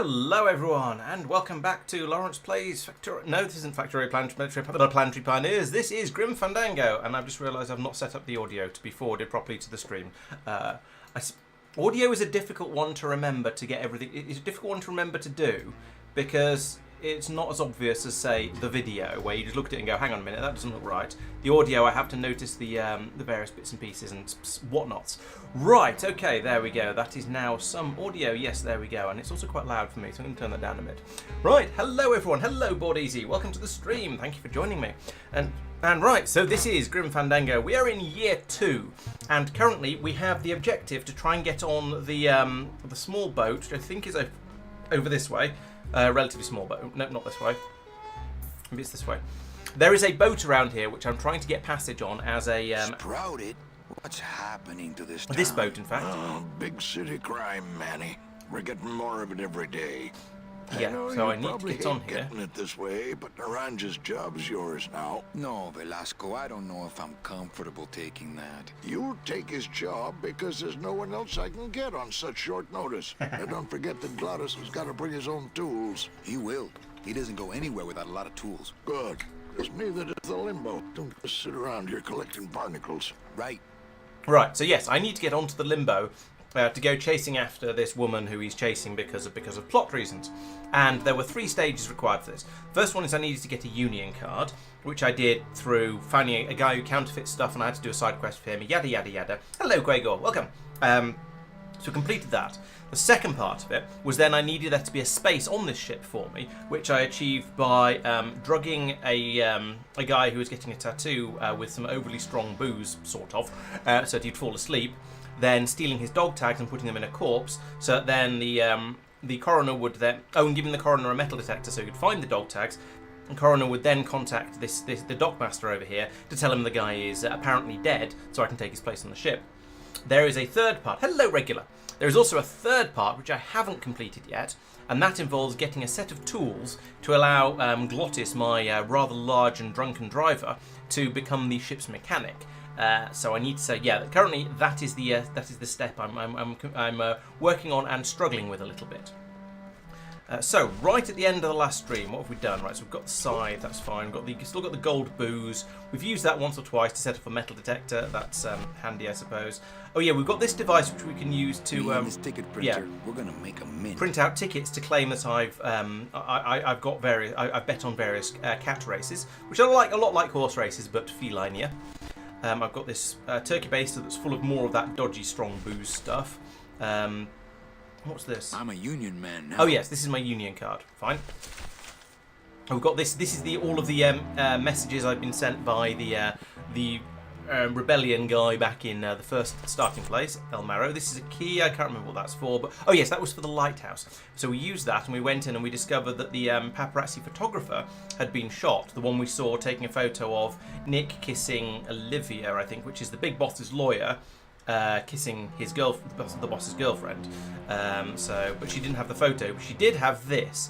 Hello everyone, and welcome back to Laurence Plays No, this isn't Planetary Pioneers. This is Grim Fandango, and I've just realised I've not set up the audio to be forwarded properly to the stream. Audio is a difficult one to remember to get everything. It's a difficult one to remember to do because it's not as obvious as, say, the video, where you just look at it and go, hang on a minute, that doesn't look right. The audio, I have to notice the various bits and pieces and whatnots. Right, okay, there we go. That is now some audio. Yes, there we go. And it's also quite loud for me, so I'm going to turn that down a bit. Right, hello everyone. Hello, Board Easy. Welcome to the stream. Thank you for joining me. And right, so this is Grim Fandango. We are in year 2, and currently we have the objective to try and get on the small boat, which I think is over this way. Relatively small boat. No, not this way. Maybe it's this way. There is a boat around here which I'm trying to get passage on as a... Sprouted? What's happening to this town? This boat, in fact. Oh, big city crime, Manny. We're getting more of it every day. Yeah, so I need to get on here. Getting it this way, but Naranja's job's yours now. No, Velasco, I don't know if I'm comfortable taking that. You'll take his job because there's no one else I can get on such short notice. And don't forget that Glottis has got to bring his own tools. He will. He doesn't go anywhere without a lot of tools. Good, because neither does the Limbo. Don't just sit around here collecting barnacles. Right. Right, so yes, I need to get onto the Limbo to go chasing after this woman who he's chasing because of plot reasons. And there were 3 stages required for this. First one is I needed to get a union card, which I did through finding a guy who counterfeits stuff, and I had to do a side quest for him, yada yada yada. Hello, Gregor, welcome. So completed that. The second part of it was then I needed there to be a space on this ship for me, which I achieved by drugging a guy who was getting a tattoo with some overly strong booze, sort of, so that he'd fall asleep, then stealing his dog tags and putting them in a corpse, so that then the coroner would then... Oh, and giving the coroner a metal detector so he could find the dog tags. The coroner would then contact the dockmaster over here to tell him the guy is apparently dead, so I can take his place on the ship. There is a third part. Hello, Regular. There is also a third part, which I haven't completed yet, and that involves getting a set of tools to allow Glottis, my rather large and drunken driver, to become the ship's mechanic. So I need to say, yeah, currently that is the step I'm working on and struggling with a little bit. So right at the end of the last stream, what have we done? Right, so we've got the scythe, that's fine. Still got the gold booze. We've used that once or twice to set up a metal detector. That's handy, I suppose. Oh yeah, we've got this device which we can use to this ticket printer, we're gonna make a mint. Print out tickets to claim that I've bet on various cat races, which are a lot like horse races but felinier. I've got this turkey baster that's full of more of that dodgy strong booze stuff. What's this? I'm a union man now. Oh yes, this is my union card. Fine. We've got this. This is all of the messages I've been sent by the rebellion guy back in the first starting place, El Marrow. This is a key. I can't remember what that's for, but oh yes, that was for the lighthouse. So we used that, and we went in and we discovered that the paparazzi photographer had been shot. The one we saw taking a photo of Nick kissing Olivia, I think, which is the big boss's lawyer. Kissing his the boss's girlfriend. But she didn't have the photo. But she did have this,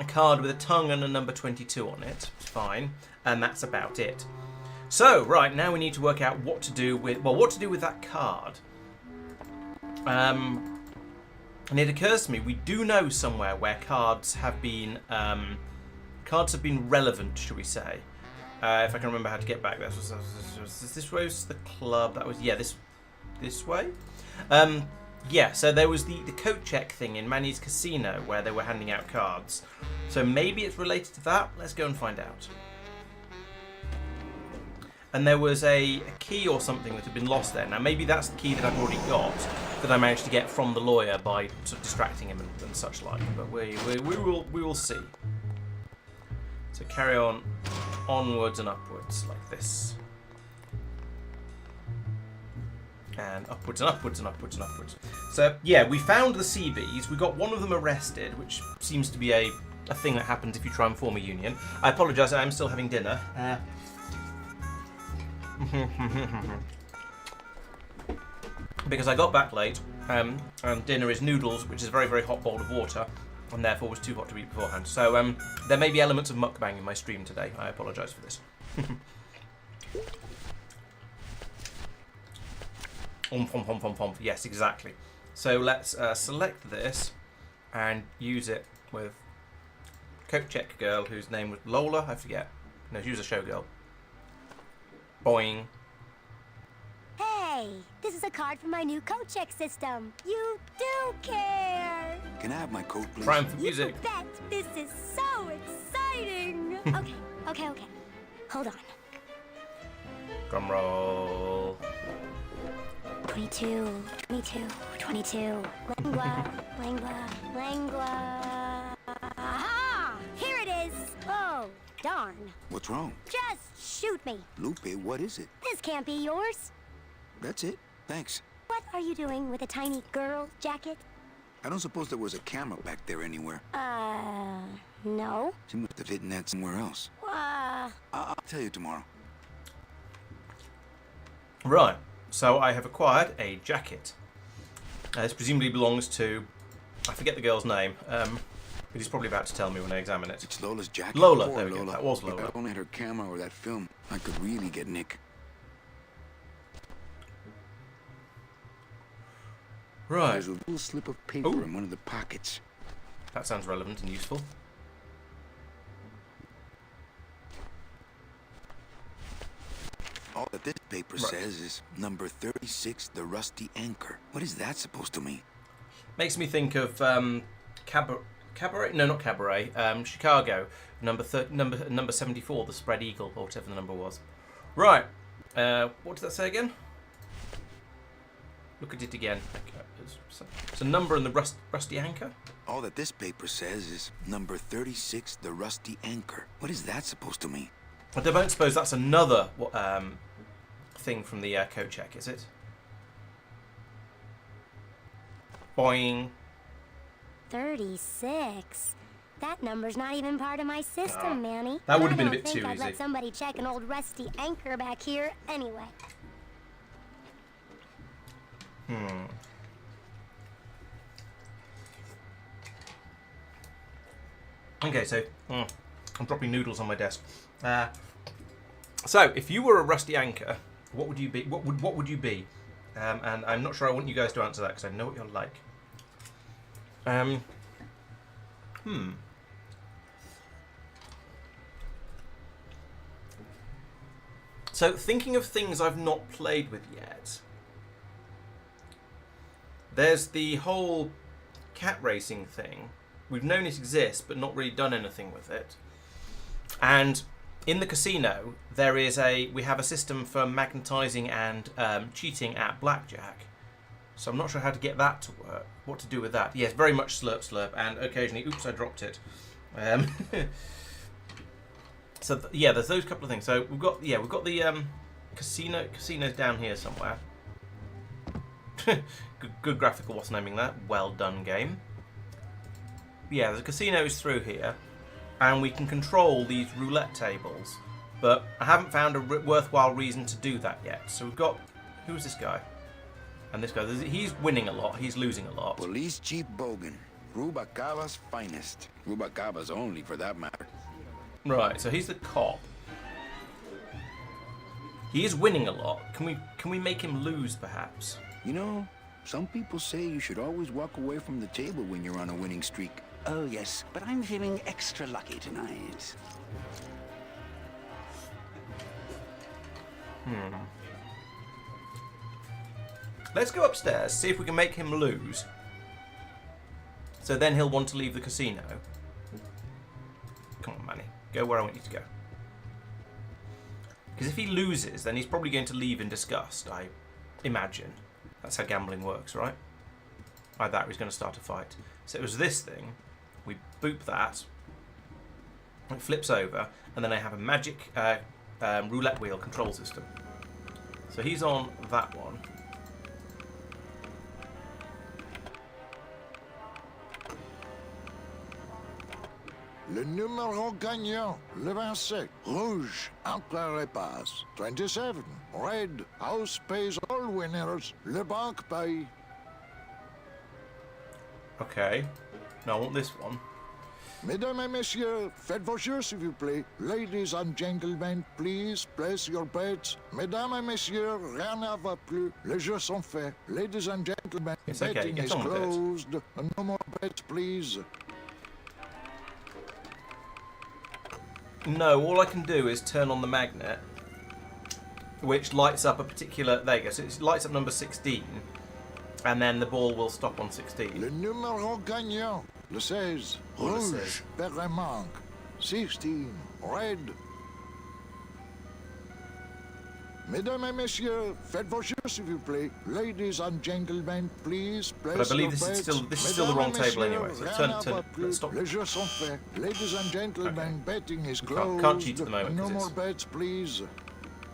a card with a tongue and a number 22 on it. It's fine, and that's about it. So right now we need to work out what to do with that card. And it occurs to me we do know somewhere where cards have been relevant, shall we say? If I can remember how to get back there. This way was the club. That was this way? Yeah, so there was the coat check thing in Manny's Casino where they were handing out cards. So maybe it's related to that. Let's go and find out. And there was a key or something that had been lost there. Now maybe that's the key that I've already got, that I managed to get from the lawyer by sort of distracting him and such like. But we will see. So carry on onwards and upwards like this. And upwards and upwards and upwards and upwards. So yeah, we found the CBs. We got one of them arrested, which seems to be a thing that happens if you try and form a union. I apologise, I'm still having dinner. Because I got back late, and dinner is noodles, which is a very, very hot bowl of water, and therefore was too hot to eat beforehand. So there may be elements of mukbang in my stream today. I apologise for this. Yes, exactly. So let's select this, and use it with coat check girl whose name was Lola. I forget. No, she was a showgirl. Boing. Hey, this is a card from my new coat check system. You do care. Can I have my coat, please? Prime for You music. bet. This is so exciting. Okay. Hold on. Drum roll. 22. Langua. Aha! Here it is. Oh, darn. What's wrong? Just shoot me. Lupe, what is it? This can't be yours. That's it. Thanks. What are you doing with a tiny girl jacket? I don't suppose there was a camera back there anywhere. No. She must have hidden that somewhere else. I'll tell you tomorrow. Right. So I have acquired a jacket. This presumably belongs to... I forget the girl's name. But he's probably about to tell me when I examine it. It's Lola's jacket. Lola. Poor There we go. That was Lola. If I only had her camera or that film, I could really get Nick. Right. There's a little slip of paper Ooh. in one of the pockets. That sounds relevant and useful. All that this paper says is number 36, the Rusty Anchor. What is that supposed to mean? Makes me think of Cabaret? No, not Cabaret. Chicago, number 74, the Spread Eagle, or whatever the number was. Right. What did that say again? Look at it again. It's a number in the Rusty Anchor? All that this paper says is number 36, the Rusty Anchor. What is that supposed to mean? I don't suppose that's another thing from the coat check, is it? Boing. 36. That number's not even part of my system, Manny. That would have been a I bit don't too think I'd easy. let somebody check an old rusty anchor back here anyway. Okay, so I'm dropping noodles on my desk. So, if you were a rusty anchor, what would you be? What would you be? And I'm not sure I want you guys to answer that because I know what you're like. So, thinking of things I've not played with yet, there's the whole cat racing thing. We've known it exists, but not really done anything with it. And in the casino, we have a system for magnetizing and cheating at blackjack. So I'm not sure how to get that to work. What to do with that? Yes, very much slurp slurp, and occasionally, oops, I dropped it. So there's those couple of things. So we've got the casinos down here somewhere. good graphical. What's naming that? Well done, game. Yeah, there's casinos through here, and we can control these roulette tables. But I haven't found a worthwhile reason to do that yet. So we've got who's this guy? And this guy. He's winning a lot. He's losing a lot. Police Chief Bogan, Rubacava's finest. Rubacava's only, for that matter. Right, so he's the cop. He is winning a lot. Can we make him lose, perhaps? You know, some people say you should always walk away from the table when you're on a winning streak. Oh, yes, but I'm feeling extra lucky tonight. Let's go upstairs, see if we can make him lose. So then he'll want to leave the casino. Come on, Manny. Go where I want you to go. Because if he loses, then he's probably going to leave in disgust, I imagine. That's how gambling works, right? Like that, or he's going to start a fight. So it was this thing. We boop that. It flips over. And then I have a magic roulette wheel control system. So he's on that one. Le numéro gagnant, le 27. Rouge, entre les passes. 27. Red, house pays all winners. Le banque paye. Okay. Now I want this one. Mesdames et messieurs, faites vos jeux s'il vous plaît. Ladies and gentlemen, please place your bets. Mesdames et messieurs, rien ne va plus. Les jeux sont faits. Ladies and gentlemen. gentlemen, It's okay, betting get is on with it. closed. No more bets, please. No, all I can do is turn on the magnet, which lights up a particular... There you go. So it lights up number 16, and then the ball will stop on 16. Le numéro gagnant, le 16. Oh, le Rouge, 16. perd un manque. 16, red. Mesdames et messieurs, faites vos jeux s'il vous plaît. Ladies and gentlemen, please place But I believe your this is bets. still the wrong Mesdames et table anyway. messieurs, So rien à pas plus. stop. Les jeux sont faits. Ladies and gentlemen, betting is closed. Can't cheat at the moment, No 'cause more it's- bets, please.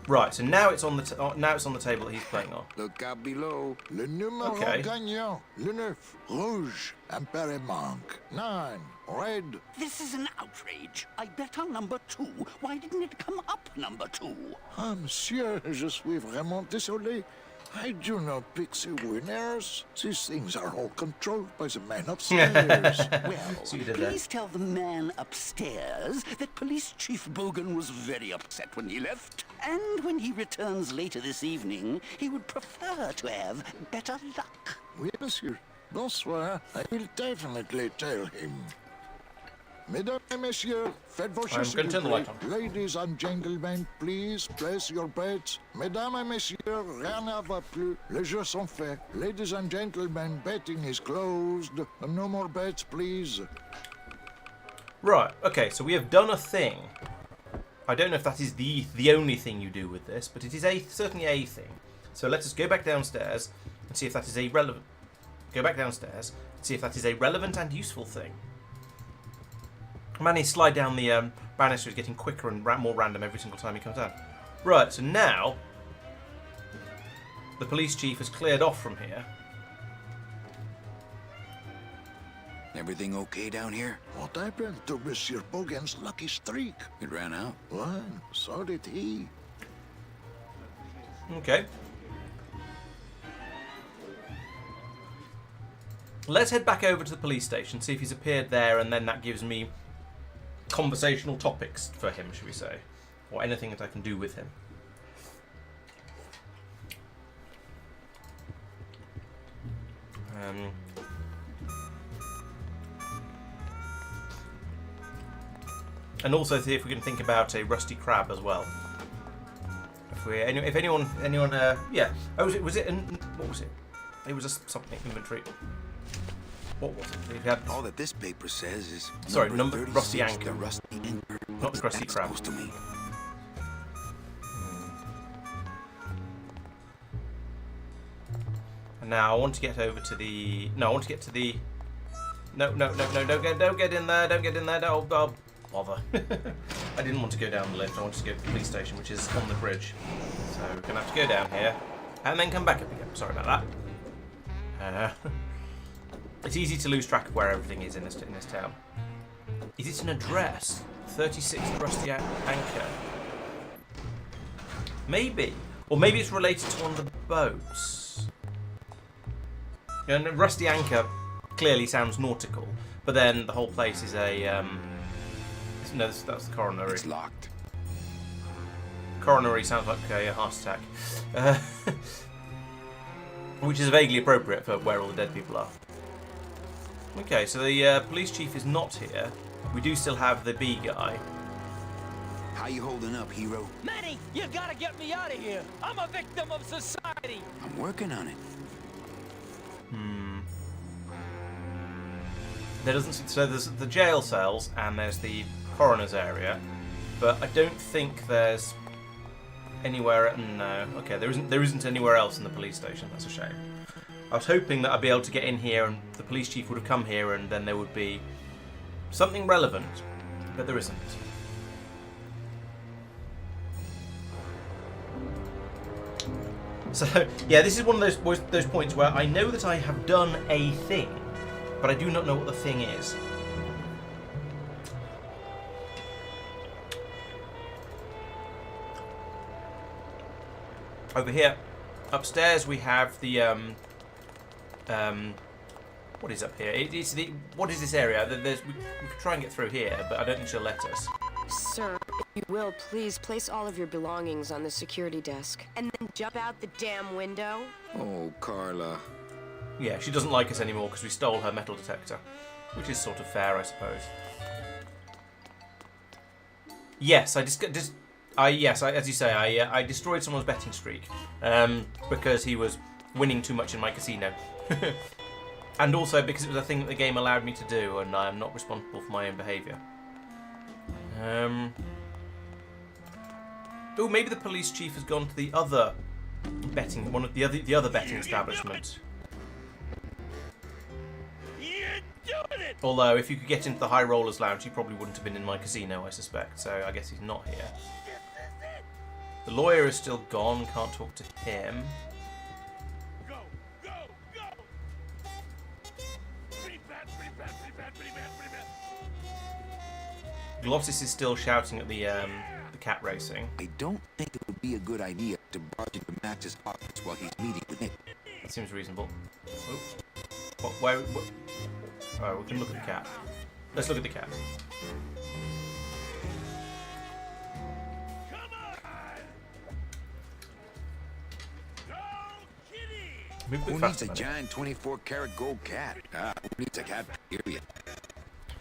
Right, so now it's on the now it's on the table that he's playing on. Look out below. Le numéro Okay. gagnant, le 9. Rouge, impair et manque. 9, red. This is an outrage. I bet on number 2. Why didn't it come up number 2? Ah, monsieur, je suis vraiment désolé. I do not pick the winners. These things are all controlled by the man upstairs. Well, So you did that. please tell the man upstairs that Police Chief Bogan was very upset when he left. And when he returns later this evening, he would prefer to have better luck. Oui, monsieur. Bonsoir. I will definitely tell him. Mesdames et messieurs, faites vos I'm jeux, going to turn the light s'il vous plaît. Ladies and gentlemen, please place your bets. Mesdames et messieurs, rien ne va plus. Les jeux sont faits. Ladies and gentlemen, betting is closed. No more bets, please. Right, okay, so we have done a thing. I don't know if that is the only thing you do with this, but it is certainly a thing. So let us go back downstairs and see if that is a relevant... Go back downstairs and see if that is a relevant and useful thing. Manny, slide down the banister is getting quicker and more random every single time he comes down. Right, so now the police chief has cleared off from here. Everything okay down here? What happened to Monsieur Bogan's lucky streak? It ran out. Well, so did he. Okay. Let's head back over to the police station, see if he's appeared there, and then that gives me conversational topics for him, should we say, or anything that I can do with him. And also see if we can think about a rusty crab as well. If anyone, yeah. Oh, was it? What was it? It was a something inventory. What was it? It had, All that this paper says is Sorry, number rusty 36, anchor. The rusty anchor. Not What's the crusty that crab. supposed to mean? And now I want to get over to the. No, I want to get to the. No! Don't get in there! Don't get in there! Don't bother! I didn't want to go down the lift. I wanted to go to the police station, which is on the bridge. So we're gonna have to go down here and then come back up again. Sorry about that. It's easy to lose track of where everything is in this town. Is it an address? 36 Rusty Anchor. Maybe. Or maybe it's related to one of the boats. And Rusty Anchor clearly sounds nautical, but then the whole place is a... no, that's the coronary. It's locked. Coronary sounds like a heart attack. Which is vaguely appropriate for where all the dead people are. Okay, so the police chief is not here. We do still have the B guy. How you holding up, hero? Manny, you gotta get me out of here. I'm a victim of society. I'm working on it. There doesn't. So there's the jail cells and there's the coroner's area, but I don't think there's anywhere. No. Okay, there isn't anywhere else in the police station. That's a shame. I was hoping that I'd be able to get in here and the police chief would have come here and then there would be something relevant, but there isn't. So yeah, this is one of those points where I know that I have done a thing, but I do not know what the thing is. Over here, upstairs, we have the what is up here? It's the what is this area? We could try and get through here, but I don't think she'll let us. Sir, if you will, please place all of your belongings on the security desk. And then jump out the damn window. Oh, Carla. Yeah, she doesn't like us anymore because we stole her metal detector, which is sort of fair, I suppose. Yes, as you say, I destroyed someone's betting streak because he was winning too much in my casino, and also because it was a thing that the game allowed me to do, and I am not responsible for my own behaviour. Oh, maybe the police chief has gone to the other betting, one of the other betting establishment. Although, if you could get into the High Rollers Lounge, he probably wouldn't have been in my casino, I suspect. So I guess he's not here. The lawyer is still gone. Can't talk to him. Go, go, go! Pretty bad, pretty bad, pretty bad, pretty bad, pretty bad. Glottis is still shouting at the cat racing. I don't think it would be a good idea to barge into Max's office while he's meeting with Nick. That seems reasonable. Oh. What? Oh, we can look at the cat. Let's look at the cat. Come on! Go, kitty! Move a bit Who needs faster, a buddy. giant 24-karat gold cat? Who needs a cat? Period.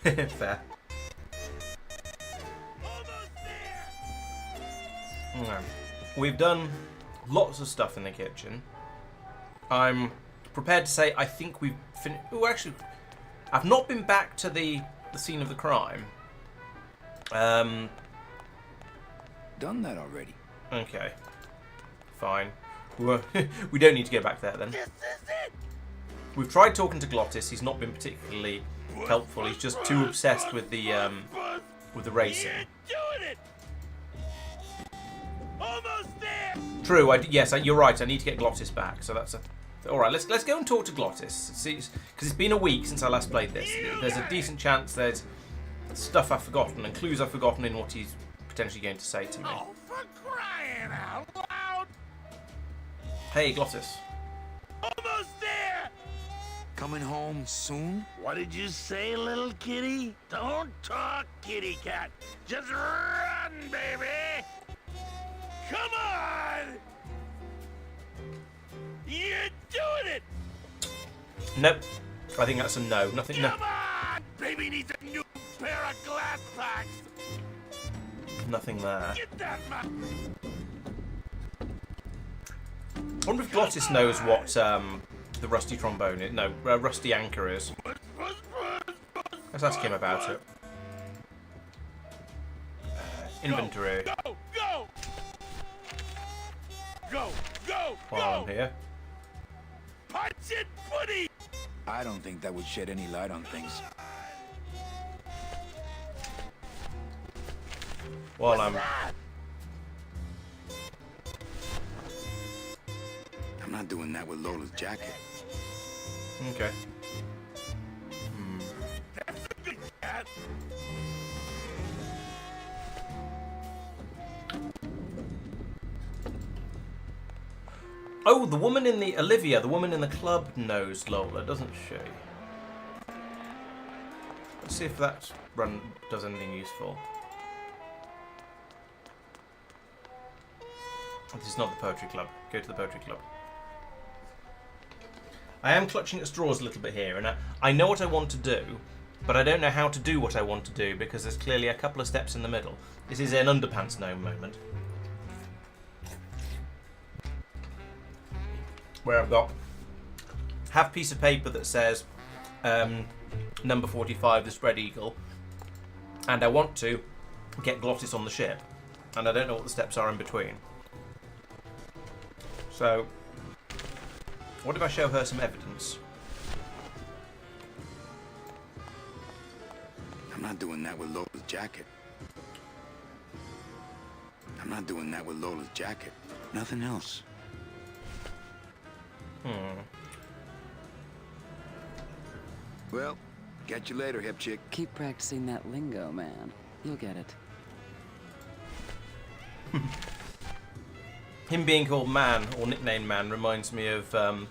Fair. Almost there! No. We've done lots of stuff in the kitchen. I'm prepared to say I think we've finished. Oh, actually, I've not been back to the scene of the crime. Done that already. Okay. Fine. We don't need to go back there then. This is it! We've tried talking to Glottis. He's not been particularly helpful. He's just too obsessed with the racing. You're doing it! Almost there! True. Yes, you're right. I need to get Glottis back. So that's a. All right. Let's go and talk to Glottis. See, because it's been a week since I last played this. There's a decent chance there's stuff I've forgotten and clues I've forgotten in what he's potentially going to say to me. Oh, for crying out loud! Hey, Glottis. Almost there! Coming home soon? What did you say, little kitty? Don't talk, kitty cat. Just run, baby! Come on! You're doing it! Nope. I think that's a no. Nothing. No. Come on! Baby needs a new pair of glass packs! Nothing there. Get that man! I wonder if Glottis knows what the rusty trombone is. No, rusty anchor is. Let's ask him about it. Inventory. Go! Go! Go! Go! While I'm Go! here. Punch it, buddy! I don't think that would shed any light on things. While I'm. I'm not doing that with Lola's jacket. Okay. That's a good cat! Oh, the woman in the Olivia, the woman in the club knows Lola, doesn't she? Let's see if that run does anything useful. This is not the poetry club. Go to the poetry club. I am clutching at straws a little bit here, and I know what I want to do, but I don't know how to do what I want to do because there's clearly a couple of steps in the middle. This is an underpants gnome moment. Where I've got half piece of paper that says number 45, the spread eagle, and I want to get Glottis on the ship, and I don't know what the steps are in between. So, what if I show her some evidence? I'm not doing that with Lola's jacket. I'm not doing that with Lola's jacket. Nothing else. Well, catch you later, hip chick. Keep practicing that lingo, man. You'll get it. Him being called Man, or nicknamed Man, reminds me of the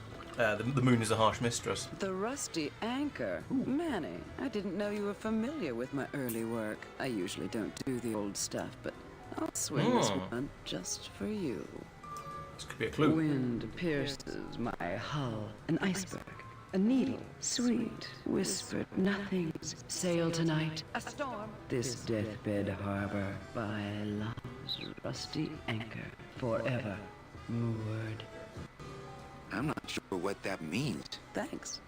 Moon is a Harsh Mistress. The rusty anchor. Manny, I didn't know you were familiar with my early work. I usually don't do the old stuff, but I'll swing this one just for you. This could be a clue. Wind pierces my hull. An iceberg. A needle, sweet, whispered nothings. Sail tonight. A storm. This deathbed harbor by love's rusty anchor, forever moored. I'm not sure what that means. Thanks.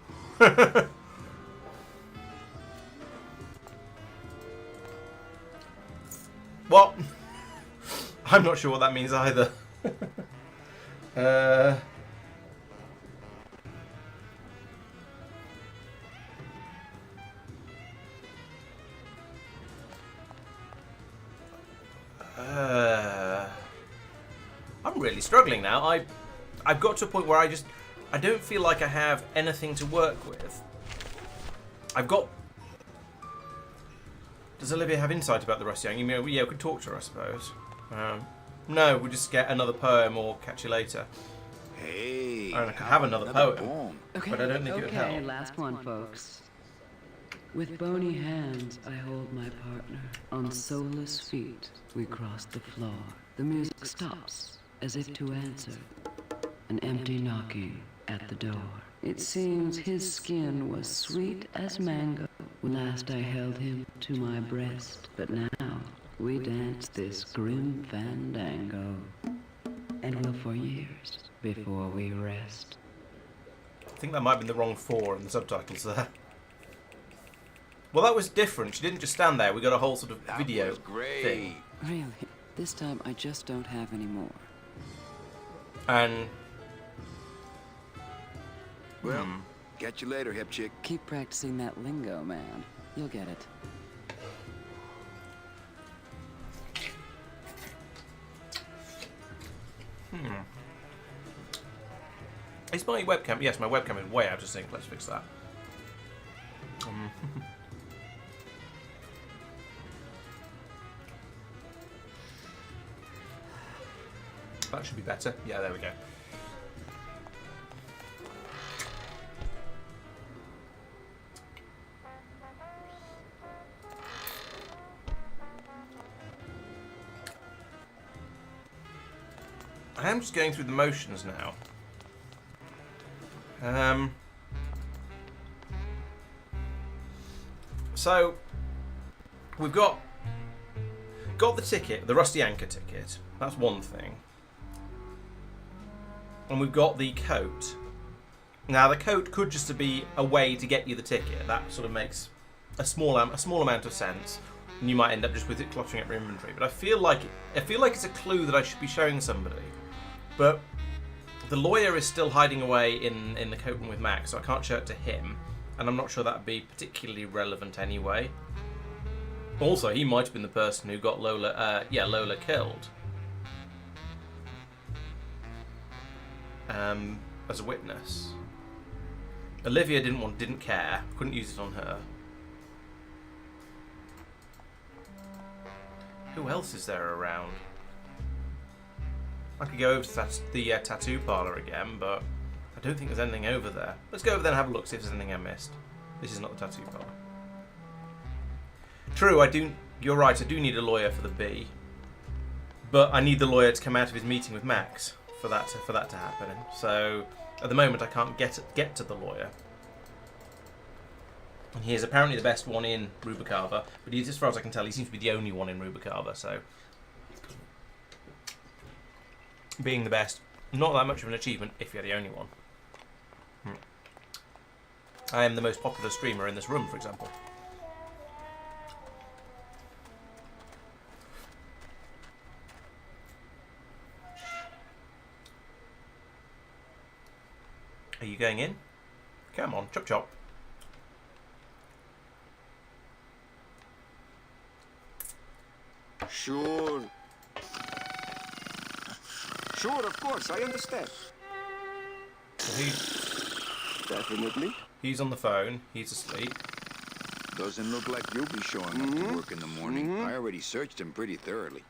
What? I'm not sure what that means either. I'm really struggling now. I've got to a point where I don't feel like I have anything to work with. I've got. Does Olivia have insight about the Rusty Young? You mean, yeah, we could talk to her, I suppose. No, we'll just get another poem or catch you later. Hey, I could have another poem, Okay, but I don't think it would okay, help. last one, folks. With bony hands, I hold my partner. On soulless feet, we cross the floor. The music stops, as if to answer. An empty knocking at the door. It seems his skin was sweet as mango when last I held him to my breast. But now, we dance this grim fandango. And will for years before we rest. I think that might have been the wrong 4 in the subtitles there. Well, that was different. She didn't just stand there. We got a whole sort of video thing. Really, this time I just don't have any more. And Well, catch you later, hip chick. Keep practicing that lingo, man. You'll get it. is my webcam? Yes, my webcam is way out of sync. Let's fix that. That should be better. Yeah, there we go. I am just going through the motions now. So we've got the ticket, the Rusty Anchor ticket. That's one thing. And we've got the coat. Now the coat could just be a way to get you the ticket. That sort of makes a small amount of sense. And you might end up just with it cluttering up your inventory. But I feel like it's a clue that I should be showing somebody. But the lawyer is still hiding away in the coat room with Max, so I can't show it to him. And I'm not sure that would be particularly relevant anyway. Also, he might have been the person who got Lola killed. As a witness. Olivia didn't care, couldn't use it on her. Who else is there around? I could go over to the tattoo parlour again, but I don't think there's anything over there. Let's go over there and have a look, see if there's anything I missed. This is not the tattoo parlour. True, you're right, I do need a lawyer for the bee. But I need the lawyer to come out of his meeting with Max for that to happen. So at the moment I can't get to the lawyer. And he is apparently the best one in Rubalcaba, but as far as I can tell, he seems to be the only one in Rubalcaba, so being the best, not that much of an achievement if you're the only one. I am the most popular streamer in this room, for example. Are you going in? Come on, chop chop. Sure. Sure, of course, I understand. So Definitely. he's on the phone, he's asleep. Doesn't look like you'll be showing up to work in the morning. I already searched him pretty thoroughly.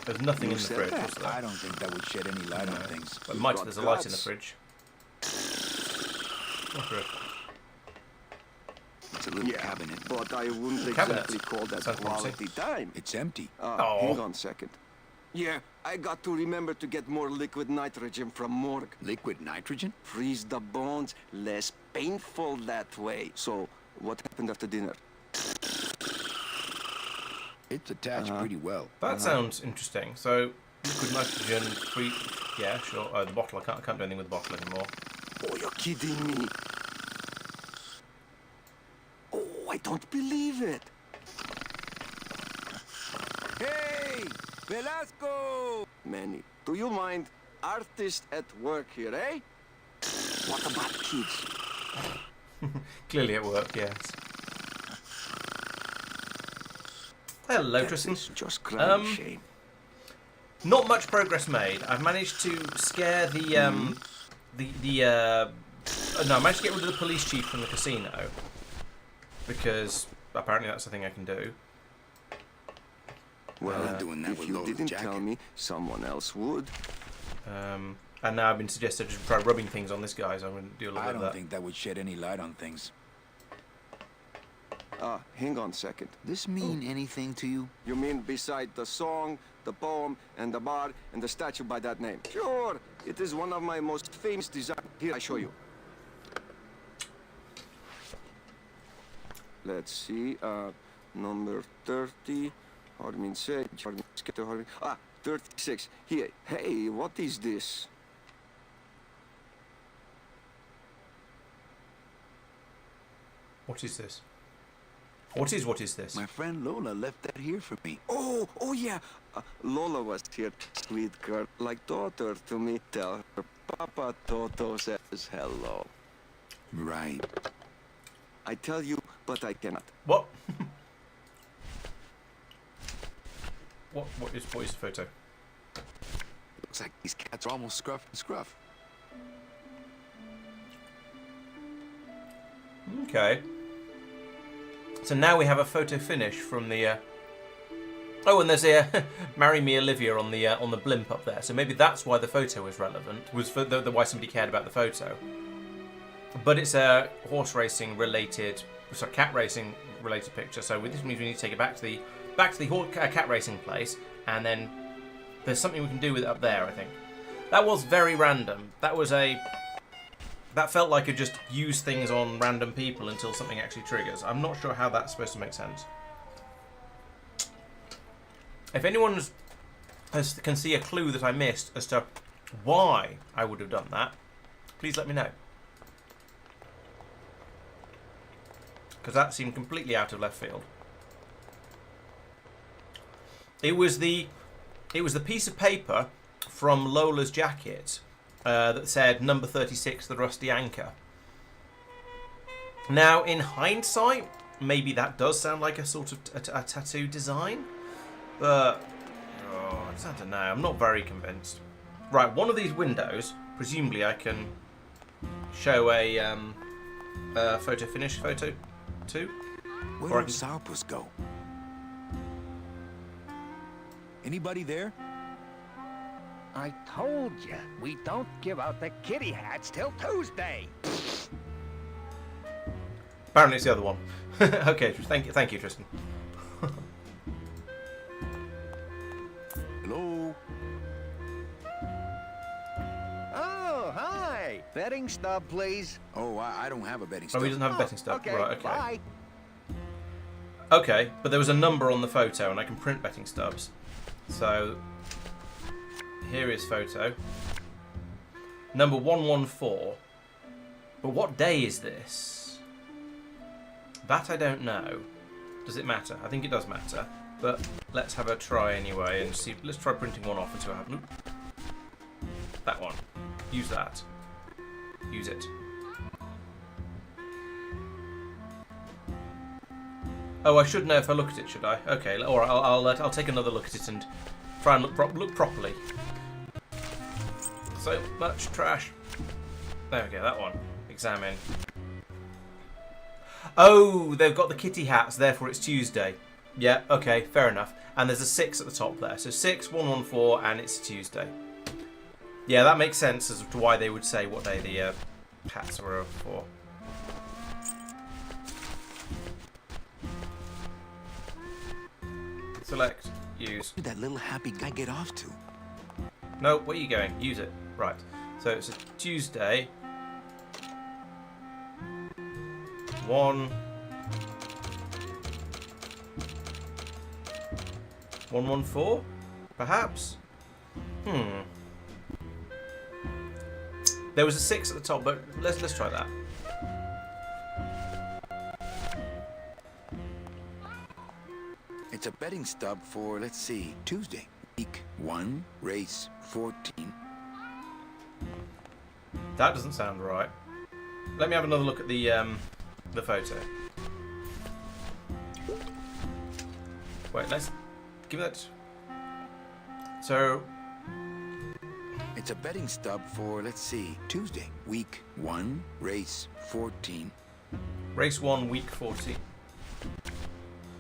There's nothing in the said fridge, that? was there? I don't think that would shed any light on things. But You've got there's a light in the guts. fridge. Oh, good. It's a little cabinet. But I wouldn't Cabinet. exactly call that Sounds quality time. It's empty. Oh. Hang on a second. Yeah, I got to remember to get more liquid nitrogen from morgue. Liquid nitrogen? Freeze the bones, less painful that way. So, what happened after dinner? It's attached pretty well. That sounds interesting. So, liquid nitrogen, free... Yeah, sure. Oh, the bottle. I can't do anything with the bottle anymore. Oh, you're kidding me. Oh, I don't believe it. Hey, Velasco! Manny, do you mind? Artist at work here, eh? What about kids? Clearly at work, yes. Hello, Tristan. Just crying shame. Not much progress made. I've managed to scare no, I managed to get rid of the police chief from the casino because apparently that's the thing I can do. Well, doing that if with you Lola's didn't jacket. tell me, someone else would. And now I've been suggested to try rubbing things on this guy, so I'm going to do a little I bit of don't that. think that would shed any light on things. Hang on a second. This mean anything to you? You mean beside the song, the poem, and the bar, and the statue by that name? Sure, it is one of my most famous designs. Here, I show you. Let's see, number 30, Harmin said, 36. Here, hey, what is this? What is this? What is this? My friend Lola left that here for me. Oh yeah. Lola was here, sweet girl, like daughter to me. Tell her Papa Toto says hello. Right. I tell you, but I cannot. What? What is the photo? Looks like these cats are almost scruff and scruff. Okay. So now we have a photo finish from the. Oh, and there's a "Marry Me, Olivia" on the blimp up there. So maybe that's why the photo was relevant. Was for the why somebody cared about the photo. But it's a horse racing related, sorry, cat racing related picture. So this means we need to take it back to the cat racing place, and then there's something we can do with it up there. I think that was very random. That felt like it just use things on random people until something actually triggers. I'm not sure how that's supposed to make sense. If anyone can see a clue that I missed as to why I would have done that, please let me know. Because that seemed completely out of left field. It was the piece of paper from Lola's jacket that said number 36, the rusty anchor. Now, in hindsight, maybe that does sound like a sort of a tattoo design, but I don't know. I'm not very convinced. Right, one of these windows, presumably I can show a photo finish photo to. Where did Sourpuss go? Anybody there? I told you, we don't give out the kitty hats till Tuesday. Apparently it's the other one. Okay, thank you, Tristan. Hello? Oh, hi. Betting stub, please. Oh, I don't have a betting Oh, stub. he doesn't have a betting stub. Okay, Right, okay. bye. Okay, but there was a number on the photo and I can print betting stubs. So, here is photo. Number 114. But what day is this? That I don't know. Does it matter? I think it does matter. But let's have a try anyway and see. Let's try printing one off and see what happens. That one. Use that. Use it. Oh, I should know if I look at it, should I? Okay, all right. I'll take another look at it and try and look properly. So much trash. There we go. That one. Examine. Oh, they've got the kitty hats. Therefore, it's Tuesday. Yeah. Okay. Fair enough. And there's a 6 at the top there. So 6, 114, and it's Tuesday. Yeah, that makes sense as to why they would say what day the hats were for. Select. Use. Where did that little happy guy get off to? No, where are you going? Use it. Right. So it's a Tuesday. 114, perhaps. There was a 6 at the top, but let's try that. It's a betting stub for, let's see, Tuesday. Week 1, race 14. That doesn't sound right. Let me have another look at the photo. Wait, let's give that. So it's a betting stub for, let's see, Tuesday. Week 1, race 14. Race 1, week 14.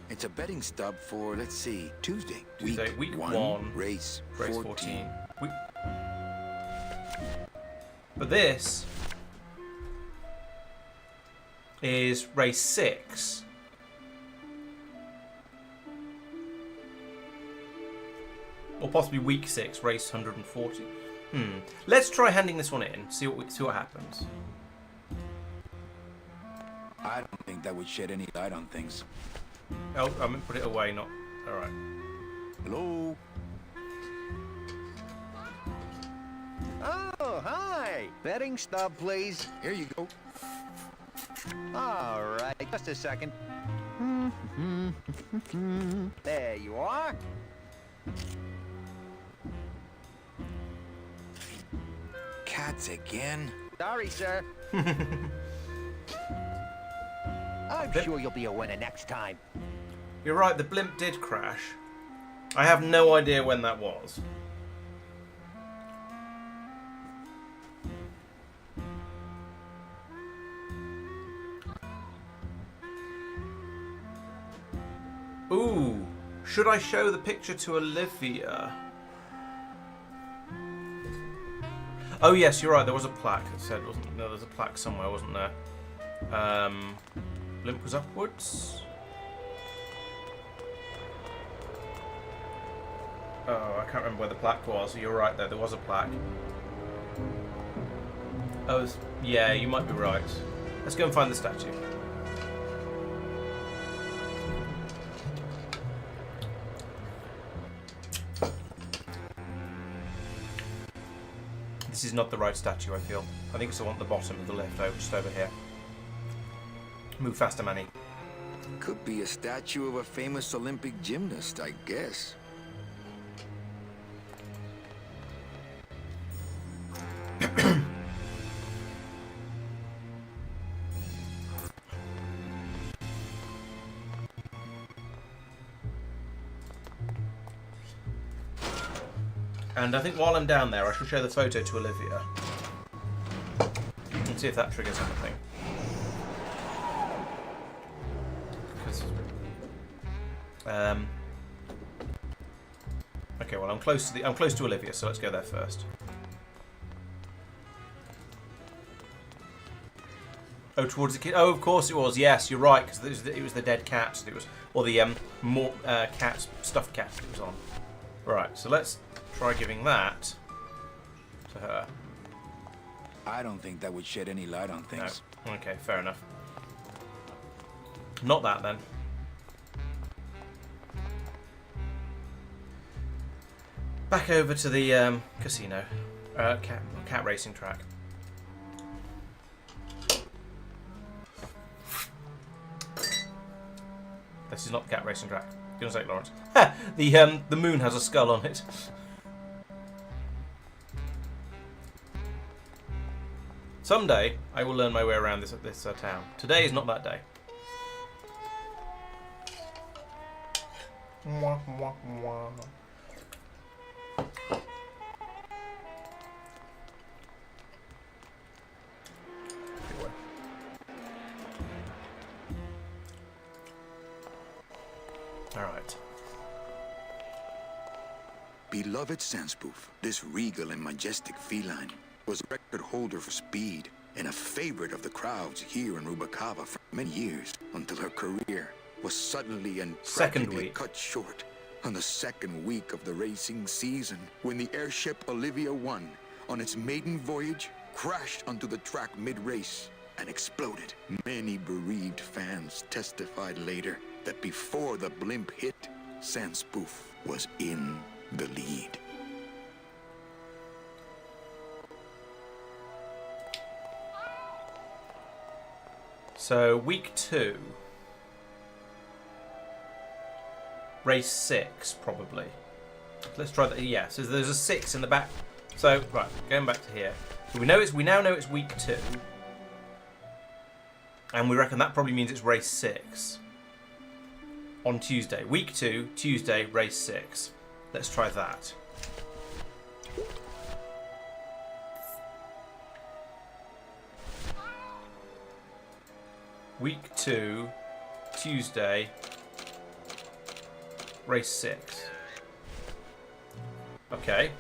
It's a betting stub for, let's see, Tuesday. Week 1, race 14. But this is race 6. Or possibly week 6, race 140. Let's try handing this one in, see what happens. I don't think that would shed any light on things. Oh, I'm going to put it away, not... Alright. Hello? Oh, hi! Betting stub, please. Here you go. All right, just a second. There you are. Cats again? Sorry, sir. I'm sure you'll be a winner next time. You're right, the blimp did crash. I have no idea when that was. Ooh, should I show the picture to Olivia? Oh yes, you're right, there was a plaque that said, wasn't there? No, there's a plaque somewhere, wasn't there? Blimp was upwards. Oh, I can't remember where the plaque was. You're right there was a plaque. Oh, yeah, you might be right. Let's go and find the statue. This is not the right statue, I feel. I think it's the one at the bottom of the lift, just over here. Move faster, Manny. Could be a statue of a famous Olympic gymnast, I guess. And I think while I'm down there, I should show the photo to Olivia. And see if that triggers anything. Because, okay, well I'm close to Olivia, so let's go there first. Oh, towards the kid. Oh, of course it was. Yes, you're right, because it was the dead cat. It was, or the cat, stuffed cat that it was on. Right, so let's try giving that to her. I don't think that would shed any light on things. No. Okay, fair enough. Not that then. Back over to the casino, cat racing track. This is not the cat racing track. Goodness sake, Laurence. The moon has a skull on it. Someday I will learn my way around this town. Today is not that day. All right. Beloved Sandspoof, this regal and majestic feline was a record holder for speed and a favorite of the crowds here in Rubacava for many years, until her career was suddenly and tragically cut short on the second week of the racing season, when the airship Olivia 1, on its maiden voyage, crashed onto the track mid-race and exploded. Many bereaved fans testified later that before the blimp hit, Sandspoof was in the lead. So, week 2. Race 6, probably. Let's try that. Yeah, so there's a 6 in the back. So, right, going back to here. So we now know it's week 2. And we reckon that probably means it's race 6. On Tuesday. Week 2, Tuesday, race 6. Let's try that. Week 2, Tuesday, race 6. Okay,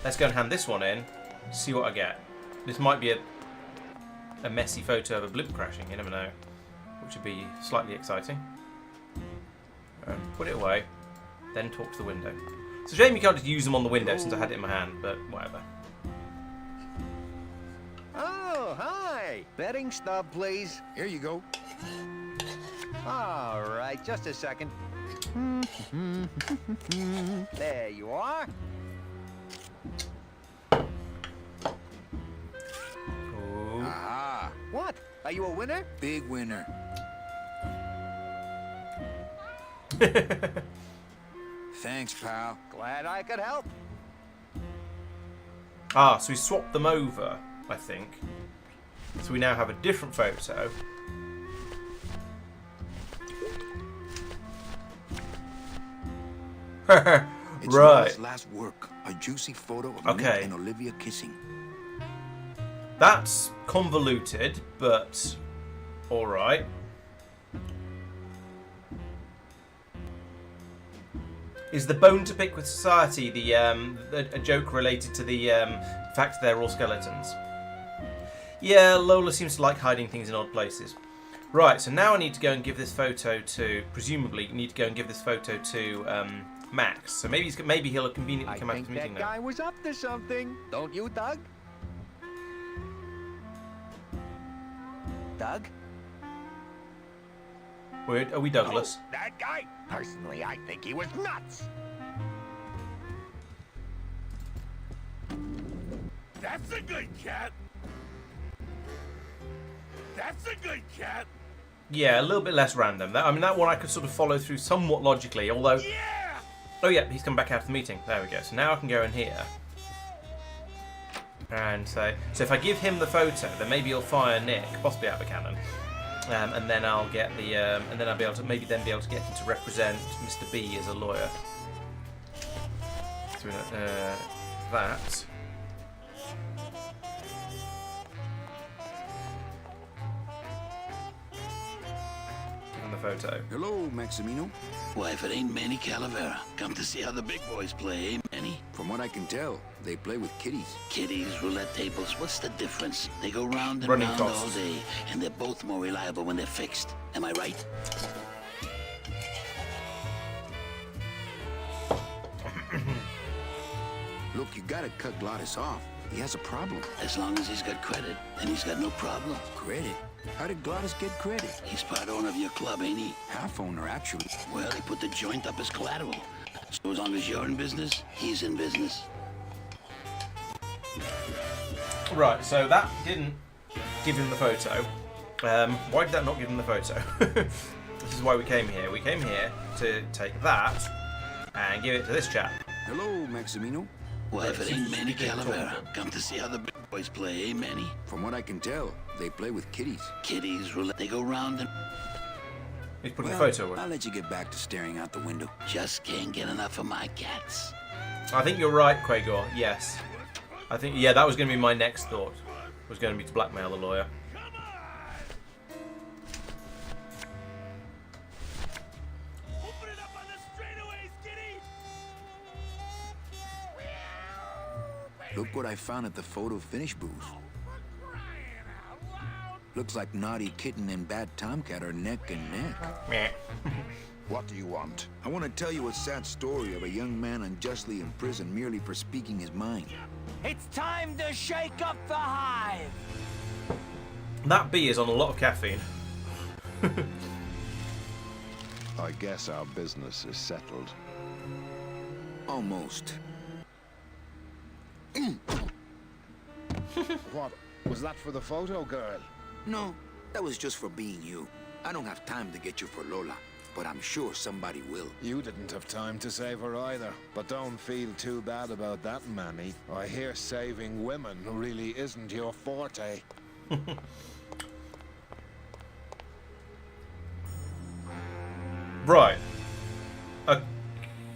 let's go and hand this one in, see what I get. This might be a messy photo of a blimp crashing, you never know, which would be slightly exciting. Put it away, then talk to the window. It's a shame you can't just use them on the window since I had it in my hand, but whatever. Oh, hi. Betting stub, please. Here you go. All right, just a second. There you are. Ooh. Aha. What? Are you a winner? Big winner. Thanks, pal. Glad I could help. Ah, so we swapped them over, I think. So we now have a different photo. It's Right. Laura's last work. A juicy photo of Nick and Olivia kissing. That's convoluted, but alright. Is the bone to pick with society a joke related to the fact they're all skeletons? Yeah, Lola seems to like hiding things in odd places. Right, so now I need to go and give this photo to, presumably, need to go and give this photo to Max. So maybe he'll conveniently come out to the meeting that now. guy was up to something. Don't you, Doug? Doug? Are we Douglas? Oh, that guy? Personally, I think he was nuts. That's a good cat. That's a good cat. Yeah, a little bit less random. That one I could sort of follow through somewhat logically, although... Yeah! Oh yeah, he's come back out of the meeting. There we go. So now I can go in here. And say... So if I give him the photo, then maybe he'll fire Nick, possibly out of a cannon. And then I'll get the... and then I'll be able to maybe then be able to get him to represent Mr. B as a lawyer. So that... The photo. Hello, Maximino. Why, if it ain't Manny Calavera, come to see how the big boys play, eh, Manny? From what I can tell, they play with kiddies. Kiddies, roulette tables, what's the difference? They go round and Running round costs. all day, and they're both more reliable when they're fixed. Am I right? Look, you gotta cut Glottis off. He has a problem. As long as he's got credit, then he's got no problem. Credit? How did Glottis get credit? He's part owner of your club, ain't he? Half owner, actually. Well, he put the joint up as collateral. So as long as you're in business, he's in business. Right, so that didn't give him the photo. Why did that not give him the photo? This is why we came here. We came here to take that and give it to this chap. Hello, Maximino. Why, if it ain't Manny Calavera, come to see how the big boys play, eh, Manny? From what I can tell, they play with kiddies. Kiddies, roulette, they go round and... He's putting Well, the photo away. I'll let you get back to staring out the window. Just can't get enough of my cats. I think you're right, Quagor. Yes. I think, yeah, that was going to be my next thought. Was going to be to blackmail the lawyer. Open it up on the straightaways, kitty! Look what I found at the photo finish booth. Looks like Naughty Kitten and Bad Tomcat are neck and neck. Meh. What do you want? I want to tell you a sad story of a young man unjustly imprisoned merely for speaking his mind. It's time to shake up the hive. That bee is on a lot of caffeine. I guess our business is settled. Almost. What? Was that for the photo girl? No, that was just for being you. I don't have time to get you for Lola, but I'm sure somebody will. You didn't have time to save her either. But don't feel too bad about that, Manny. I hear saving women really isn't your forte. Right.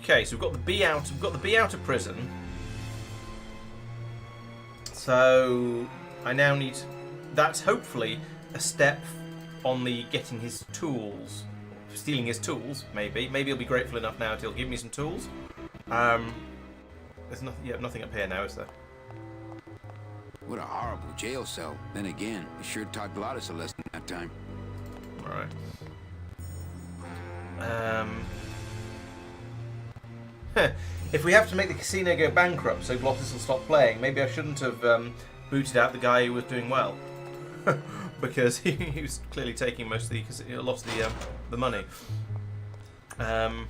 Okay, so we've got the bee out. We've got the bee out of prison. So I now need. That's hopefully a step on the getting his tools, stealing his tools. Maybe he'll be grateful enough now to give me some tools. There's nothing. Yeah, nothing up here now, is there? What a horrible jail cell. Then again, it sure taught Gladys a lesson that time. All right. If we have to make the casino go bankrupt so Glottis will stop playing, maybe I shouldn't have booted out the guy who was doing well, because he was clearly taking most of the a lot of the money. Oh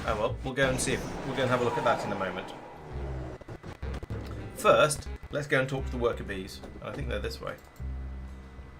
well, we'll go and see. We'll go and have a look at that in a moment. First, let's go and talk to the worker bees. I think they're this way.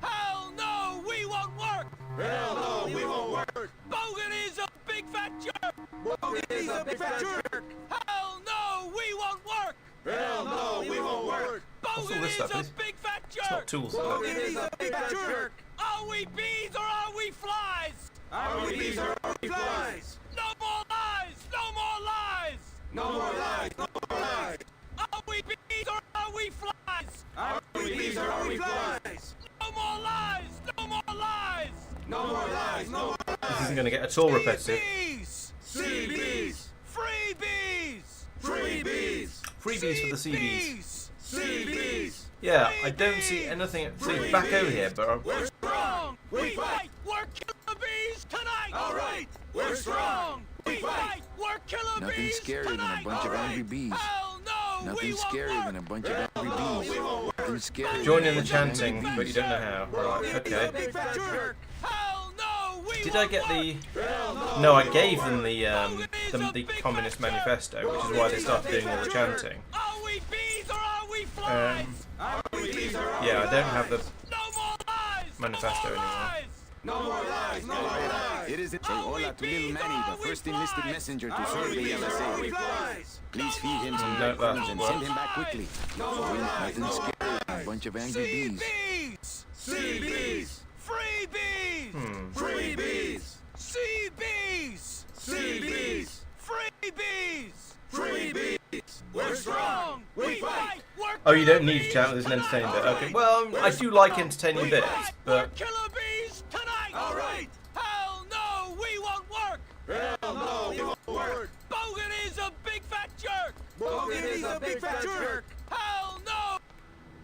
Hell no, we won't work. Hell no, we won't work. Bogan is a big fat jerk. Bogan is a big fat jerk. Hell no, we won't work. Hell no, we won't work. What's all Bogan this is stuff? a It's big fat not jerk. tools. Bogan is a big fat jerk. Are we bees or are we flies? Are we bees or are we flies? No more lies. No more lies. No more lies, no more lies. Are we bees or are we flies? Are we bees or are we flies? No more lies. No more lies. No more lies, no more This lies. isn't going to get at all repetitive. Bees. CBs, Free bees. free bees, Freebies for the CBs. Bees. CBs. Yeah, I don't see anything. See, back over here, but We're strong, we fight. We're killer bees tonight. All right, we're strong, we fight. We're killer Nothing bees scarier than a tonight. bunch of angry bees. Hell no, Nothing we won't scarier work. than a bunch of angry bees. Nothing scarier join than in a the bunch of angry chanting, bees. but you don't know how. Right, okay. Big fat jerk. Hell no, we Did I won't get work. the? No, I gave them the Communist Manifesto, which is why they started doing all the chanting. Are we bees or are we flies? Are we bees or are we Yeah, I don't have the No more lies. manifesto no more anymore. lies. No more lies, no more lies. It is say hola to little Manny, the first enlisted messenger to serve the Are we LSA. flies? Please feed him some No, bread crumbs that and works. send him back quickly. Nothing scarier than a bunch of angry bees. Bees. CBs, Free bees. free bees, CBs. CBs, Free bees. free bees. We're strong, we fight. We're Oh, you don't killer need to bees chant. There's an entertaining bit. tonight. Okay, well, I do like entertaining bits, We're but killer bees tonight. All right. Hell no, we won't work. Hell no, we won't work. Bogan is a big fat jerk. Bogan is a big fat jerk. Hell no.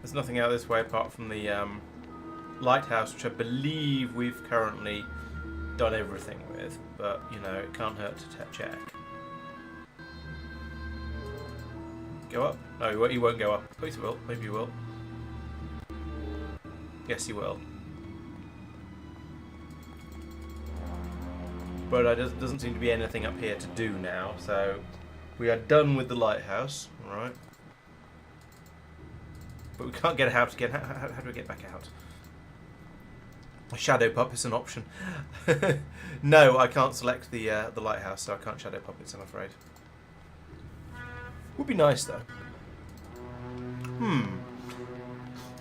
there's nothing out this way apart from the lighthouse, which I believe we've currently done everything with. But you know, it can't hurt to check. Go up? No, he won't go up. Oh, he will. Maybe he will. Yes, he will. But there doesn't seem to be anything up here to do now, so we are done with the lighthouse, right? But we can't get out again. How do we get back out? A shadow puppet's an option. No, I can't select the lighthouse, so I can't shadow puppets, I'm afraid. Would be nice though.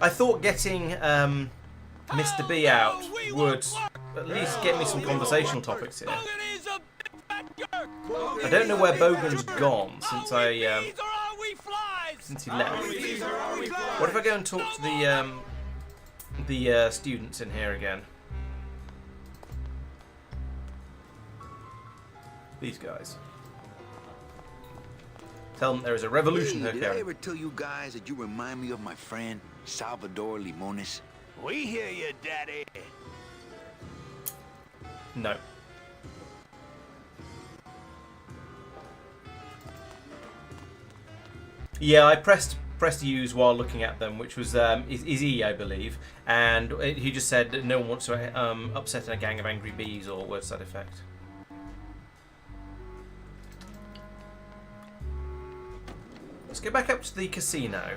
I thought getting Mr. B out would at least get me some conversational topics here. Bogan is a big fat jerk. I don't know where Bogan's gone since Are we bees or are we flies? since he left. Bees or are we flies? What if I go and talk to the students in here again? These guys. Tell them there is a revolution Hey, did I occurring. ever tell you guys that you remind me of my friend Salvador Limones? We hear you, Daddy. No. Yeah, I pressed use while looking at them, which was is E, I believe, and he just said that no one wants to upset a gang of angry bees or words to that effect. Let's go back up to the casino,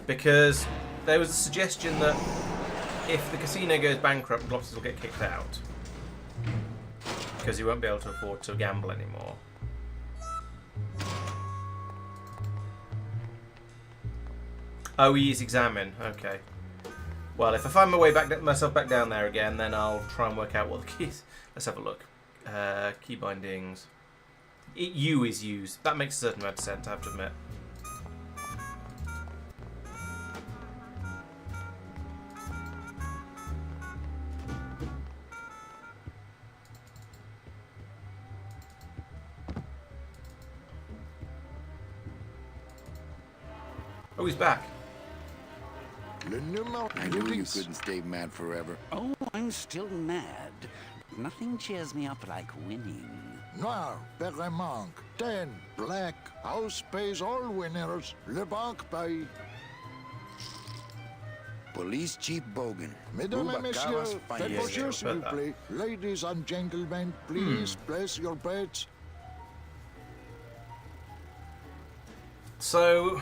because there was a suggestion that if the casino goes bankrupt, Glosses will get kicked out because he won't be able to afford to gamble anymore. Oh, he is examine. Okay. Well, if I find my way myself back down there again, then I'll try and work out what the keys. Let's have a look. Key bindings. U is used. That makes a certain amount of sense, I have to admit. Oh, he's back. I knew you couldn't stay mad forever. Oh, I'm still mad. Nothing cheers me up like winning. Noir, Père manque. 10, black. House pays all winners. Le banque paye. Police Chief Bogan. Mesdames et messieurs, faites vos jeux, s'il vous plaît. Ladies and gentlemen, please place your bets. So...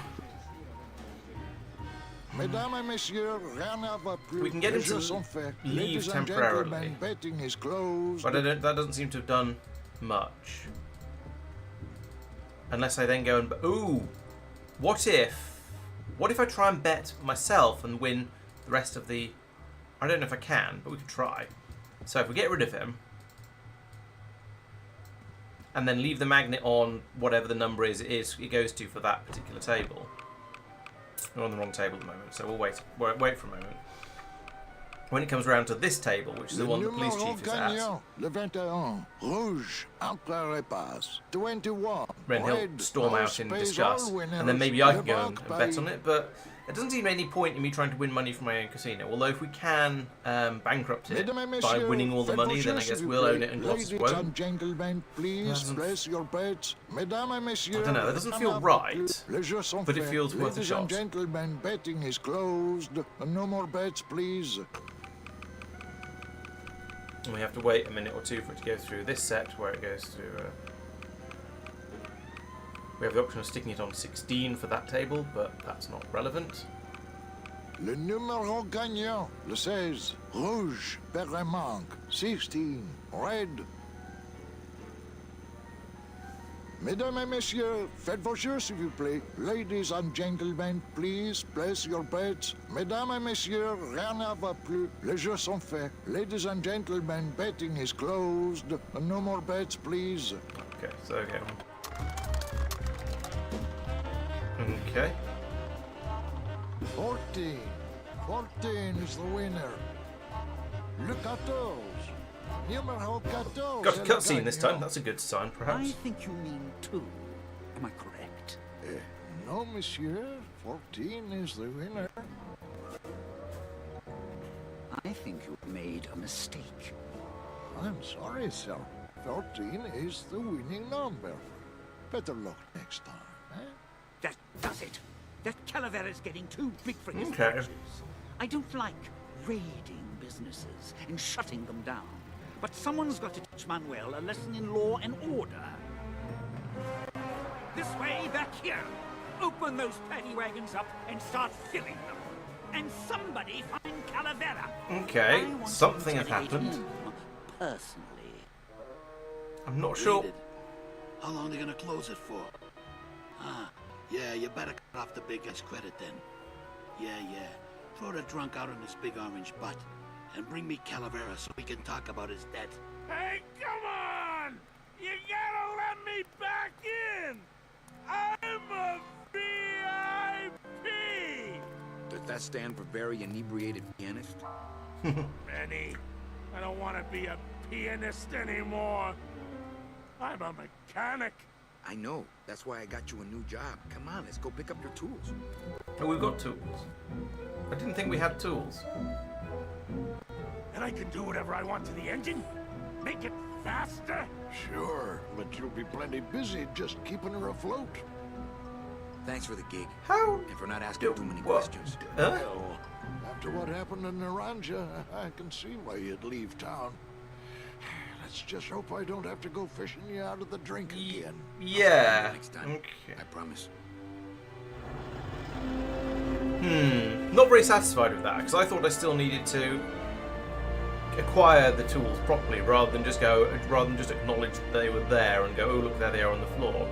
Mesdames et messieurs, rien ne va plus. We can get him to leave temporarily, betting is closed. but that doesn't seem to have done much. Unless I then go and... Ooh! What if I try and bet myself and win the rest of the... I don't know if I can, but we could try. So if we get rid of him, and then leave the magnet on whatever the number is it goes to for that particular table. We're on the wrong table at the moment, so we'll wait for a moment. When it comes around to this table, which is the one the police chief is at, Le 21, rouge, entre et passe. 21, then he'll storm out in disgust, and then maybe I can go and bet on it, but there doesn't seem any point in me trying to win money from my own casino. Although if we can bankrupt it by winning all the money, then I guess we'll own it and Glosses won't. Please place your bets. I don't know, that doesn't feel right, but it feels worth a shot. Ladies and gentlemen, betting is closed. No more bets, please. And we have to wait a minute or two for it to go through this set, where it goes through... We have the option of sticking it on 16 for that table, but that's not relevant. Le numéro gagnant, le 16, rouge, Père manque. 16, red. Mesdames et messieurs, faites vos jeux, s'il vous plaît. Ladies and gentlemen, please place your bets. Mesdames et messieurs, rien ne va plus. Les jeux sont faits. Ladies and gentlemen, betting is closed. No more bets, please. Okay, so okay. Okay. 14. 14 is the winner. Le 14. Numéro 14. Got a cutscene this time. That's a good sign, perhaps. I think you mean 2. Am I correct? No, monsieur. 14 is the winner. I think you've made a mistake. I'm sorry, sir. 14 is the winning number. Better luck next time, eh? That does it. That Calavera's getting too big for his Okay. britches. I don't like raiding businesses and shutting them down. But someone's got to teach Manuel a lesson in law and order. This way, back here. Open those paddy wagons up and start filling them. And somebody find Calavera. Okay, something has happened. Personally. I'm not sure. How long are they gonna close it for? Ah, yeah, you better cut off the big guy's credit then. Yeah. Throw the drunk out on his big orange butt. And bring me Calavera so we can talk about his debt. Hey, come on! You gotta let me back in! I'm a VIP! Does that stand for very inebriated pianist? Manny, I don't want to be a pianist anymore. I'm a mechanic. I know. That's why I got you a new job. Come on, let's go pick up your tools. Oh, we've got tools. I didn't think we had tools. And I can do whatever I want to the engine? Make it faster? Sure, but you'll be plenty busy just keeping her afloat. Thanks for the gig. How? And for not asking too many What? questions. Well, after what happened in Naranja, I can see why you'd leave town. Let's just hope I don't have to go fishing you out of the drink again. Yeah. Next time. Okay. I promise. Not very satisfied with that, because I thought I still needed to acquire the tools properly, rather than just acknowledge that they were there and go, oh look, there they are on the floor.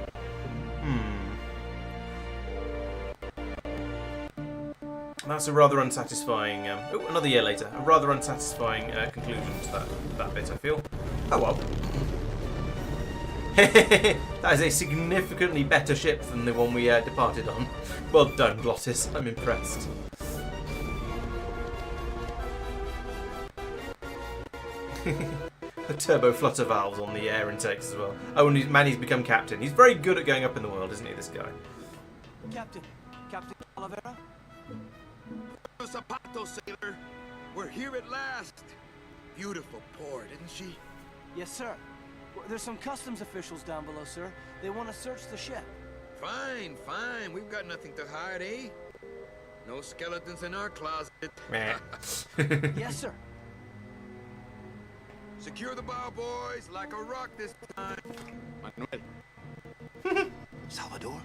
That's a rather unsatisfying. Oh, another year later, a rather unsatisfying conclusion to that bit, I feel. Oh well. That is a significantly better ship than the one we departed on. Well done, Glottis. I'm impressed. The turbo flutter valves on the air intakes as well. Oh, and Manny's become captain. He's very good at going up in the world, isn't he, this guy? Captain Calavera? Zapato, sailor. We're here at last. Beautiful port, isn't she? Yes, sir. There's some customs officials down below, sir. They want to search the ship. Fine, fine. We've got nothing to hide, eh? No skeletons in our closet. Meh. Yes, sir. Secure the bow, boys, like a rock this time. Manuel. Salvador?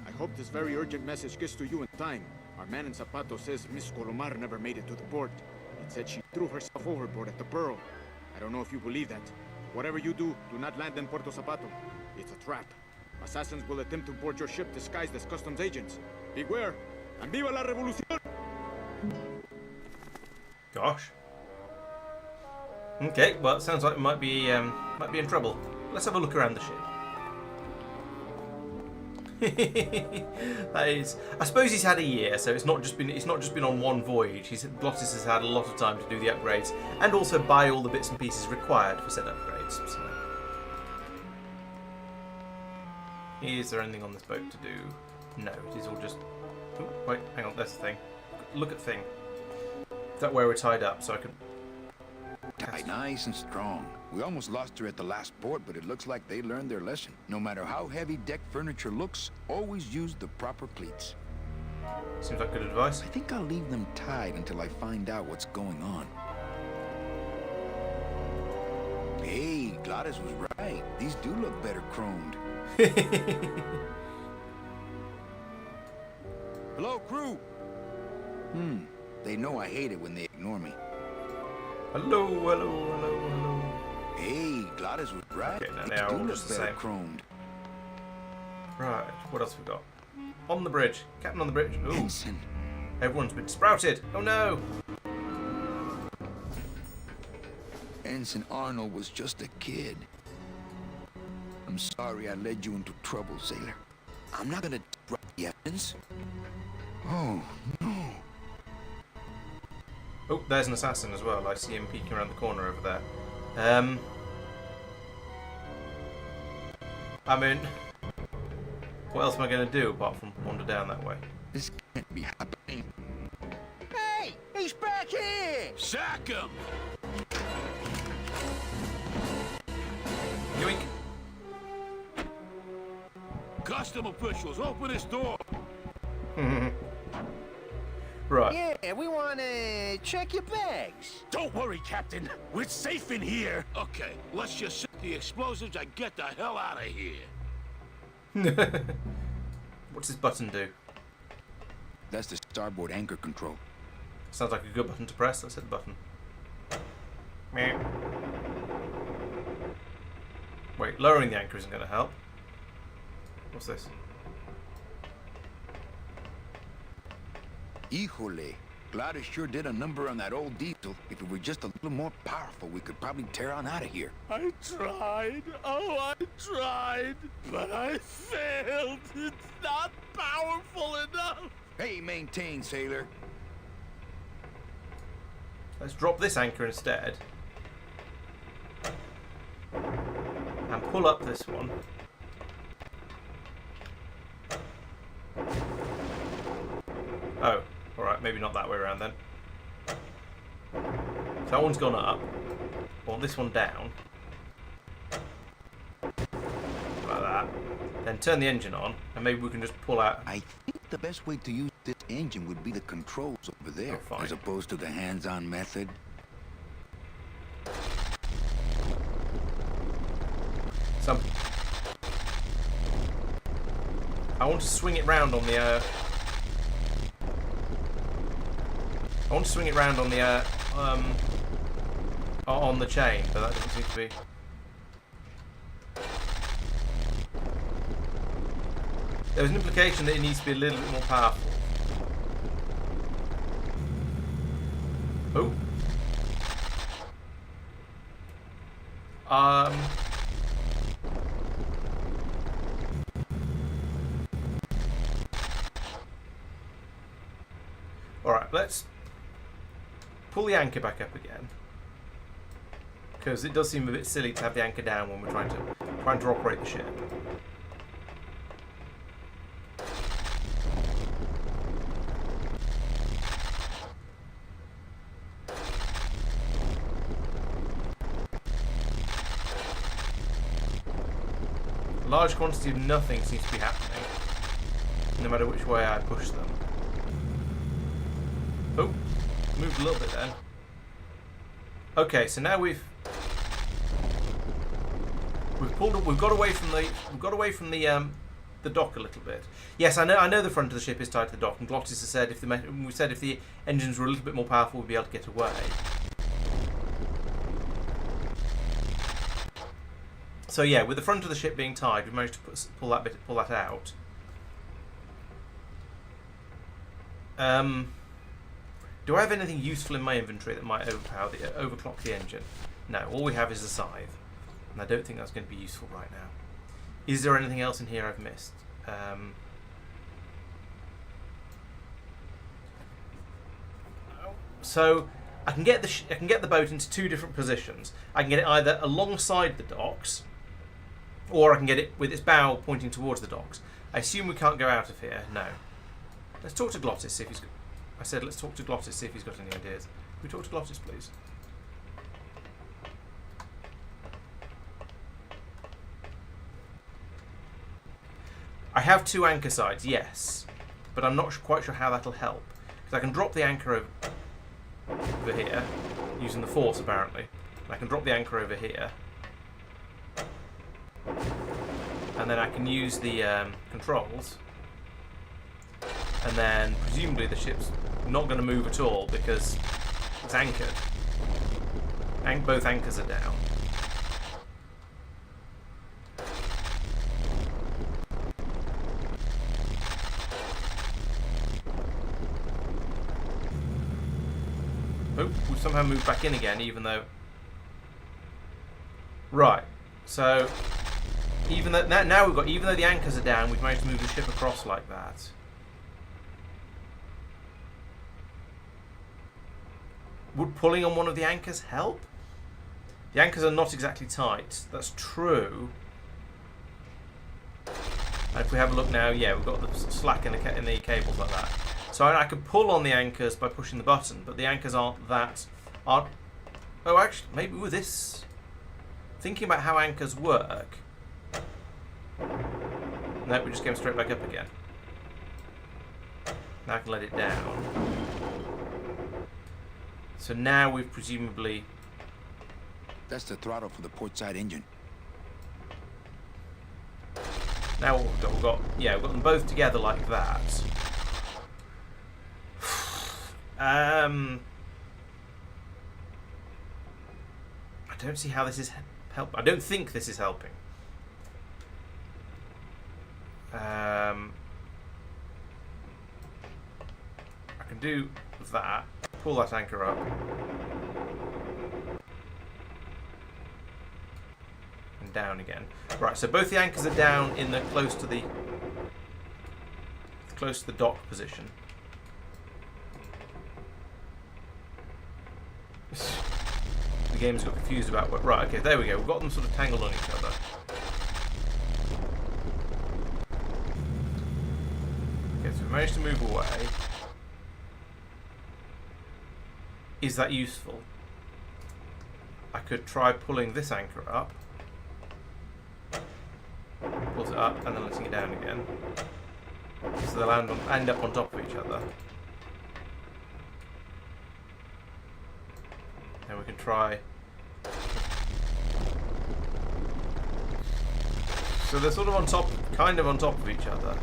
I hope this very urgent message gets to you in time. Our man in Zapato says Miss Colomar never made it to the port. It said she threw herself overboard at the Pearl. I don't know if you believe that. Whatever you do, do not land in Puerto Zapato. It's a trap. Assassins will attempt to board your ship disguised as customs agents. Beware, and viva la revolución! Gosh. Okay, well, it sounds like we might be in trouble. Let's have a look around the ship. That is, I suppose he's had a year, so it's not just been on one voyage. Glottis has had a lot of time to do the upgrades and also buy all the bits and pieces required for said upgrades. So. Is there anything on this boat to do? No, it is all just. Oh, wait, hang on. That's the thing. Look at thing. Is that where we're tied up? So I can. Nice and strong. We almost lost her at the last port, but it looks like they learned their lesson. No matter how heavy deck furniture looks, always use the proper cleats. Seems like good advice. I think I'll leave them tied until I find out what's going on. Hey, Gladys was right. These do look better chromed. Hello, crew. They know I hate it when they ignore me. Hello, hello, hello, hello. Hey, Gladys was right. Okay, now These they are do all look just the better same. chromed. Right, what else we got? On the bridge. Captain on the bridge. Ooh. Ensign. Everyone's been sprouted. Oh no. Ensign Arnold was just a kid. I'm sorry I led you into trouble, sailor. I'm not gonna disrupt the evidence. Oh, no. Oh, there's an assassin as well. I see him peeking around the corner over there. I mean, what else am I going to do apart from wander down that way? This can't be happening. Hey! He's back here! Sack him! Yoink. Custom officials, open this door! Right. Yeah, we want to check your bags. Don't worry, Captain. We're safe in here. Okay, let's just set the explosives and get the hell out of here. What's this button do? That's the starboard anchor control. Sounds like a good button to press. Let's hit the button. Meh. Wait, lowering the anchor isn't going to help. What's this? Híjole. Gladys sure did a number on that old diesel. If it were just a little more powerful, we could probably tear on out of here. I tried. Oh, I tried. But I failed. It's not powerful enough. Hey, maintain, sailor. Let's drop this anchor instead. And pull up this one. Oh, alright, maybe not that way around then. So that one's gone up. Well, this one down. that, then turn the engine on, and maybe we can just pull out. I think the best way to use this engine would be the controls over there, as opposed to the hands-on method. So I want to swing it round on the. I want to swing it round on the chain, but that doesn't seem to be. There was an implication that it needs to be a little bit more powerful. Oh. Alright, let's pull the anchor back up again. Because it does seem a bit silly to have the anchor down when we're trying to operate the ship. A large quantity of nothing seems to be happening, no matter which way I push them. Oh, moved a little bit then. Okay, so now we've got away from the dock a little bit. Yes, I know the front of the ship is tied to the dock, and Glottis has said if the engines were a little bit more powerful, we'd be able to get away. So yeah, with the front of the ship being tied, we've managed to pull that out. Do I have anything useful in my inventory that might overclock the engine? No, all we have is a scythe, and I don't think that's going to be useful right now. Is there anything else in here I've missed? So I can get the boat into two different positions. I can get it either alongside the docks, or I can get it with its bow pointing towards the docks. I assume we can't go out of here. No. Let's talk to Glottis, see if he's got... I said let's talk to Glottis, see if he's got any ideas. Can we talk to Glottis, please? I have two anchor sides, yes. But I'm not quite sure how that'll help. Because I can drop the anchor over here, using the force apparently. And I can drop the anchor over here. And then I can use the controls. And then presumably the ship's not going to move at all because it's anchored. Both anchors are down. Oh, we've somehow moved back in again, even though... Right, so... even though the anchors are down, we've managed to move the ship across like that. Would pulling on one of the anchors help? The anchors are not exactly tight. That's true. And if we have a look now, yeah, we've got the slack in the cables like that. So I could pull on the anchors by pushing the button, but the anchors aren't. Oh, actually, maybe with this. Thinking about how anchors work. No, we just came straight back up again. Now I can let it down. So now we've presumably... That's the throttle for the port side engine. Now what we've got, we've got them both together like that. I don't see how this is help. I don't think this is helping. I can do that. Pull that anchor up. And down again. Right, so both the anchors are down in the close to the dock position. The game's got confused about what... Right, okay, there we go. We've got them sort of tangled on each other. Okay, so we've managed to move away. Is that useful? I could try pulling this anchor up. pulls it up, and then letting it down again. So they'll end up on top of each other. And we can try. So they're sort of on top, kind of on top of each other.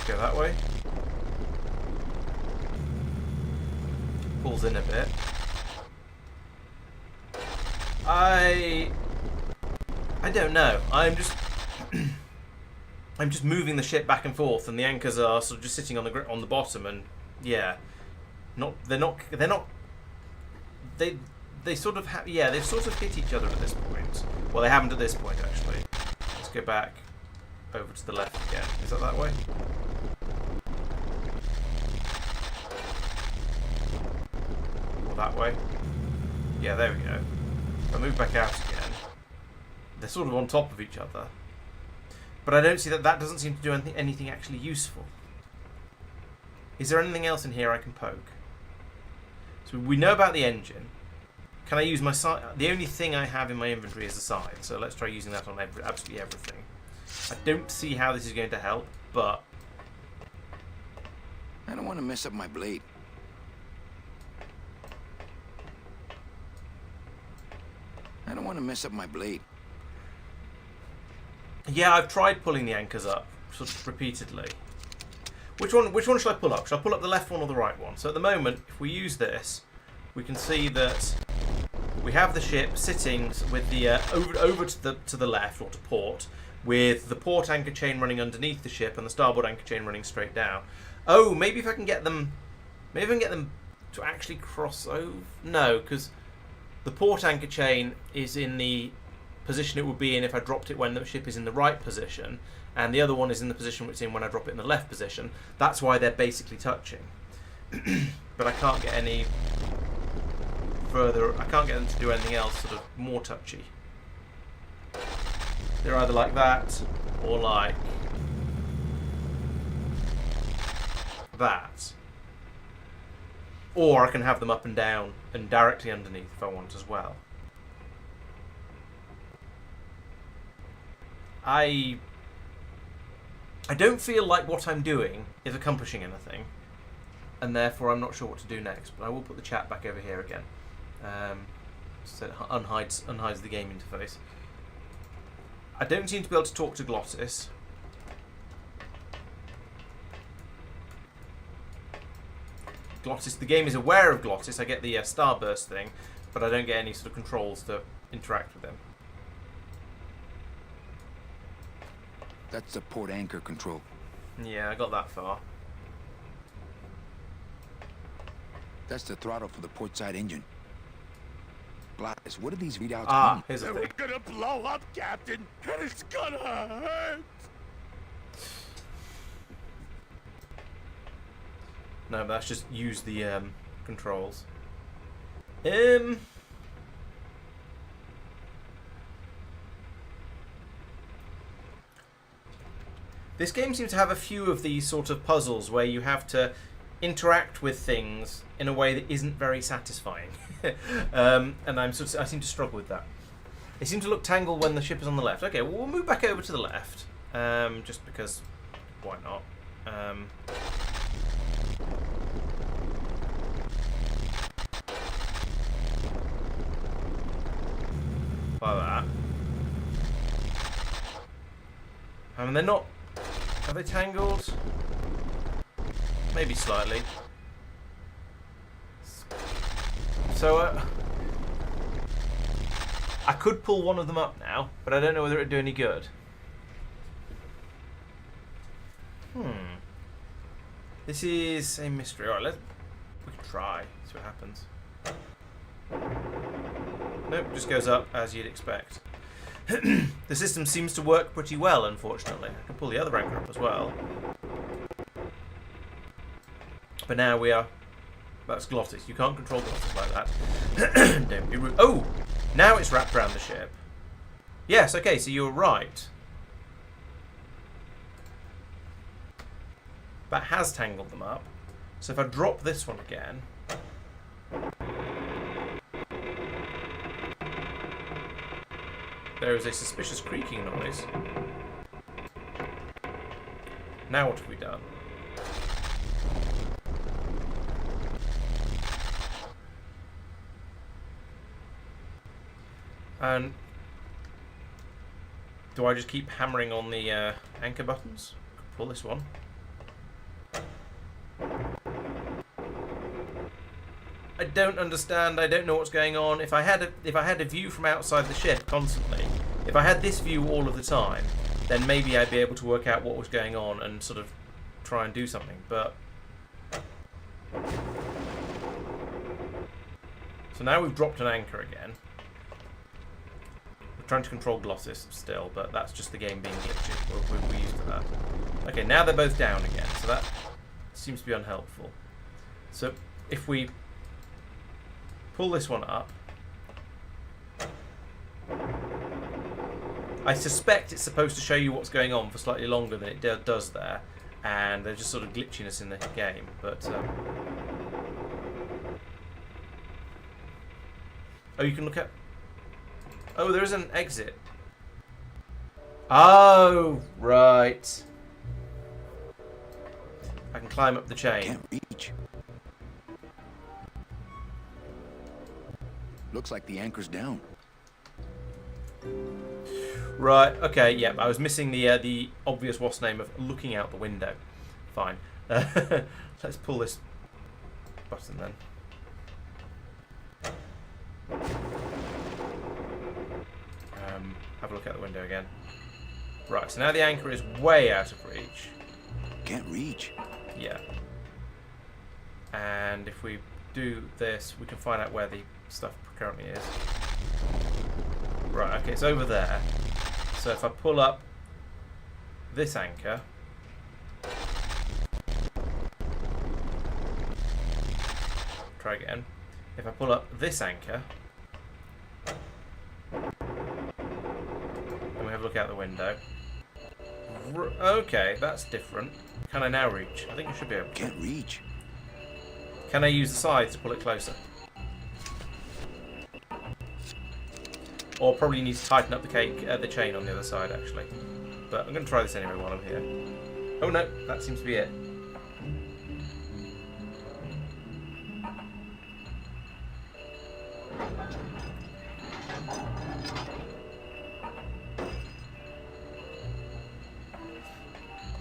Go that way. Pulls in a bit. I don't know. I'm just moving the ship back and forth, and the anchors are sort of just sitting on the bottom, and yeah, they're not. They sort of they've sort of hit each other at this point. Well, they haven't at this point actually. Let's go back over to the left again. Is that way? Or that way? Yeah, there we go. If I move back out again, they're sort of on top of each other. But I don't see that doesn't seem to do anything actually useful. Is there anything else in here I can poke? So we know about the engine. Can I use my scythe? The only thing I have in my inventory is the scythe, so let's try using that on absolutely everything. I don't see how this is going to help, but... I don't want to mess up my blade. I don't want to mess up my blade. Yeah, I've tried pulling the anchors up sort of repeatedly. Which one should I pull up? Should I pull up the left one or the right one? So at the moment, if we use this, we can see that we have the ship sitting with the over to the left or to port, with the port anchor chain running underneath the ship and the starboard anchor chain running straight down. Oh, maybe if I can get them, to actually cross over. No, because the port anchor chain is in the position it would be in if I dropped it when the ship is in the right position, and the other one is in the position it's in when I drop it in the left position. That's why they're basically touching. But I can't get any further. I can't get them to do anything else sort of more touchy. They're either like that or like that. Or I can have them up and down and directly underneath if I want as well. I don't feel like what I'm doing is accomplishing anything, and therefore I'm not sure what to do next. But I will put the chat back over here again, so it unhides the game interface. I don't seem to be able to talk to Glottis. The game is aware of Glottis. I get the starburst thing, but I don't get any sort of controls to interact with him. That's the port anchor control. Yeah, I got that far. That's the throttle for the port side engine. Glottis, what do these readouts mean? Here's the thing. We're gonna blow up, Captain, and it's gonna hurt. No, but that's just use the controls. This game seems to have a few of these sort of puzzles where you have to interact with things in a way that isn't very satisfying. And I seem to struggle with that. They seem to look tangled when the ship is on the left. Okay, well, we'll move back over to the left. Just because, why not? Like that. I mean, they're not... Are they tangled? Maybe slightly. So, I could pull one of them up now, but I don't know whether it'd do any good. This is a mystery. Alright, we can try. See what happens. Nope, just goes up as you'd expect. The system seems to work pretty well, unfortunately. I can pull the other anchor up as well. But now we are... That's Glottis. You can't control Glottis like that. Don't be rude. Oh! Now it's wrapped around the ship. Yes, okay, so you were right. That has tangled them up. So if I drop this one again... There is a suspicious creaking noise. Now what have we done? And do I just keep hammering on the anchor buttons? Pull this one. I don't understand. I don't know what's going on. If I had a view from outside the ship constantly, if I had this view all of the time, then maybe I'd be able to work out what was going on and sort of try and do something. But so now we've dropped an anchor again. We're trying to control Glossus still, but that's just the game being glitchy. We're used to that. Okay, now they're both down again, so that seems to be unhelpful. So if we pull this one up, I suspect it's supposed to show you what's going on for slightly longer than it does there, and there's just sort of glitchiness in the game. But oh, you can look at. Oh, there is an exit. Oh, right. I can climb up the chain. Can't reach. Looks like the anchor's down. Right. Okay. Yeah. I was missing the obvious what's name of looking out the window. Fine. Let's pull this button then. Have a look out the window again. Right. So now the anchor is way out of reach. Can't reach. Yeah. And if we do this, we can find out where the stuff currently is. Right, okay, it's over there. So if I pull up this anchor, try again. If I pull up this anchor, and we have a look out the window. Okay, that's different. Can I now reach? I think I should be able to. Can't reach. Can I use the sides to pull it closer? Or probably need to tighten up the chain on the other side, actually. But I'm going to try this anyway while I'm here. Oh no, that seems to be it.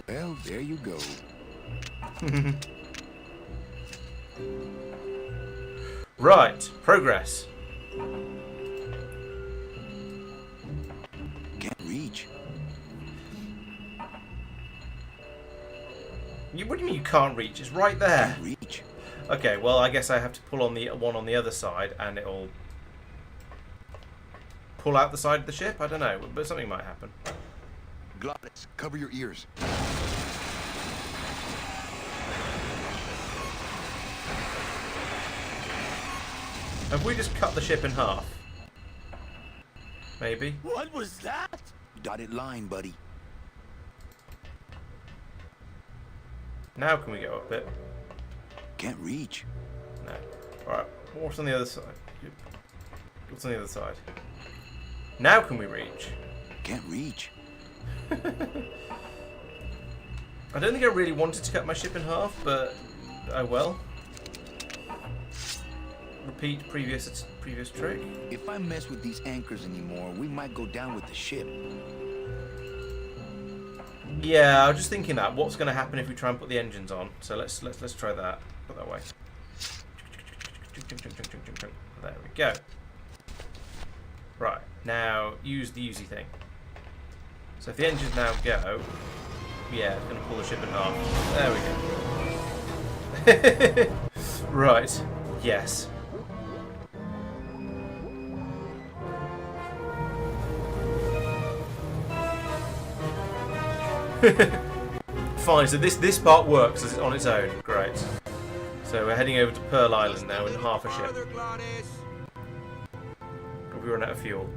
Well, there you go. Right, progress. Can't reach. What do you mean you can't reach? It's right there. Can't reach. Okay, well I guess I have to pull on the one on the other side and it'll pull out the side of the ship? I don't know, but something might happen. Glottis, cover your ears. Have we just cut the ship in half? Maybe? What was that? Dotted line, buddy. Now can we go up it? Can't reach. No. Alright, what's on the other side? What's on the other side? Now can we reach? Can't reach. I don't think I really wanted to cut my ship in half, but oh well. Repeat previous trick. If I mess with these anchors anymore, we might go down with the ship. Yeah, I was just thinking that. What's going to happen if we try and put the engines on? So let's try that. Put that way. There we go. Right, now use the Uzi thing. So if the engines now go, yeah, it's going to pull the ship in half. There we go. Right, yes. Fine, so this part works as it's on its own. Great. So we're heading over to Pearl Island now in half a ship. We run out of fuel.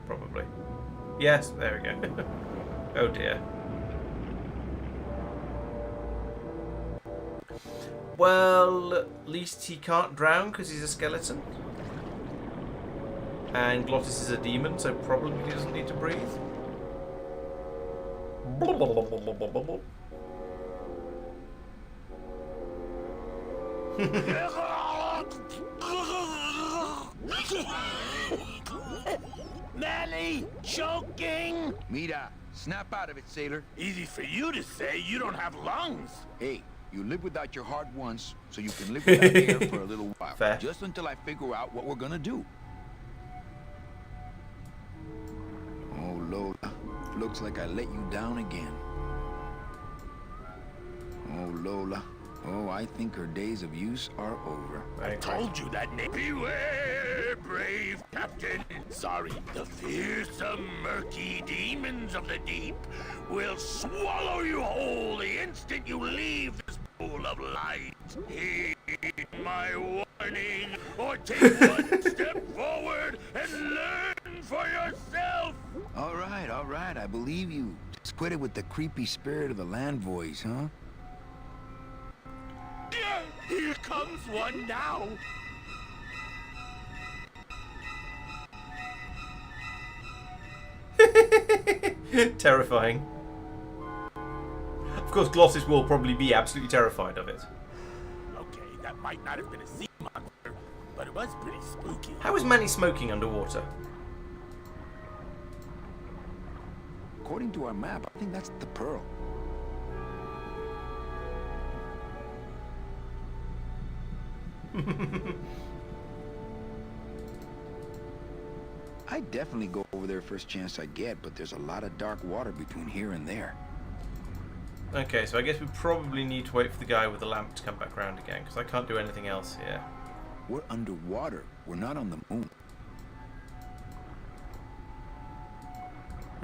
Probably. Yes, there we go. Oh dear. Well, at least he can't drown because he's a skeleton. And Glottis is a demon, so probably he doesn't need to breathe. Manny, choking! Mira, snap out of it, sailor. Easy for you to say, you don't have lungs. Hey, you live without your heart once, so you can live without air for a little while. Fair. Just until I figure out what we're gonna do. Oh, Lola. Looks like I let you down again. Oh, Lola. Oh, I think her days of use are over. I told you that name. Beware, brave captain. Sorry, the fearsome, murky demons of the deep will swallow you whole the instant you leave this pool of light. Heed my warning, or take one step forward and learn for yourself. All right, I believe you. Just quit it with the creepy spirit of the land voice, huh? Here comes one now. Terrifying. Of course, Glottis will probably be absolutely terrified of it. Okay, that might not have been a sea monster, but it was pretty spooky. How is Manny smoking underwater? According to our map, I think that's the pearl. I'd definitely go over there first chance I get, but there's a lot of dark water between here and there. Okay, so I guess we probably need to wait for the guy with the lamp to come back round again, because I can't do anything else here. We're underwater. We're not on the moon.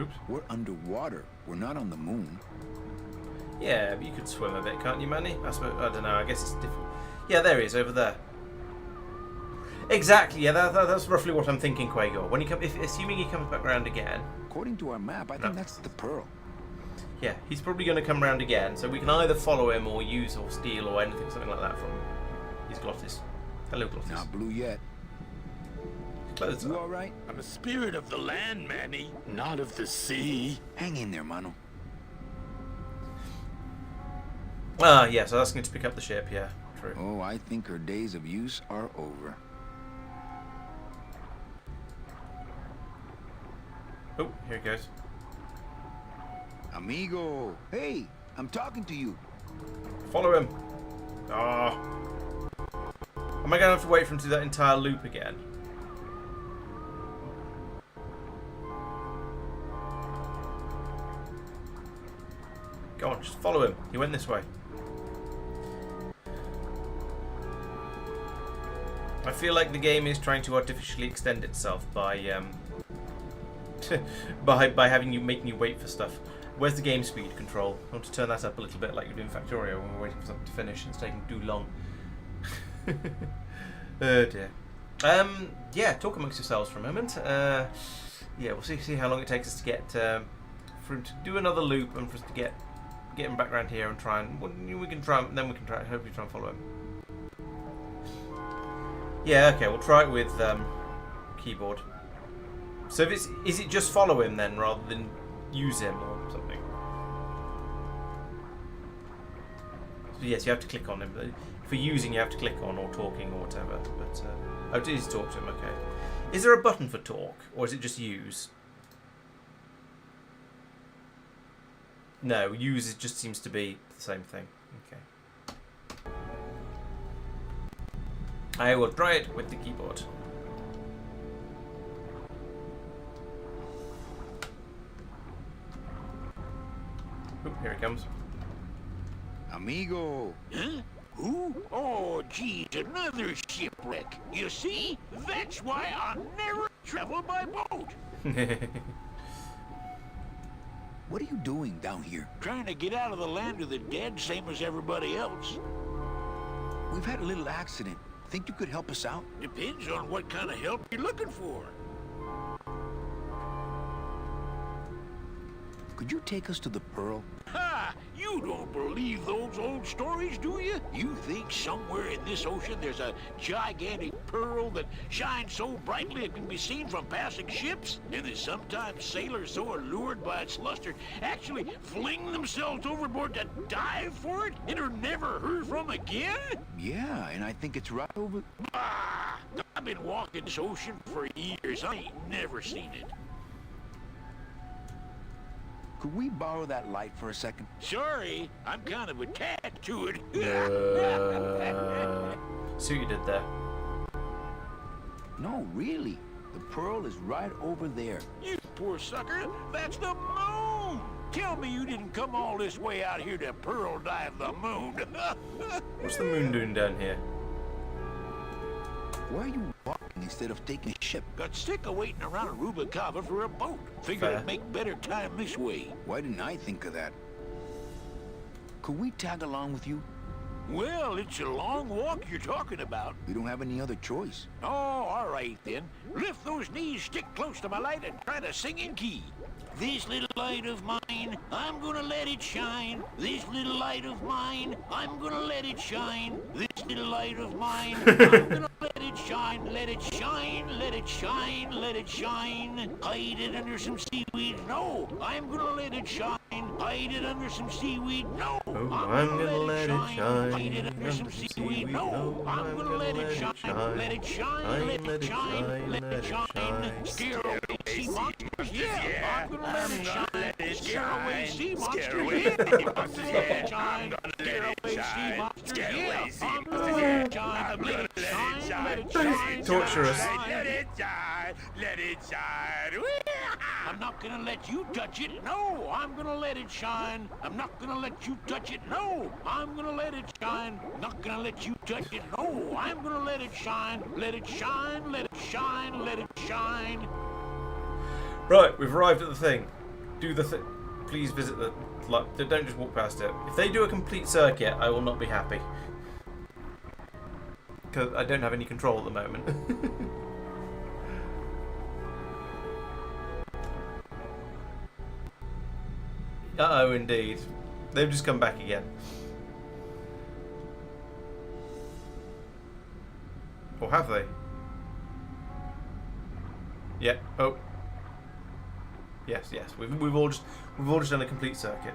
Oops. We're underwater. We're not on the moon. Yeah, but you could swim a bit, can't you, Manny? I don't know, I guess it's different. Yeah, there he is, over there. Exactly, yeah, that's roughly what I'm thinking, Quagor. When he assuming he comes back round again. According to our map, I think that's the pearl. Yeah, he's probably going to come round again, so we can either follow him or use or steal or anything, something like that from his Glottis. Hello, Glottis. Not blue yet. Clothes You all right? I'm a spirit of the land, Manny, not of the sea. Hang in there, Mano. Ah, yeah, so that's going to pick up the ship, yeah, true. Oh, I think her days of use are over. Oh, here he goes. Amigo! Hey, I'm talking to you. Follow him. Ah. Am I going to have to wait for him to do that entire loop again? Go on, just follow him. He went this way. I feel like the game is trying to artificially extend itself by making you wait for stuff. Where's the game speed control? I want to turn that up a little bit like you do in Factorio when we're waiting for something to finish and it's taking too long. Oh dear. Yeah, talk amongst yourselves for a moment. Yeah, we'll see how long it takes us to get for him to do another loop and for us to get him back around here and try and we can try hopefully try and follow him. Yeah, okay, we'll try it with keyboard. So if is it just follow him then rather than use him or something? So yes, you have to click on him. For using, you have to click on or talking or whatever. But oh, it is talk to him. Okay. Is there a button for talk or is it just use? No, use just seems to be the same thing. Okay. I will try it with the keyboard. Oop, here he comes. Amigo! Huh? Who? Oh, geez, another shipwreck. You see? That's why I'll never travel by boat. What are you doing down here? Trying to get out of the land of the dead, same as everybody else. We've had a little accident. Think you could help us out? Depends on what kind of help you're looking for. Could you take us to the Pearl? Ha! You don't believe those old stories, do you? You think somewhere in this ocean there's a gigantic pearl that shines so brightly it can be seen from passing ships? And that sometimes sailors so allured by its luster actually fling themselves overboard to dive for it and are never heard from again? Yeah, and I think it's right over... Bah! I've been walking this ocean for years. I ain't never seen it. Could we borrow that light for a second? Sorry, I'm kind of attached to it. See what you did there. No, really. The pearl is right over there. You poor sucker, that's the moon! Tell me you didn't come all this way out here to pearl dive the moon. What's the moon doing down here? Why are you walking instead of taking a ship? Got sick of waiting around Rubicava for a boat. Figured I'd make better time this way. Why didn't I think of that? Could we tag along with you? Well, it's a long walk you're talking about. We don't have any other choice. Oh, all right then. Lift those knees, stick close to my light, and try to sing in key. This little light of mine, I'm gonna let it shine. This little light of mine, I'm gonna let it shine. This little light of mine, I'm gonna let it shine. Let it shine, let it shine, let it shine. Hide it under some seaweed. No, I'm gonna let it shine. Hide it under some seaweed. No, I'm gonna let it shine. Hide it under some seaweed. No, I'm gonna let it shine. Let it shine, let it shine, let it shine. Scare away sea monsters. Yeah, I'm gonna let it shine. Scare away sea monsters. Yeah, I'm gonna let it shine. Scare away sea monsters. Yeah, I'm gonna let it shine. Let it shine, let it shine. Torture us. Let it shine, let it shine. I'm not gonna let you touch it. No, I'm gonna let it shine. I'm not gonna let you touch it. No, I'm gonna let it shine. Not gonna let you touch it. No, I'm gonna let it shine. Let it shine, let it shine, let it shine. Right, we've arrived at the thing. Do the thing. Please visit the... Like, don't just walk past it. If they do a complete circuit, I will not be happy. Because I don't have any control at the moment. Uh-oh, indeed. They've just come back again. Or have they? Yeah. Oh. Yes, yes. We've all just done a complete circuit.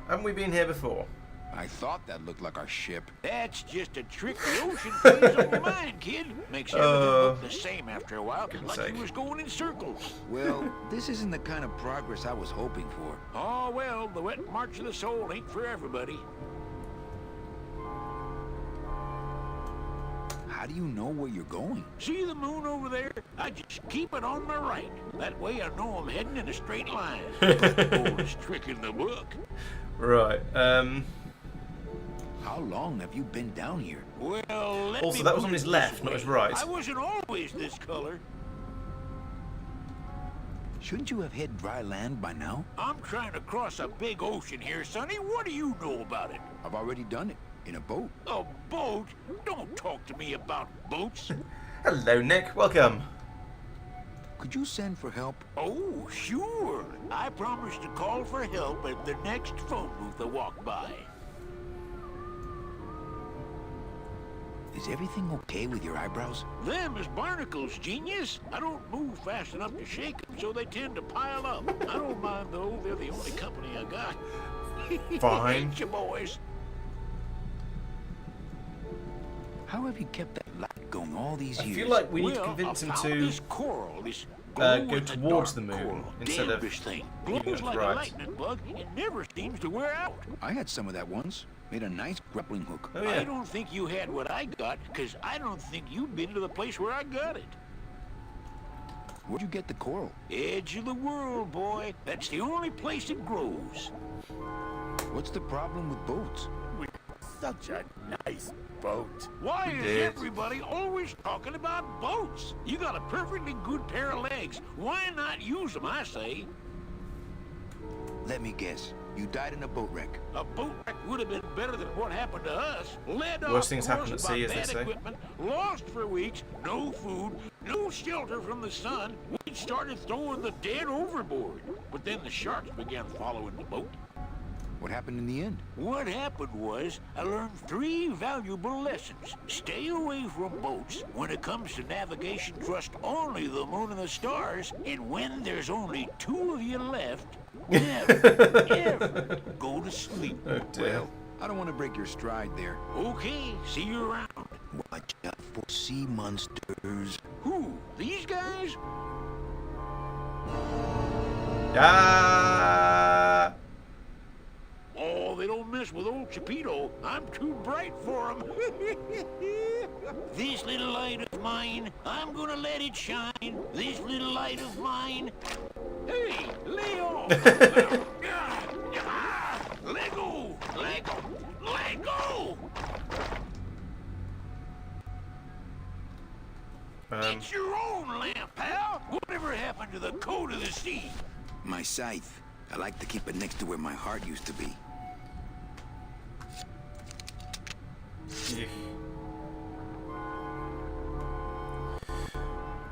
Haven't we been here before? I thought that looked like our ship. That's just a trick the ocean plays on your mind, kid. Makes everything look the same after a while, like you was going in circles. Well, this isn't the kind of progress I was hoping for. Oh, well, the wet march of the soul ain't for everybody. How do you know where you're going? See the moon over there? I just keep it on my right. That way I know I'm heading in a straight line. Oldest trick in the book. Right, How long have you been down here? Well, also, that was on his left, not his right. I wasn't always this color. Shouldn't you have hit dry land by now? I'm trying to cross a big ocean here, Sonny. What do you know about it? I've already done it. In a boat. A boat? Don't talk to me about boats. Hello, Nick. Welcome. Could you send for help? Oh, sure. I promise to call for help at the next phone booth I walk by. Is everything okay with your eyebrows? Them is barnacles, genius. I don't move fast enough to shake them, so they tend to pile up. I don't mind, though. They're the only company I got. Fine. Ain't you, boys? How have you kept that light going all these years? I feel like we need to convince him to this coral, this go towards the moon instead of thing. leaving us Glows like a right. lightning bug. It never seems to wear out. I had some of that once. Made a nice grappling hook. Oh, yeah. I don't think you had what I got, because I don't think you've been to the place where I got it. Where'd you get the coral? Edge of the world, boy. That's the only place it grows. What's the problem with boats? Such a nice boat. Why is everybody always talking about boats? You got a perfectly good pair of legs. Why not use them, I say? Let me guess. You died in a boat wreck. A boat wreck would have been better than what happened to us. Led Worst off things course happen at by sea, as they bad say. equipment, lost for weeks, no food, no shelter from the sun. We started throwing the dead overboard. But then the sharks began following the boat. What happened in the end? What happened was, I learned 3 valuable lessons. Stay away from boats. When it comes to navigation, trust only the moon and the stars. And when there's only 2 of you left, never, ever go to sleep. Oh dear. Well, I don't want to break your stride there. Okay, see you around. Watch out for sea monsters. Who? These guys? Ah! Oh, they don't mess with old Chipito. I'm too bright for them. This little light of mine, I'm gonna let it shine. This little light of mine. Hey, lay off. Let go. Let go. Let go. It's your own lamp, pal. Whatever happened to the code of the sea? My scythe. I like to keep it next to where my heart used to be.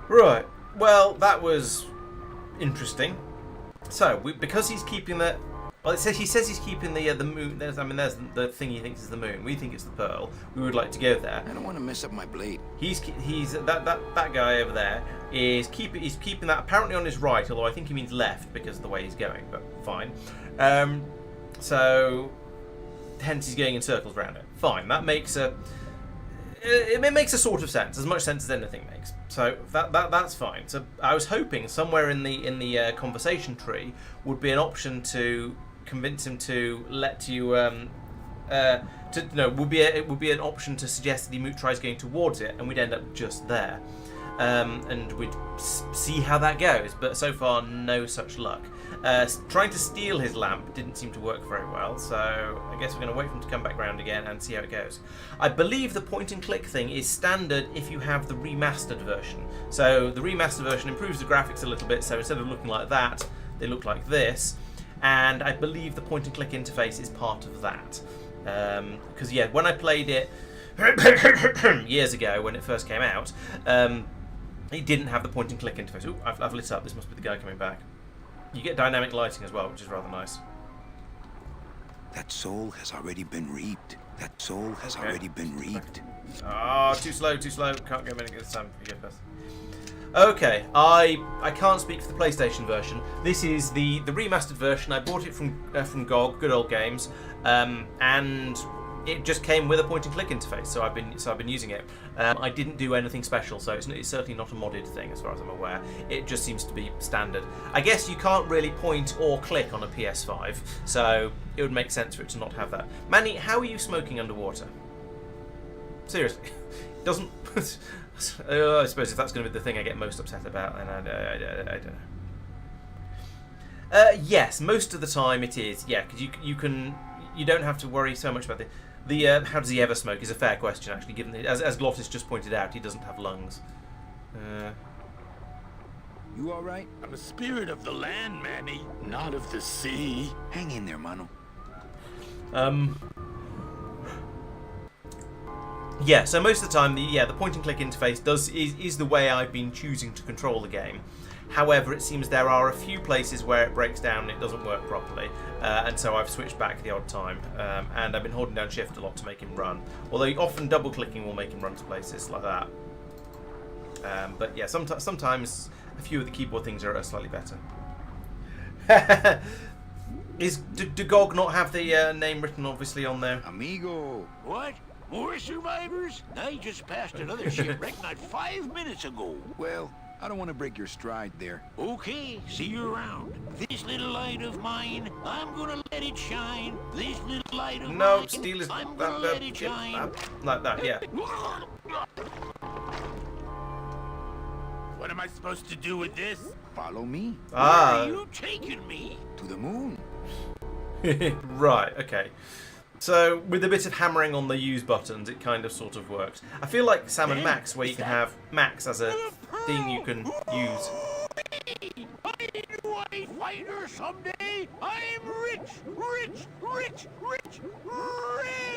Right. Well, that was interesting. So, because he's keeping the... Well, he says he's keeping the moon. There's the thing he thinks is the moon. We think it's the pearl. We would like to go there. I don't want to mess up my blade. He's that guy over there is keeping that apparently on his right, although I think he means left because of the way he's going. But fine. So hence he's going in circles around it. Fine. That makes it makes a sort of sense, as much sense as anything makes. So that's fine. So I was hoping somewhere in the conversation tree would be an option to convince him to let you would be an option to suggest that he tries going towards it, and we'd end up just there, and we'd see how that goes. But so far, no such luck. Trying to steal his lamp didn't seem to work very well, so I guess we're going to wait for him to come back round again and see how it goes. I believe the point-and-click thing is standard if you have the remastered version. So the remastered version improves the graphics a little bit, so instead of looking like that, they look like this. And I believe the point-and-click interface is part of that. Because, yeah, when I played it years ago, when it first came out, it didn't have the point-and-click interface. Ooh, I've lit up. This must be the guy coming back. You get dynamic lighting as well, which is rather nice. That soul has already been reaped. That soul has already been reaped. Ah, too slow, too slow. Can't go many this time. You go first. Okay, I can't speak for the PlayStation version. This is the remastered version. I bought it from GOG, Good Old Games, and it just came with a point-and-click interface. So I've been using it. I didn't do anything special, so it's certainly not a modded thing as far as I'm aware. It just seems to be standard. I guess you can't really point or click on a PS5, so it would make sense for it to not have that. Manny, how are you smoking underwater? Seriously, it doesn't. I suppose if that's going to be the thing I get most upset about, then I don't know. Yes, most of the time it is. Yeah, because you don't have to worry so much about the how does he ever smoke is a fair question actually, given that, as Glottis just pointed out, he doesn't have lungs. You all right? I'm a spirit of the land, Manny, not of the sea. Hang in there, mano. Yeah, so most of the time, the point-and-click interface is the way I've been choosing to control the game. However, it seems there are a few places where it breaks down and it doesn't work properly, and so I've switched back the odd time, and I've been holding down shift a lot to make him run. Although often double-clicking will make him run to places like that. But yeah, sometimes a few of the keyboard things are slightly better. Do GOG not have the name written obviously on there? Amigo. What? More survivors? I just passed another shipwreck not 5 minutes ago. Well, I don't want to break your stride there. Okay, see you around. This little light of mine, I'm gonna let it shine. This little light of mine, No, steal is I'm gonna let it shine. Like that, yeah. What am I supposed to do with this? Follow me. Where are you taking me? To the moon. Right, okay. So, with a bit of hammering on the use buttons, it kind of sort of works. I feel like Sam and Max, where you can have Max as a thing you can use. I knew I'd find her someday. I'm rich, rich, rich, rich,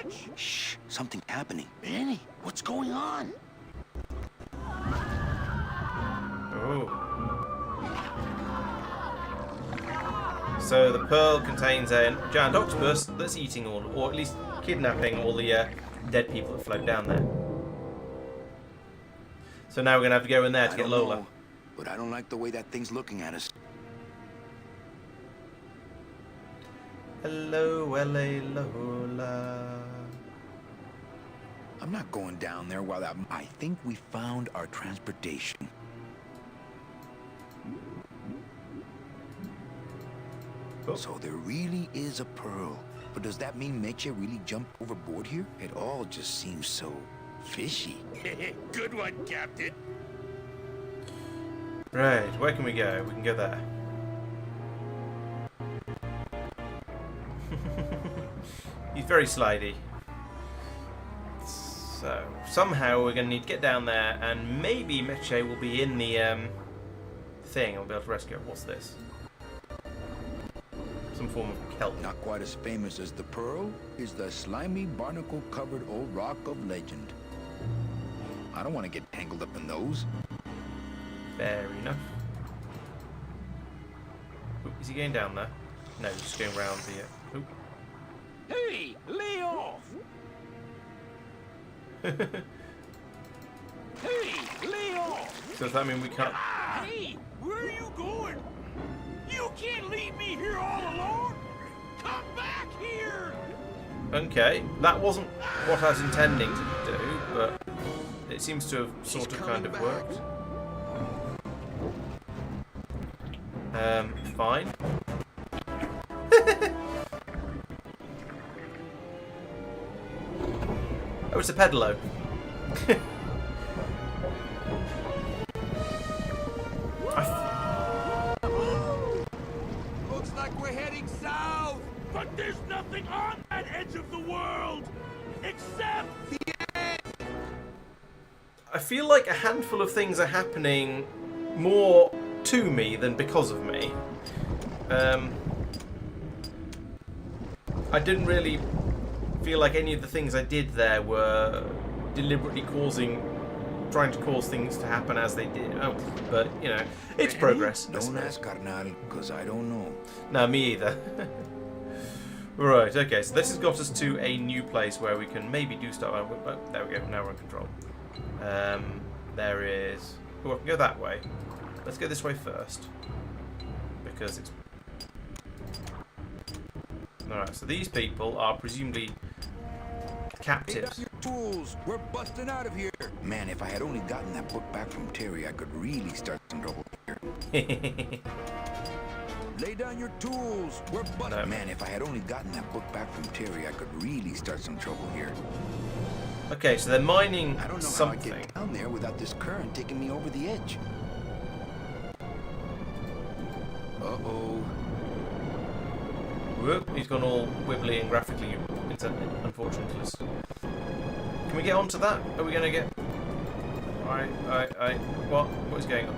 rich. Shh, something's happening. Manny, what's going on? Oh. So the pearl contains a giant octopus that's eating all, or at least kidnapping all the dead people that float down there. So now we're going to have to go in there to get Lola. Know, but I don't like the way that thing's looking at us. Hello, LA Lola. I'm not going down there while I think we found our transportation. Oh. So there really is a pearl. But does that mean Meche really jumped overboard here? It all just seems so fishy. Good one, Captain. Right, where can we go? We can go there. He's very slidey. So, somehow we're going to need to get down there, and maybe Meche will be in the thing. I'll be able to rescue it. What's this? Some form of kelp. Not quite as famous as the pearl is the slimy, barnacle-covered old rock of legend. I don't want to get tangled up in those. Fair enough. Ooh, is he going down there? No, he's just going round the... Ooh. Hey, lay off! Hey, lay off! So does that mean we can't... Hey, where are you going? You can't leave me here all alone! Come back here! Okay, that wasn't what I was intending to do, but it seems to have sort of kind of worked. Fine. Oh, it's a pedalo. Looks like we're heading south. But there's nothing on that edge of the world! Except... I feel like a handful of things are happening more to me than because of me. I didn't really feel like any of the things I did there were deliberately trying to cause things to happen as they did. Oh, but, you know, it's progress. Don't ask, carnal, because I don't know. No, me either. Right, okay, so this has got us to a new place where we can maybe do stuff. Oh, there we go, now we're in control. There is... Oh, I can go that way. Let's go this way first. Because it's... Alright, so these people are presumably captives. Pick up your tools. We're busting out of here. Man, if I had only gotten that book back from Terry, I could really start some trouble here. Lay down your tools. We're busting. No. Man, if I had only gotten that book back from Terry, I could really start some trouble here. Okay, so they're mining I don't know something. how I get down there without this current taking me over the edge. Uh-oh. Whoop, he's gone all wibbly and graphically unfortunately. Can we get onto that? Are we going to get... What is going on?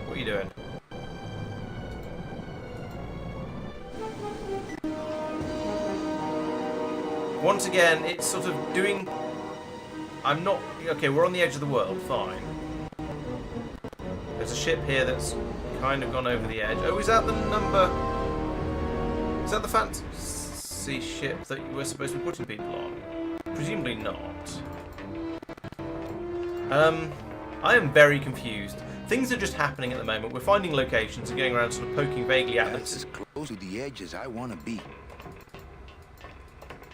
What are you doing? Once again, it's sort of doing... I'm not... Okay, we're on the edge of the world, fine. There's a ship here that's kind of gone over the edge. Oh, is that the number... Is that the fancy ship that you were supposed to be putting people on? Presumably not. I am very confused. Things are just happening at the moment. We're finding locations and going around sort of poking vaguely at them. That's as close to the edge as I want to be.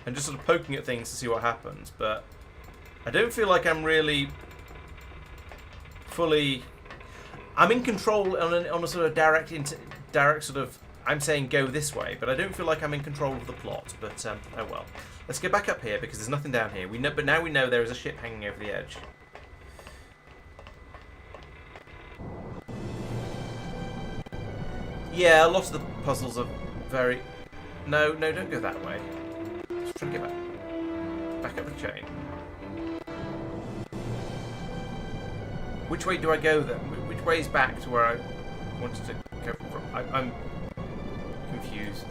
And just sort of poking at things to see what happens, but I don't feel like I'm really fully... I'm in control on a sort of direct sort of... I'm saying go this way, but I don't feel like I'm in control of the plot, but oh well. Let's go back up here because there's nothing down here. But now we know there is a ship hanging over the edge. Yeah, a lot of the puzzles are very... No, don't go that way. Just try to get back up the chain. Which way do I go then? Which way is back to where I wanted to go from? I'm confused.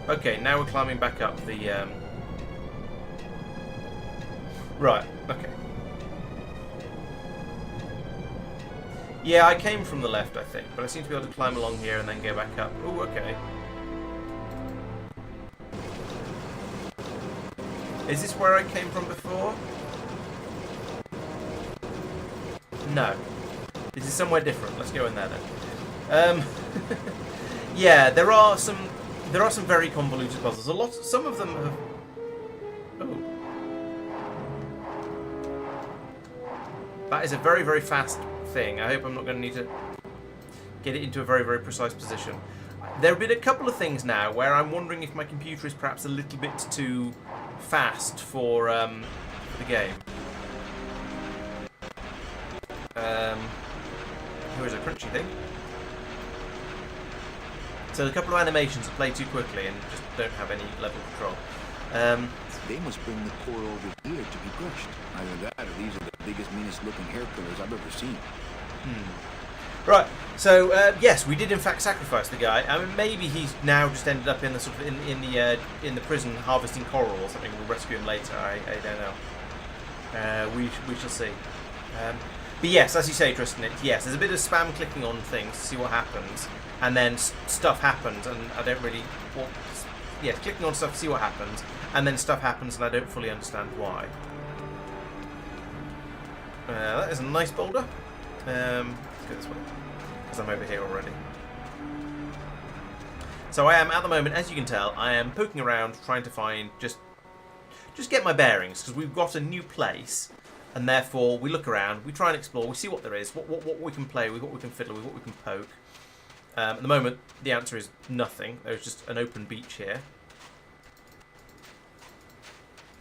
Okay, now we're climbing back up the... Right, okay. Yeah, I came from the left, I think, but I seem to be able to climb along here and then go back up. Oh, okay. Is this where I came from before? No. This is somewhere different. Let's go in there then. Yeah, there are some very convoluted puzzles. Some of them have. Oh. That is a very, very fast thing. I hope I'm not going to need to get it into a very, very precise position. There have been a couple of things now where I'm wondering if my computer is perhaps a little bit too fast for the game. Here is a crunchy thing. So a couple of animations that play too quickly and just don't have any level of control. They must bring the core over here to be crushed. Either that or these are the biggest, meanest looking hair killers I've ever seen. Right, so yes, we did in fact sacrifice the guy. I mean, maybe he's now just ended up in the sort of in the prison harvesting coral or something. We'll rescue him later. I don't know. We shall see. But yes, as you say, Tristan, yes, there's a bit of spam clicking on things to see what happens, and then stuff happens, and I don't really. Well, yes, clicking on stuff to see what happens, and then stuff happens, and I don't fully understand why. That is a nice boulder. Let's go this way, because I'm over here already. So I am, at the moment, as you can tell, I am poking around trying to find, just get my bearings, because we've got a new place, and therefore we look around, we try and explore, we see what there is, what we can play with, what we can fiddle with, what we can poke. At the moment, the answer is nothing. There's just an open beach here.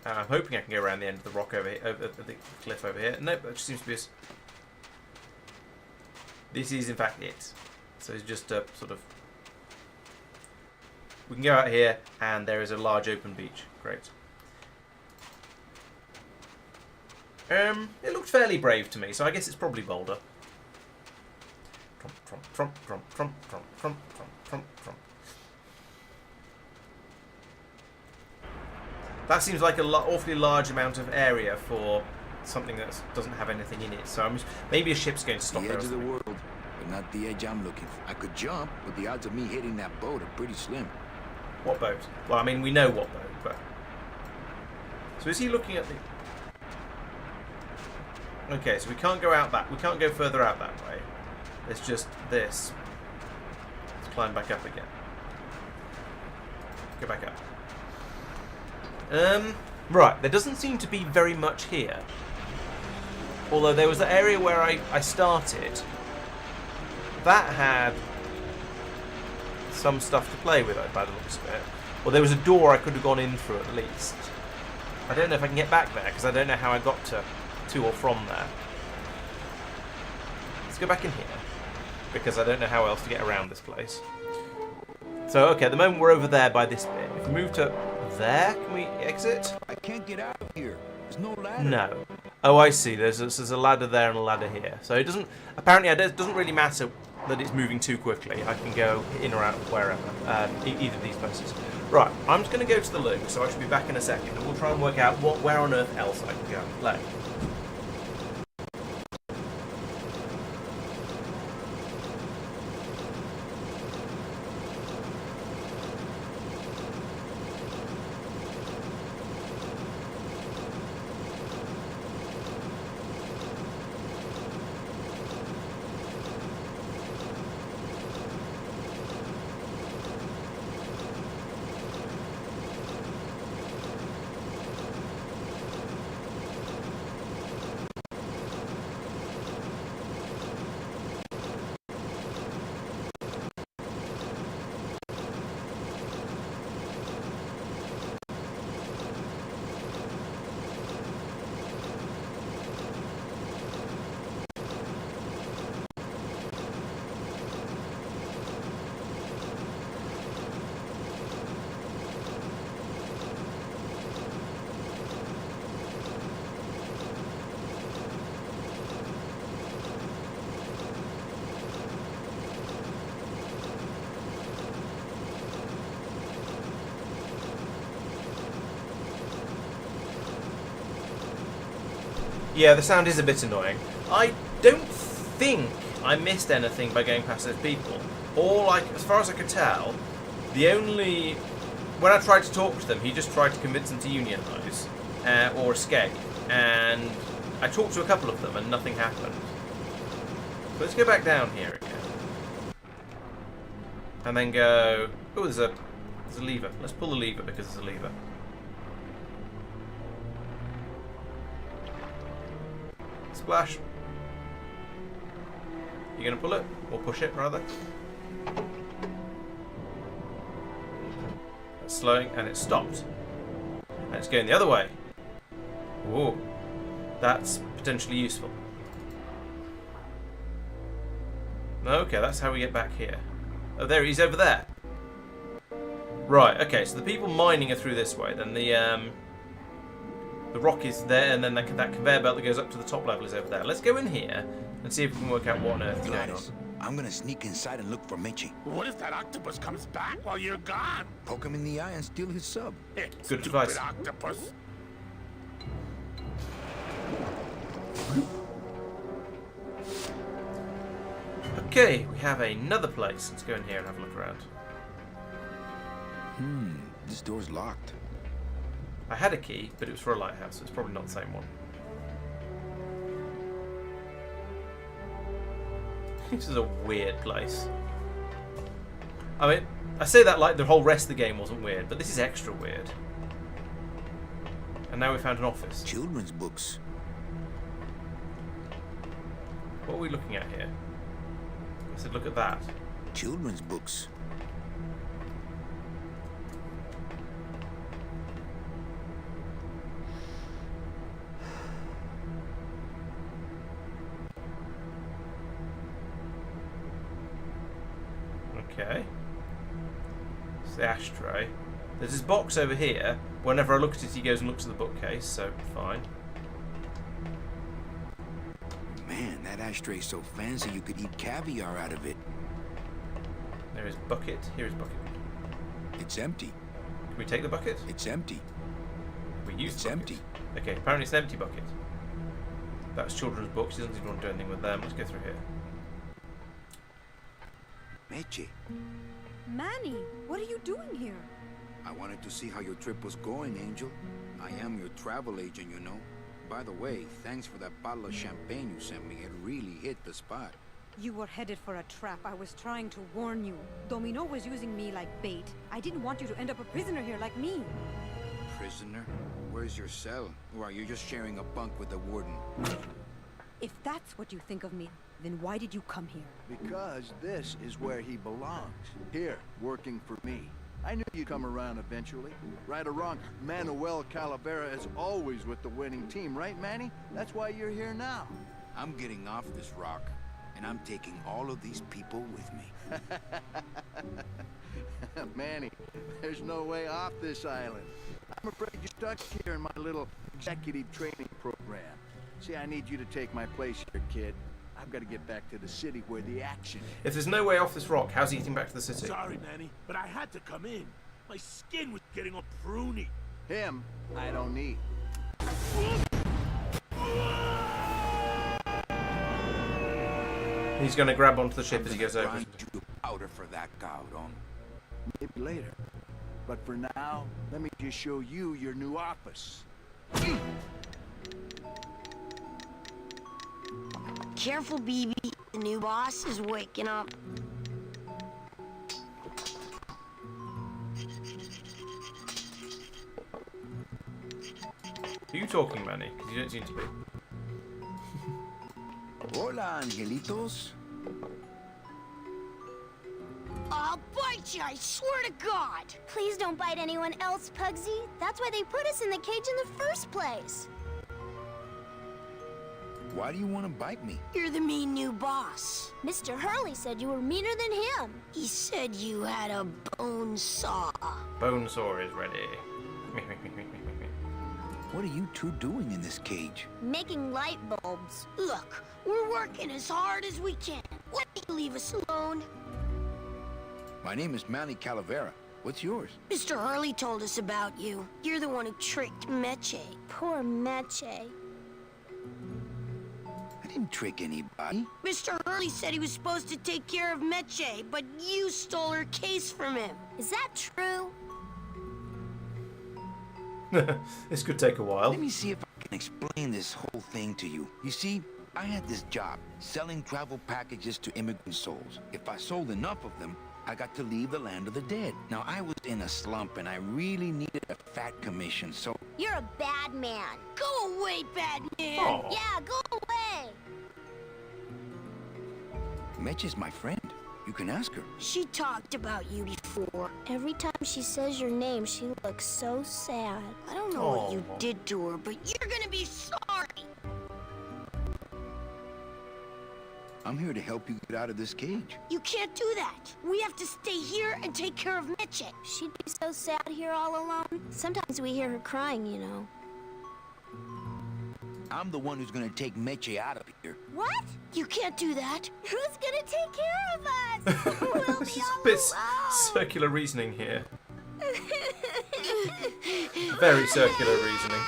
I'm hoping I can go around the end of the rock over here, over the cliff over here. Nope, that just seems to be. This is in fact it. So it's just a sort of. We can go out here, and there is a large open beach. Great. It looked fairly brave to me, so I guess it's probably Boulder. Trump, trump, trump, trump, trump, trump, trump, trump, trump. That seems like an awfully large amount of area for something that doesn't have anything in it. So maybe a ship's going to stop there. The edge of the world, but not the edge I'm looking for. I could jump, but the odds of me hitting that boat are pretty slim. What boat? Well, I mean, we know what boat, but... So is he looking at the... Okay, so we can't go out that... We can't go further out that way. It's just this. Let's climb back up again. Go back up. Right, there doesn't seem to be very much here. Although there was the area where I started. That had some stuff to play with, by the looks of it. Well, there was a door I could have gone in through at least. I don't know if I can get back there, because I don't know how I got to or from there. Let's go back in here, because I don't know how else to get around this place. So, okay, at the moment we're over there by this bit. If we move to there, can we exit? I can't get out of here. There's no ladder. No. Oh, I see. There's a ladder there and a ladder here. So it doesn't... Apparently, it doesn't really matter that it's moving too quickly. I can go in or out wherever. Either of these places. Right, I'm just going to go to the loo, so I should be back in a second. And we'll try and work out where on earth else I can go and play. Yeah, the sound is a bit annoying. I don't think I missed anything by going past those people. All as far as I could tell, when I tried to talk to them, he just tried to convince them to unionise or escape. And I talked to a couple of them and nothing happened. So let's go back down here again. And then go... Oh, there's a lever. Let's pull the lever because there's a lever. Splash. You gonna pull it? Or push it, rather? It's slowing and it stopped. And it's going the other way. Whoa. That's potentially useful. Okay, that's how we get back here. Oh, there he's over there. Right, okay, so the people mining are through this way. Then the rock is there, and then that conveyor belt that goes up to the top level is over there. Let's go in here and see if we can work out what on earth is going on. I'm gonna sneak inside and look for Meche. What if that octopus comes back while you're gone? Poke him in the eye and steal his sub. Good advice. Octopus. Okay, we have another place. Let's go in here and have a look around. This door's locked. I had a key, but it was for a lighthouse, so it's probably not the same one. This is a weird place. I mean, I say that like the whole rest of the game wasn't weird, but this is extra weird. And now we found an office. Children's books. What are we looking at here? I said, look at that. Children's books. Okay. It's the ashtray. There's this box over here. Whenever I look at it, he goes and looks at the bookcase, so fine. Man, that ashtray's so fancy you could eat caviar out of it. There is bucket. Here is bucket. It's empty. Can we take the bucket? It's empty. We use It's the bucket. empty. Okay, apparently it's an empty bucket. That's children's books. He doesn't even want to do anything with them. Let's go through here. Meche, Manny, what are you doing here? I wanted to see how your trip was going, Angel. I am your travel agent, you know. By the way, thanks for that bottle of champagne you sent me. It really hit the spot. You were headed for a trap. I was trying to warn you. Domino was using me like bait. I didn't want you to end up a prisoner here like me. Prisoner? Where's your cell? Or are you just sharing a bunk with the warden? If that's what you think of me, then why did you come here? Because this is where he belongs. Here, working for me. I knew you'd come around eventually. Right or wrong, Manuel Calavera is always with the winning team, right, Manny? That's why you're here now. I'm getting off this rock, and I'm taking all of these people with me. Manny, there's no way off this island. I'm afraid you're stuck here in my little executive training program. See, I need you to take my place here, kid. I've got to get back to the city where the action is. If there's no way off this rock, how's he getting back to the city? Sorry, Manny, but I had to come in. My skin was getting all pruny. Him, I don't need. He's going to grab onto the ship as he goes over. Grind you powder for that, cabrón. Maybe later. But for now, let me just show you your new office. Careful, BB. The new boss is waking up. Who are you talking, Manny? Because you don't seem to be. Hola, angelitos. I'll bite you, I swear to God! Please don't bite anyone else, Pugsy. That's why they put us in the cage in the first place. Why do you want to bite me? You're the mean new boss. Mr. Hurley said you were meaner than him. He said you had a bone saw. Bone saw is ready. What are you two doing in this cage? Making light bulbs. Look, we're working as hard as we can. Why don't you leave us alone? My name is Manny Calavera. What's yours? Mr. Hurley told us about you. You're the one who tricked Meche. Poor Meche. I didn't trick anybody. Mr. Hurley said he was supposed to take care of Meche, but you stole her case from him. Is that true? This could take a while. Let me see if I can explain this whole thing to you. You see, I had this job, selling travel packages to immigrant souls. If I sold enough of them, I got to leave the land of the dead. Now, I was in a slump, and I really needed a fat commission, so... You're a bad man. Go away, bad man. Oh. Yeah, go away. Mitch is my friend. You can ask her. She talked about you before. Every time she says your name, she looks so sad. I don't know what you did to her, but you're gonna be sorry. I'm here to help you get out of this cage. You can't do that. We have to stay here and take care of Meche. She'd be so sad here all alone. Sometimes we hear her crying, you know. I'm the one who's gonna take Meche out of here. What? You can't do that. Who's gonna take care of us? We'll This be is all a bit alone. circular reasoning here. Very circular reasoning.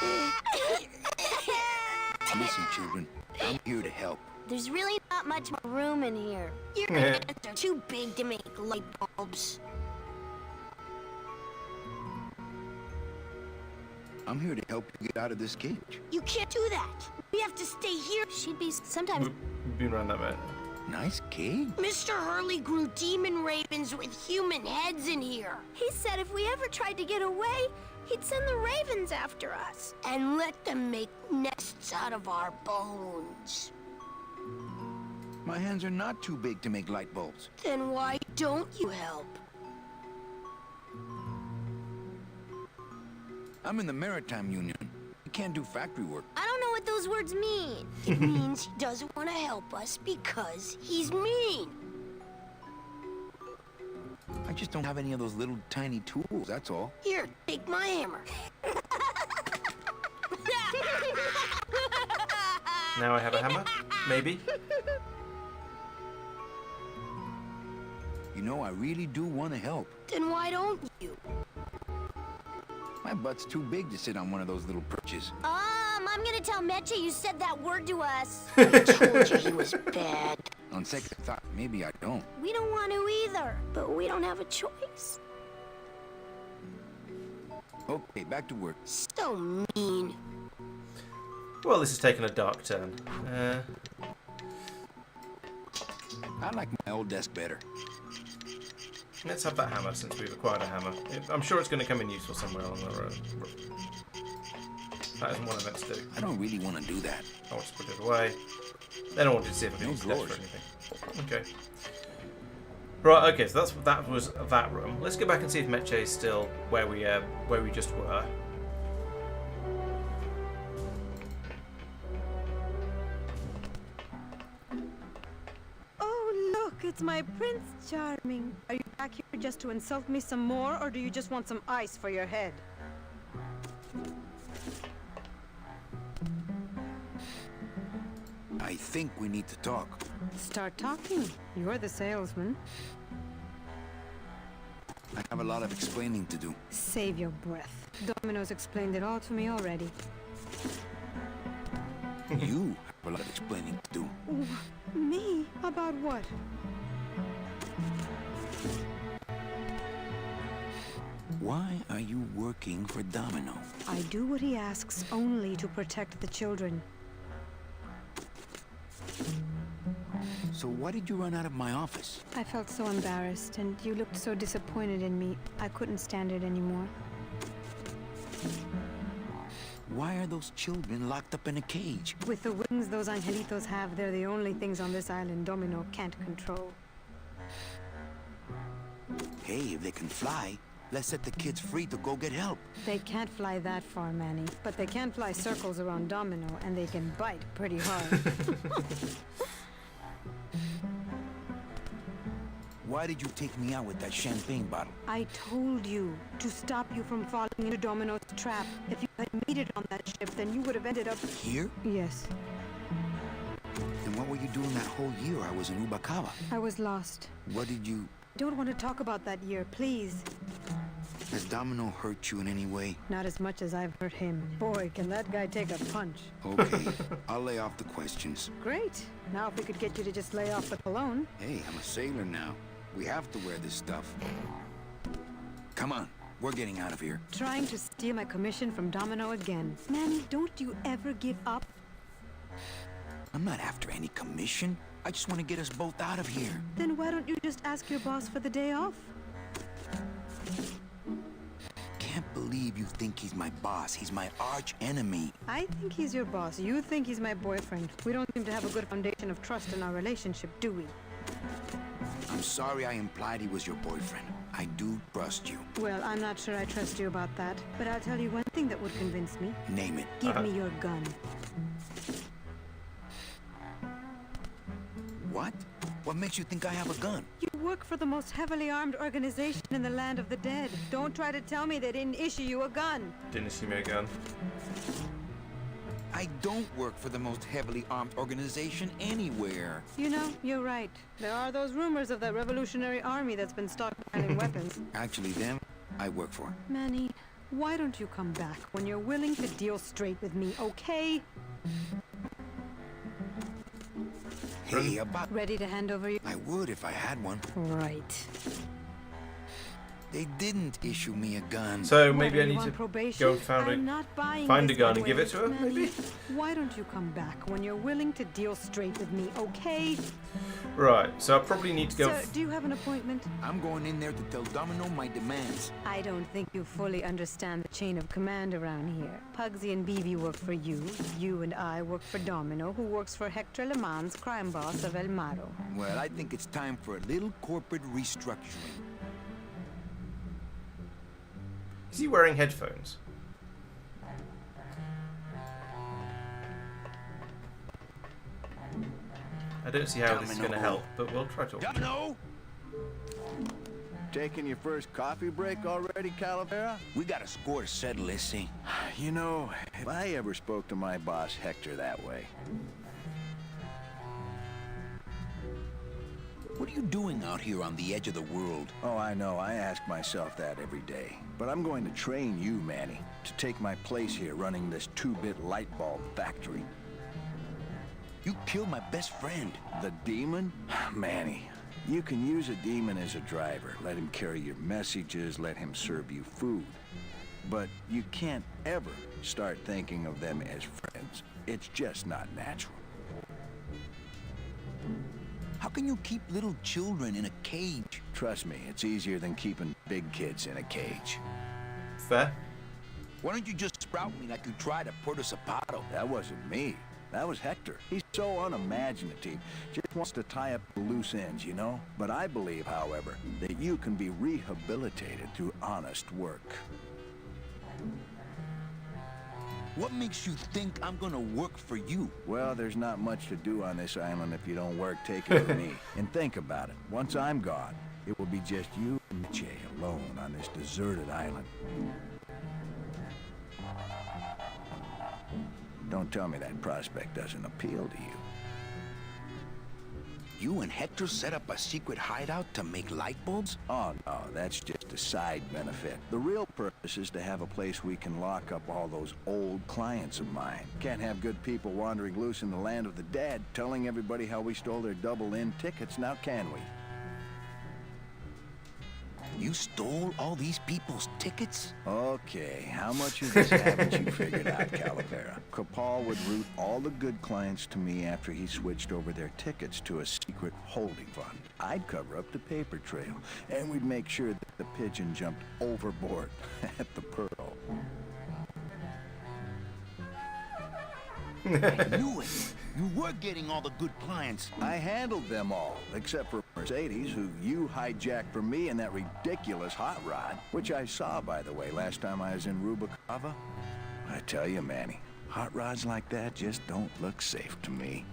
Listen, children, I'm here to help. There's really not much more room in here. Your hands are too big to make light bulbs. I'm here to help you get out of this cage. You can't do that. We have to stay here. She'd be sometimes... We've been around that bit. Nice cage. Mr. Hurley grew demon ravens with human heads in here. He said if we ever tried to get away, he'd send the ravens after us. And let them make nests out of our bones. My hands are not too big to make light bulbs. Then why don't you help? I'm in the Maritime Union. I can't do factory work. I don't know what those words mean. It means he doesn't want to help us because he's mean. I just don't have any of those little tiny tools, that's all. Here, take my hammer. Now I have a hammer? Maybe? You know, I really do want to help. Then why don't you? My butt's too big to sit on one of those little perches. I'm gonna tell Meche you said that word to us. I told you he was bad. On second thought, maybe I don't. We don't want to either, but we don't have a choice. Okay, back to work. So mean. Well, this has taken a dark turn. I like my old desk better. Let's have that hammer since we've acquired a hammer. I'm sure it's going to come in useful somewhere along the road. That isn't what I meant to do. I don't really want to do that. I'll just put it away. Then I wanted to see if I can No use the desk drawers. for anything. Okay. Right, okay, so that was that room. Let's go back and see if Meche is still where we just were. Oh, look, it's my Prince Charming. Are you back here just to insult me some more, or do you just want some ice for your head? I think we need to talk. Start talking. You're the salesman. I have a lot of explaining to do. Save your breath. Domino's explained it all to me already. You have a lot of explaining to do. Me? About what? Why are you working for Domino? I do what he asks only to protect the children. So why did you run out of my office? I felt so embarrassed, and you looked so disappointed in me. I couldn't stand it anymore. Why are those children locked up in a cage? With the wings those angelitos have, they're the only things on this island Domino can't control. Hey, if they can fly, let's set the kids free to go get help. They can't fly that far, Manny, but they can fly circles around Domino, and they can bite pretty hard. Why did you take me out with that champagne bottle? I told you to stop you from falling into Domino's trap. If you had made it on that ship, then you would have ended up... Here? Yes. Then what were you doing that whole year I was in Ubacaba? I was lost. What did you... don't want to talk about that year, please. Has Domino hurt you in any way? Not as much as I've hurt him. Boy, can that guy take a punch. Okay, I'll lay off the questions. Great. Now if we could get you to just lay off the cologne. Hey, I'm a sailor now. We have to wear this stuff. Come on, we're getting out of here. Trying to steal my commission from Domino again. Manny, don't you ever give up? I'm not after any commission. I just want to get us both out of here. Then why don't you just ask your boss for the day off? Can't believe you think he's my boss. He's my arch enemy. I think he's your boss. You think he's my boyfriend. We don't seem to have a good foundation of trust in our relationship, do we? I'm sorry I implied he was your boyfriend. I do trust you. Well, I'm not sure I trust you about that. But I'll tell you one thing that would convince me. Name it. Give me your gun. What? What makes you think I have a gun? You work for the most heavily armed organization in the land of the dead. Don't try to tell me they didn't issue you a gun. Didn't issue me a gun. I don't work for the most heavily armed organization anywhere. You know, you're right. There are those rumors of that revolutionary army that's been stockpiling weapons. Actually, them, I work for. Manny, why don't you come back when you're willing to deal straight with me, okay? Hey, about... Ready to hand over your... I would if I had one. Right. They didn't issue me a gun. So maybe I need to go find a gun and give it to her, maybe? Why don't you come back when you're willing to deal straight with me, okay? Right, so I probably need to go... Sir, do you have an appointment? I'm going in there to tell Domino my demands. I don't think you fully understand the chain of command around here. Pugsy and Beebe work for you. You and I work for Domino, who works for Hector Le Mans, crime boss of El Maro. Well, I think it's time for a little corporate restructuring. Is he wearing headphones? I don't see how this is going to help, but we'll try to. Domino! Taking your first coffee break already, Calavera? We got a score to settle, Issy. You know, if I ever spoke to my boss Hector that way... What are you doing out here on the edge of the world? Oh, I know. I ask myself that every day. But I'm going to train you, Manny, to take my place here running this 2-bit light bulb factory. You killed my best friend. The demon? Manny, you can use a demon as a driver. Let him carry your messages, let him serve you food. But you can't ever start thinking of them as friends. It's just not natural. How can you keep little children in a cage? Trust me, it's easier than keeping big kids in a cage. Fair. Why don't you just sprout me like you tried at Puerto Zapato? That wasn't me. That was Hector. He's so unimaginative. Just wants to tie up the loose ends, you know? But I believe, however, that you can be rehabilitated through honest work. What makes you think I'm gonna work for you? Well, there's not much to do on this island if you don't work. Take it from me. And think about it. Once I'm gone, it will be just you and Che alone on this deserted island. Don't tell me that prospect doesn't appeal to you. You and Hector set up a secret hideout to make light bulbs? Oh, no, that's just a side benefit. The real purpose is to have a place we can lock up all those old clients of mine. Can't have good people wandering loose in the land of the dead, telling everybody how we stole their double-in tickets, now can we? You stole all these people's tickets? Okay, how much of this haven't you figured out, Calavera? Capal would route all the good clients to me after he switched over their tickets to a secret holding fund. I'd cover up the paper trail, and we'd make sure that the pigeon jumped overboard at the Pearl. I knew it. You were getting all the good clients. I handled them all, except for Mercedes, who you hijacked from me, and that ridiculous hot rod, which I saw, by the way, last time I was in Rubacava. I tell you, Manny, hot rods like that just don't look safe to me.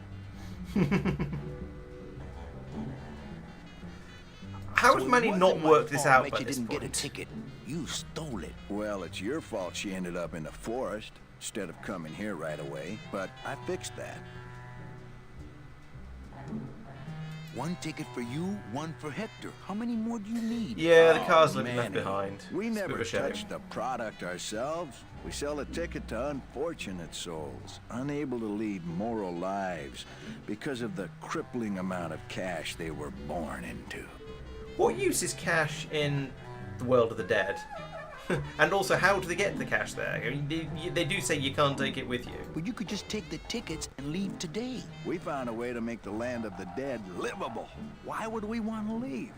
How has Manny not worked this out by You this didn't point? get a ticket. You stole it. Well, it's your fault she ended up in the forest instead of coming here right away, but I fixed that. One ticket for you, one for Hector. How many more do you need? Yeah, the car's left Manny, behind. We It's a bit never of a shame. touch the product ourselves. We sell a ticket to unfortunate souls, unable to lead moral lives because of the crippling amount of cash they were born into. What use is cash in the world of the dead? And also, how do they get the cash there? I mean, they do say you can't take it with you. But you could just take the tickets and leave today. We found a way to make the land of the dead livable. Why would we want to leave?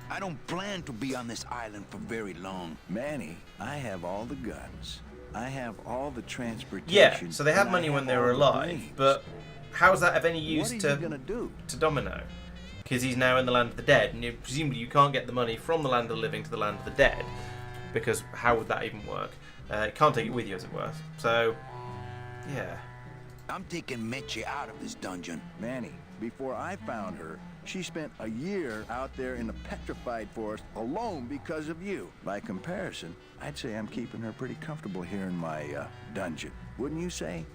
I don't plan to be on this island for very long. Manny, I have all the guns. I have all the transportation. Yeah, so they had and I money when have they all were the alive, brains. but how's that of any use What are you gonna do? to Domino? Because he's now in the land of the dead, and presumably you can't get the money from the land of the living to the land of the dead, because how would that even work? You can't take it with you, as it were. So, yeah. I'm taking Meche out of this dungeon. Manny, before I found her, she spent a year out there in the petrified forest alone because of you. By comparison, I'd say I'm keeping her pretty comfortable here in my dungeon. Wouldn't you say?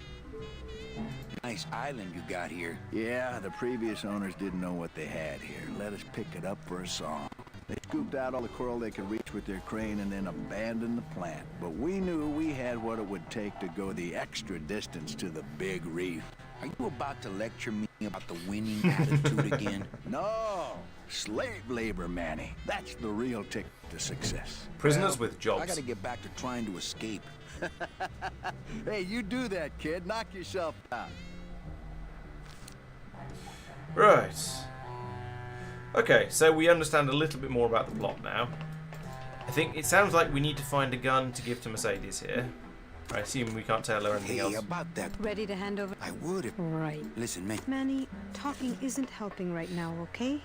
Nice island you got here. Yeah, the previous owners didn't know what they had here. Let us pick it up for a song. They scooped out all the coral they could reach with their crane and then abandoned the plant. But we knew we had what it would take to go the extra distance to the big reef. Are you about to lecture me about the winning attitude again? No! Slave labor, Manny. That's the real ticket to success. Prisoners with jobs. I gotta get back to trying to escape. Hey, you do that, kid. Knock yourself out. Right. Okay, so we understand a little bit more about the plot now. I think it sounds like we need to find a gun to give to Mercedes here. I assume we can't tell her anything Hey, else. about that. Ready to hand over? I would if... Right. Listen, man. Manny, talking isn't helping right now, okay?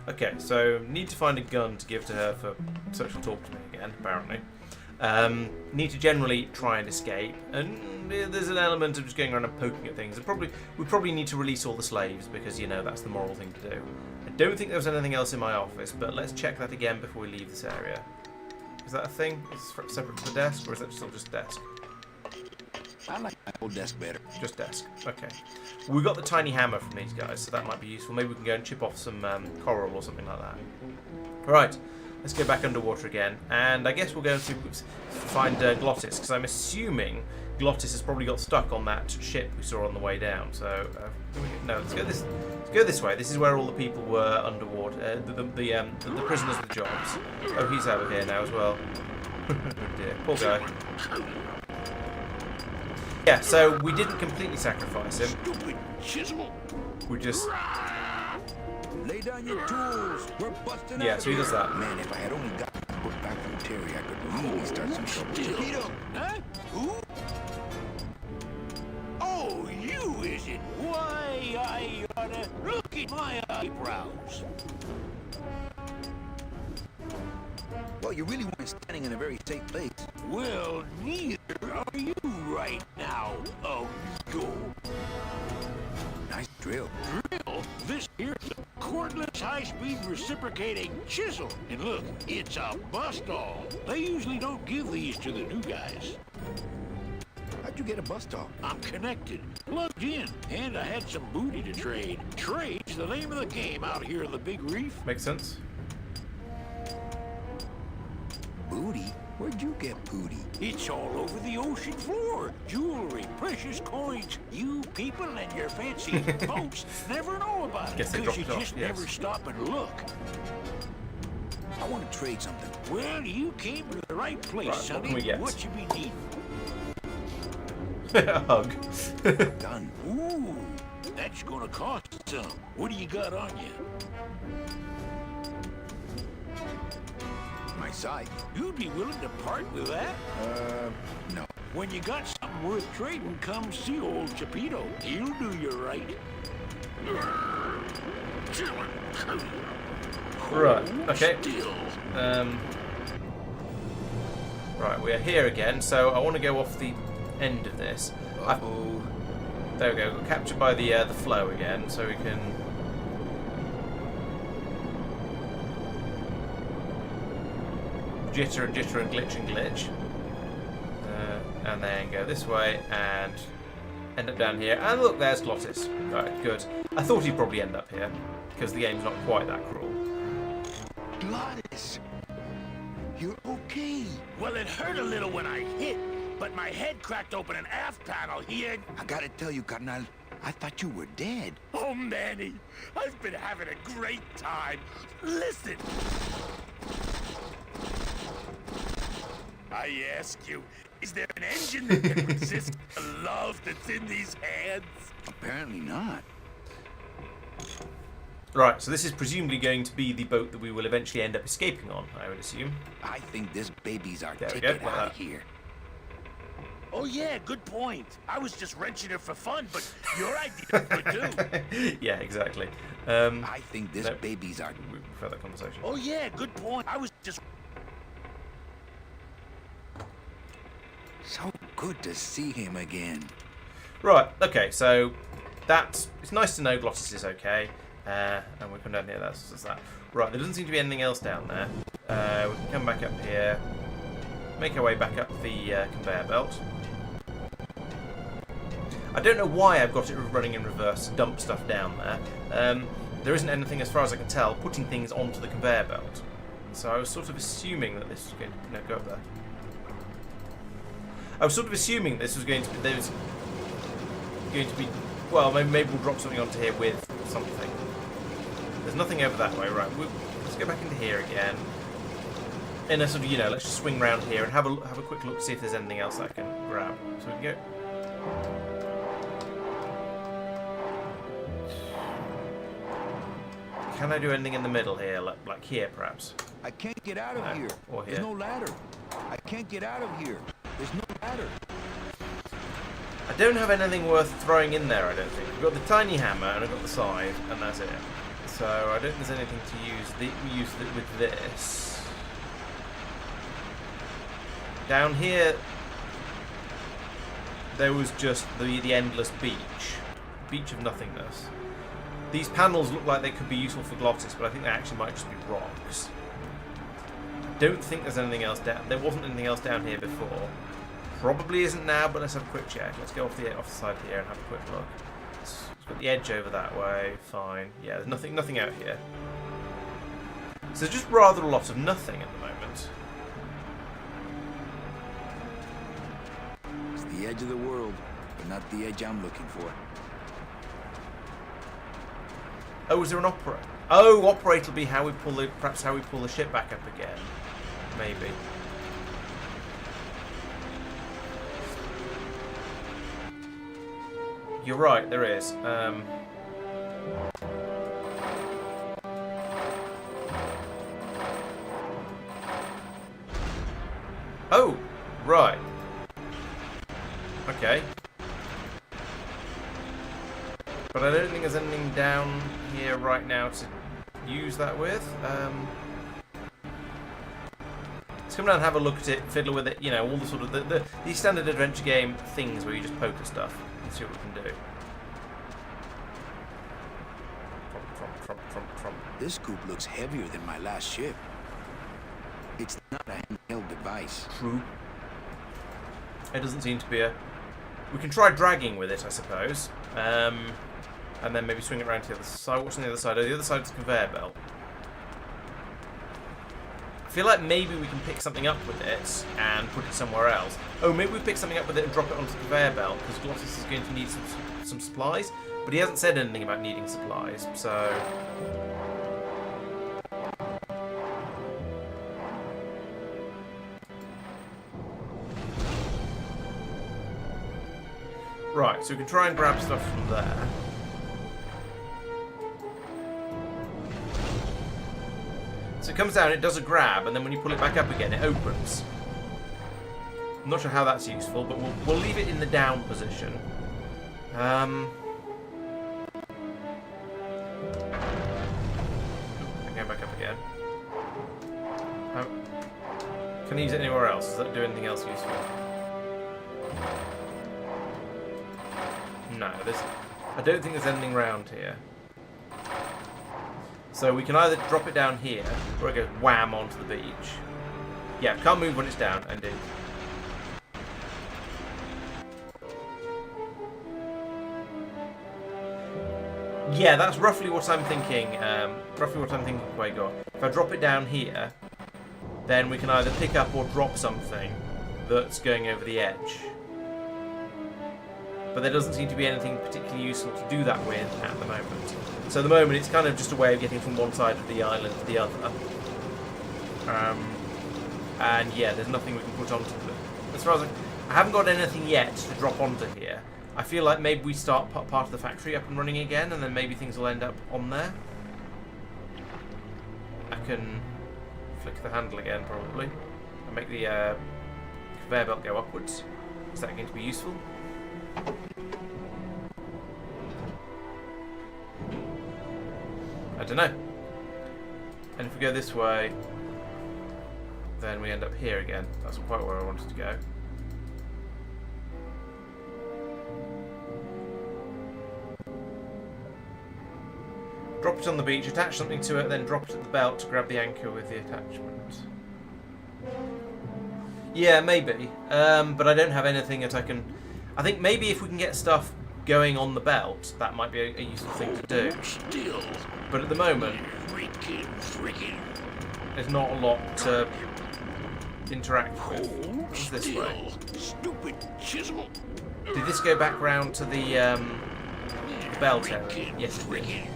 Okay, so need to find a gun to give to her so she'll talk to me again, apparently. Need to generally try and escape, and there's an element of just going around and poking at things. We probably need to release all the slaves because, you know, that's the moral thing to do. I don't think there was anything else in my office, but let's check that again before we leave this area. Is that a thing? Is it separate from the desk, or is that still just desk? I like my old desk better. Just desk. Okay. We got the tiny hammer from these guys, so that might be useful. Maybe we can go and chip off some coral or something like that. Right. Let's go back underwater again, and I guess we'll go and find Glottis, because I'm assuming Glottis has probably got stuck on that ship we saw on the way down. So no, let's go this way. This is where all the people were underwater. The prisoners with jobs. Oh, he's over here now as well. Oh dear, poor guy. Yeah, so we didn't completely sacrifice him. Stupid chisel. We just... Lay down your tools. We're busting Yeah, out so he does here. that. Man, if I had only got my book back from Terry, I could really start some trouble. Still. Huh? Who? Oh, you is it? Why, I oughta look at my eyebrows. Well, you really weren't standing in a very safe place. Well, neither are you right now, go. Nice drill. Drill? This here's a cordless high-speed reciprocating chisel. And look, it's a bust-all. They usually don't give these to the new guys. How'd you get a bust off? I'm connected, plugged in, and I had some booty to trade. Trade's the name of the game out here in the big reef. Makes sense. Booty? Where'd you get booty? It's all over the ocean floor. Jewelry, precious coins. You people and your fancy boats never know about it Guess they because dropped you it off, just yes. never stop and look. I want to trade something. Well, you came to the right place, Right, sonny. what can we get? What you be needing? A hug. Done. Ooh, that's gonna cost some. What do you got on you? My side. You'd be willing to part with that? No. When you got something worth trading, come see old Chapito. He'll do you right. Right, okay. Still. Right, we are here again, so I want to go off the end of this. Uh-oh. There we go, got captured by the flow again, so we can... Jitter and glitch and glitch. And then go this way and end up down here. And look, there's Glottis. Right, good. I thought he'd probably end up here, because the game's not quite that cruel. Glottis, you're okay. Well, it hurt a little when I hit, but my head cracked open an aft panel here. I gotta tell you, carnal, I thought you were dead. Oh, Manny, I've been having a great time. Listen. I ask you, is there an engine that can resist the love that's in these hands? Apparently not. Right, so this is presumably going to be the boat that we will eventually end up escaping on, I would assume. I think this baby's our There we ticket go, like out that. of here. Oh yeah, good point. I was just wrenching it for fun, but your idea was good too. Yeah, exactly. I think this baby's our... We prefer that conversation. Oh yeah, good point. I was just... So good to see him again. Right, okay, so that's... It's nice to know Glottis is okay. And we come down here, that's just that. Right, there doesn't seem to be anything else down there. We can come back up here. Make our way back up the conveyor belt. I don't know why I've got it running in reverse to dump stuff down there. There isn't anything, as far as I can tell, putting things onto the conveyor belt. So I was sort of assuming that this was going to... No, go up there. I was sort of assuming this was going to be... There's going to be... Well, maybe we'll drop something onto here with something. There's nothing over that way, right? Let's go back into here again. In a sort of, let's just swing round here and have a quick look to see if there's anything else I can grab. So we can go... Can I do anything in the middle here, like here, perhaps? I can't get out of here. Or here. There's no ladder. I can't get out of here. There's no ladder. I don't have anything worth throwing in there, I don't think. I've got the tiny hammer and I've got the scythe, and that's it. So I don't think there's anything to use with this. Down here, there was just the endless beach of nothingness. These panels look like they could be useful for Glottis, but I think they actually might just be rocks. Don't think there's anything else down. There wasn't anything else down here before. Probably isn't now, but let's have a quick check. Let's go off the side here and have a quick look. It's got the edge over that way. Fine. Yeah, there's nothing out here. So there's just rather a lot of nothing at the moment. It's the edge of the world, but not the edge I'm looking for. Oh, is there an operator? Oh, operator will be perhaps how we pull the ship back up again. Maybe. You're right, there is. Oh, right. Okay. But I don't think there's anything down here right now to use that with. Let's come down and have a look at it, fiddle with it, all the sort of these standard adventure game things where you just poke at stuff and see what we can do. This scoop looks heavier than my last ship. It's not a handheld device. True. It doesn't seem to be a... We can try dragging with it, I suppose. And then maybe swing it around to the other side. What's on the other side? Oh, the other side is the conveyor belt. I feel like maybe we can pick something up with it and put it somewhere else. Oh, maybe we pick something up with it and drop it onto the conveyor belt, because Glottis is going to need some supplies. But he hasn't said anything about needing supplies, so... Right, so we can try and grab stuff from there. So it comes down, it does a grab, and then when you pull it back up again, it opens. I'm not sure how that's useful, but we'll leave it in the down position. Go back up again. Can I use it anywhere else? Does that do anything else useful? No, I don't think there's anything around here. So we can either drop it down here, or it goes wham onto the beach. Yeah, can't move when it's down, indeed. Yeah, that's roughly what I'm thinking. Quago. If I drop it down here, then we can either pick up or drop something that's going over the edge. But there doesn't seem to be anything particularly useful to do that with at the moment. So at the moment, it's kind of just a way of getting from one side of the island to the other. And yeah, there's nothing we can put onto it. As far as I haven't got anything yet to drop onto here. I feel like maybe we start part of the factory up and running again, and then maybe things will end up on there. I can flick the handle again, probably, and make the conveyor belt go upwards. Is that going to be useful? I don't know. And if we go this way, then we end up here again. That's quite where I wanted to go. Drop it on the beach, attach something to it, then drop it at the belt to grab the anchor with the attachment. Yeah, maybe. But I don't have anything that I can... I think maybe if we can get stuff going on the belt, that might be a useful thing to do. But at the moment, there's not a lot to interact with. What's this way? Stupid chisel. Did this go back round to the belt area? Yes, it did.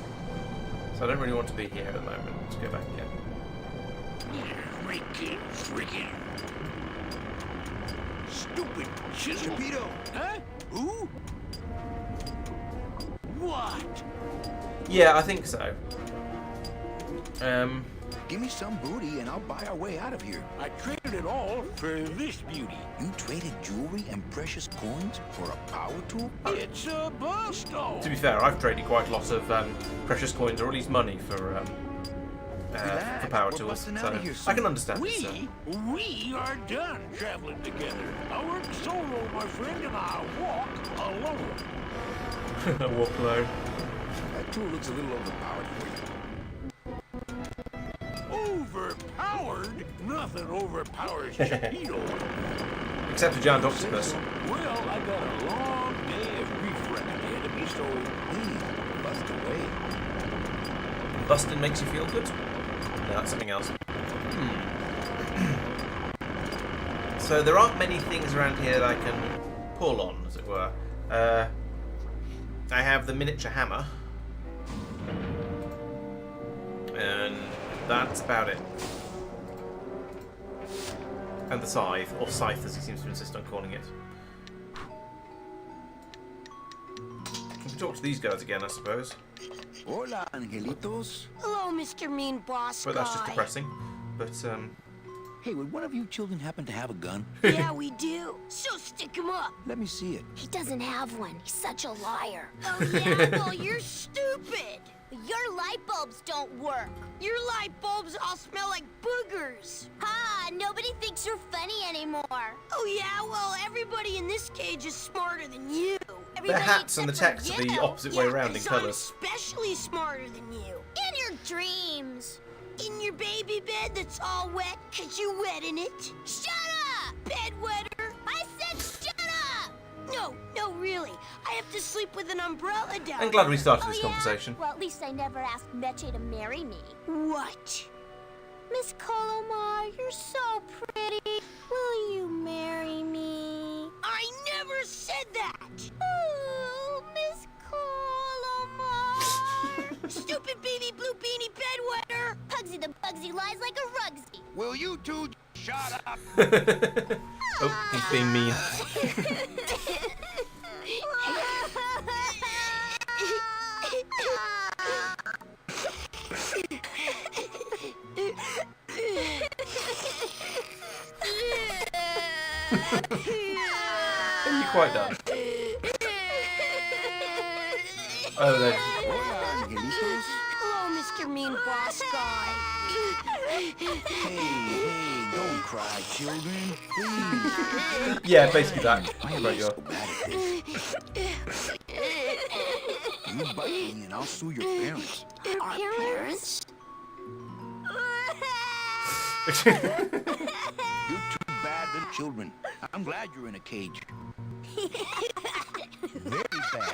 So I don't really want to be here at the moment. Let's go back again. Stupid chisel. Torpedo. Huh? Who? What? Yeah, I think so. Give me some booty and I'll buy our way out of here. I traded it all for this beauty. You traded jewelry and precious coins for a power tool? It's a busto. To be fair, I've traded quite a lot of precious coins, or at least money, for power tools. So I can understand this. We are done traveling together. I work solo, my friend, and I walk alone. I walk alone. That tool looks a little overpowered for you. Overpowered? Nothing overpowers Torpedo. Except a giant octopus. Well, I got a long day of reef running ahead of me, so please, bust away. Busting makes you feel good? No, that's something else. So there aren't many things around here that I can pull on, as it were. I have the miniature hammer. And that's about it. And the scythe, or scythe as he seems to insist on calling it. We can talk to these guys again, I suppose. Hola, angelitos. Hello, Mr. Mean Boss But that's just Guy. depressing. But, Hey, would one of you children happen to have a gun? Yeah, we do. So stick him up. Let me see it. He doesn't have one. He's such a liar. Oh, yeah? Well, you're stupid. Your light bulbs don't work. Your light bulbs all smell like boogers. Ha! Nobody thinks you're funny anymore. Oh, yeah? Well, everybody in this cage is smarter than you. their hats and the text are the opposite way around in colours. I'm especially smarter than you. In your dreams. In your baby bed that's all wet because you wet in it. Shut up, bedwetter. I said shut up. No, really. I have to sleep with an umbrella down. I'm glad we started Oh, this yeah? conversation. Well, at least I never asked Meche to marry me. What? Miss Colomar, you're so pretty. Will you marry me? I never said that. Oh, Miss Colomar. Stupid baby blue beanie bedwetter. Pugsy the Bugsy lies like a rugsy. Will you two shut up? Oh, he's being mean. Are you quite done? Oh, there. Hello, Mr. Mean Boss Guy. Hey, don't cry, children. Please. Yeah, basically that. Why am I so bad at this? You bite me and I'll sue your parents. Our parents? You're too bad little children. I'm glad you're in a cage. Very bad.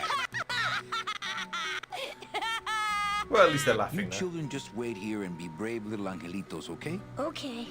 Well, at least they're You laughing now. children just wait here and be brave little angelitos, okay? Okay.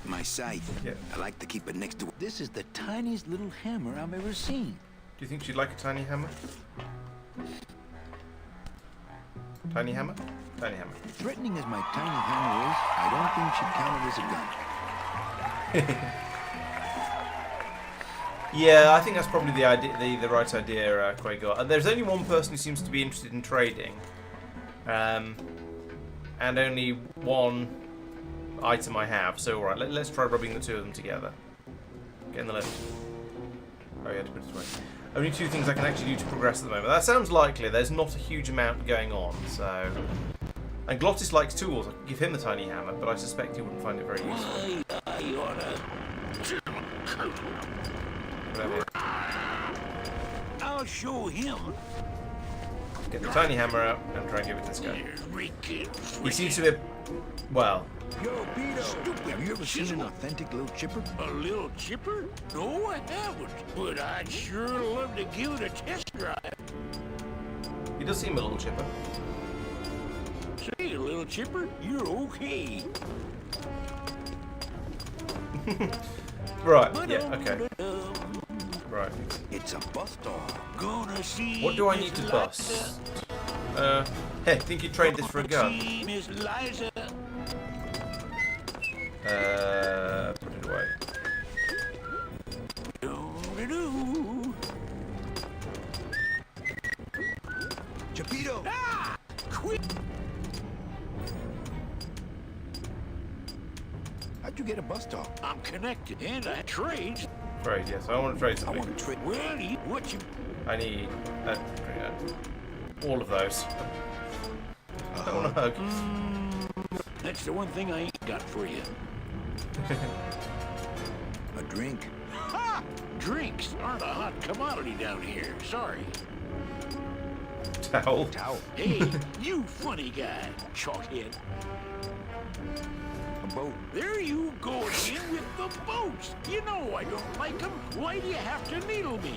My scythe. Yeah. I like to keep it next to... This is the tiniest little hammer I've ever seen. Do you think she'd like a tiny hammer? Tiny hammer? Tiny hammer. Threatening as my tiny hammer is, I don't think she'd count it as a gun. Yeah, I think that's probably the idea, the right idea, Quagor. There's only one person who seems to be interested in trading, and only one item I have. So, all right, let's try rubbing the two of them together. Get in the lift. Oh, yeah, to put it away. Only two things I can actually do to progress at the moment. That sounds likely. There's not a huge amount going on, so. And Glottis likes tools. I could give him the tiny hammer, but I suspect he wouldn't find it very useful. I'll show him. Get the tiny hammer out and try and give it to this guy. He seems to be, well. Yo, Beto, have you ever seen an authentic little chipper? A little chipper? No, I haven't. But I'd sure love to give it a test drive. He does seem a little chipper. Say, little chipper, you're okay. Right, yeah, okay. Right. It's a bus dog. Gonna see What do I need to bust? Hey, think you trained this for a gun? Miss Liza. Put it away. Chapito! Ah! Quick! How'd you get a bus dog? I'm connected and I trade. Trade, yes. I want to trade I something. want to trade. Well, what you... I need all of those. I want a hug. That's the one thing I ain't got for you. A drink. Ha! Drinks aren't a hot commodity down here. Sorry. Towel. Towel. Hey, you funny guy, chalkhead. A boat. There you go again with the boats. You know I don't like them. Why do you have to needle me?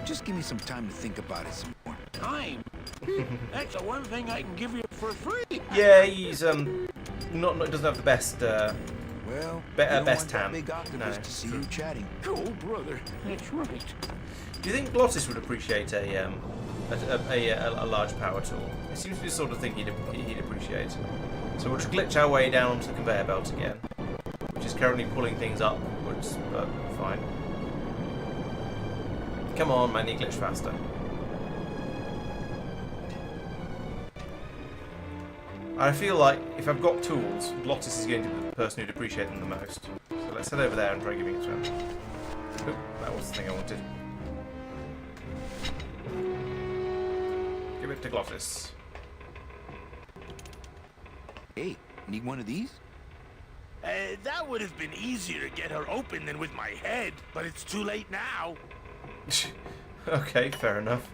Just give me some time to think about it some more. Time? That's the one thing I can give you for free. Yeah, he's not doesn't have the best Well, best tan. tan. Big octopus No. to see you chatting. Cool, brother. That's right. Do you think Glottis would appreciate a large power tool? It seems to be the sort of thing he'd appreciate. So we'll just glitch our way down onto the conveyor belt again, which is currently pulling things upwards, but fine. Come on, man, you glitch faster. I feel like if I've got tools, Glottis is going to be the person who'd appreciate them the most. So let's head over there and try giving it to him. Oop, that was the thing I wanted. Give it to Glottis. Hey, need one of these? That would have been easier to get her open than with my head, but it's too late now. Okay, fair enough.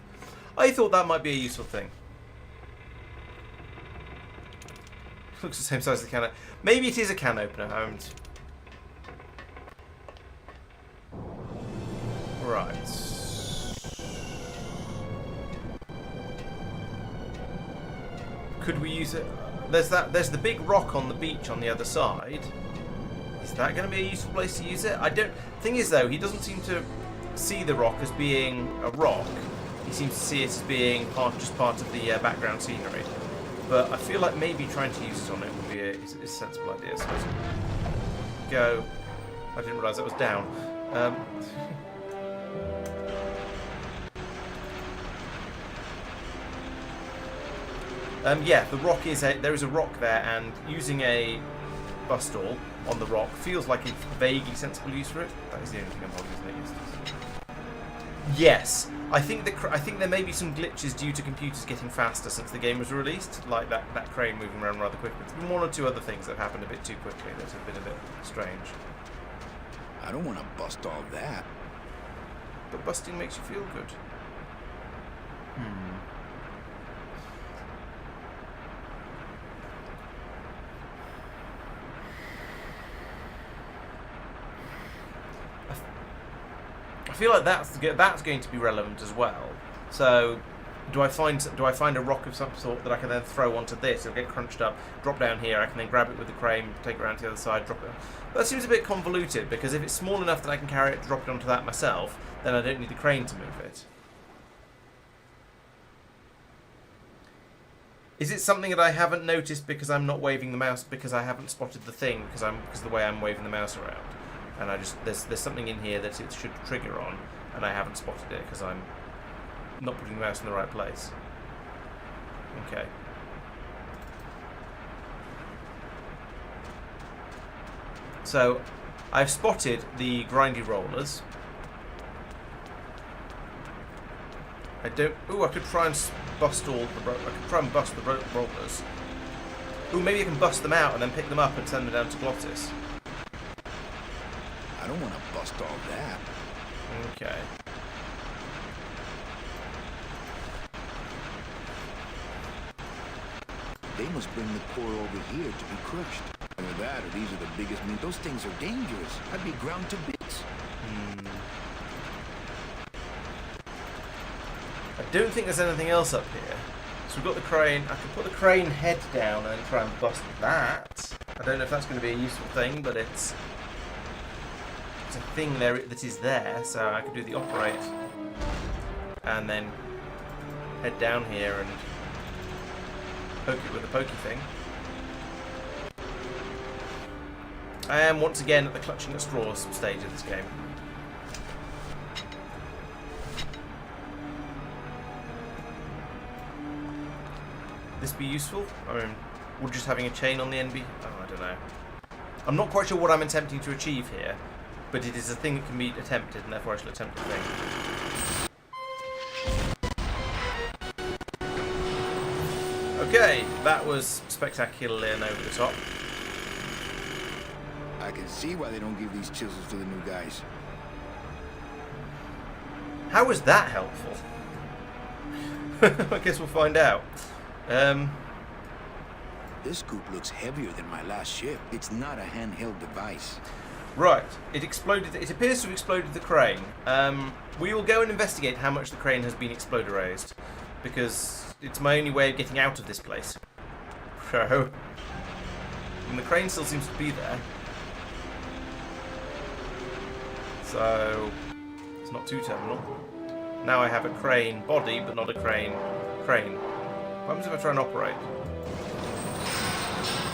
I thought that might be a useful thing. Looks the same size as the can. Maybe it is a can opener. I haven't. Right. Could we use it? There's the big rock on the beach on the other side. Is that going to be a useful place to use it? I don't. Thing is though, he doesn't seem to see the rock as being a rock. He seems to see it as being just part of the background scenery. But I feel like maybe trying to use it on it would be a sensible idea. So let's go. I didn't realise that was down. Yeah, the rock is there is a rock there, and using a bus stall on the rock feels like a vaguely sensible use for it. That is the only thing I'm holding, isn't it? Yes, I think there may be some glitches due to computers getting faster since the game was released, like that crane moving around rather quickly. There's been one or two other things that have happened a bit too quickly that have been a bit strange. I don't want to bust all that. But busting makes you feel good. I feel like that's going to be relevant as well. So, do I find a rock of some sort that I can then throw onto this? It'll get crunched up, drop down here. I can then grab it with the crane, take it around to the other side, drop it. That seems a bit convoluted because if it's small enough that I can carry it, drop it onto that myself, then I don't need the crane to move it. Is it something that I haven't noticed because I'm not waving the mouse, because I haven't spotted the thing, because of the way I'm waving the mouse around? And I just there's something in here that it should trigger on, and I haven't spotted it because I'm not putting the mouse in the right place. Okay. So, I've spotted the grindy rollers. I could try and bust the rollers. Ooh, maybe I can bust them out and then pick them up and send them down to Glottis. I don't want to bust all that. Okay. They must bring the core over here to be crushed. Either that, or these are the biggest meat. Those things are dangerous. I'd be ground to bits. I don't think there's anything else up here. So we've got the crane. I could put the crane head down and try and bust that. I don't know if that's going to be a useful thing, but it's a thing there that is there. So I could do the operate and then head down here and poke it with the pokey thing. I am once again at the clutching at straws stage of this game. This be useful? I mean, would just having a chain on the end be? Oh, I don't know. I'm not quite sure what I'm attempting to achieve here, but it is a thing that can be attempted, and therefore I shall attempt the thing. Okay, that was spectacularly and over the top. I can see why they don't give these chisels to the new guys. How was that helpful? I guess we'll find out. This scoop looks heavier than my last ship. It's not a handheld device. Right, it exploded. It appears to have exploded the crane. We will go and investigate how much the crane has been exploderized, because it's my only way of getting out of this place. So, and the crane still seems to be there. So, it's not too terminal. Now I have a crane body, but not a crane. What happens if I try and operate?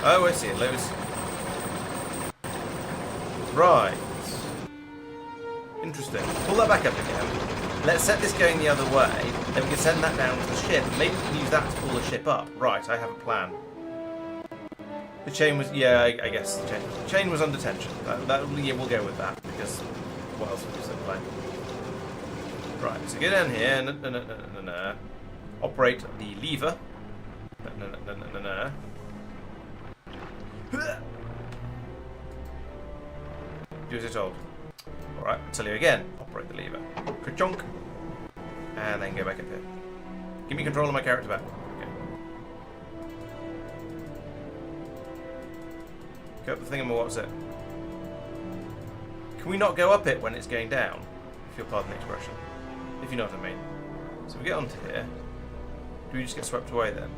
Oh, I see it, Lewis. Right. Interesting. Pull that back up again. Let's set this going the other way. Then we can send that down to the ship. Maybe we can use that to pull the ship up. Right, I have a plan. The chain was... Yeah, I guess the chain was under tension. Yeah, we'll go with that, because... What else would you say play? Right, so go down here. Operate the lever. Do as you're told. Alright, I'll tell you again. Operate the lever. Ka-chonk. And then go back up here. Give me control of my character back. Okay. Go up the thing and what's it? Can we not go up it when it's going down? If you'll pardon the expression. If you know what I mean. So we get onto here. Do we just get swept away then?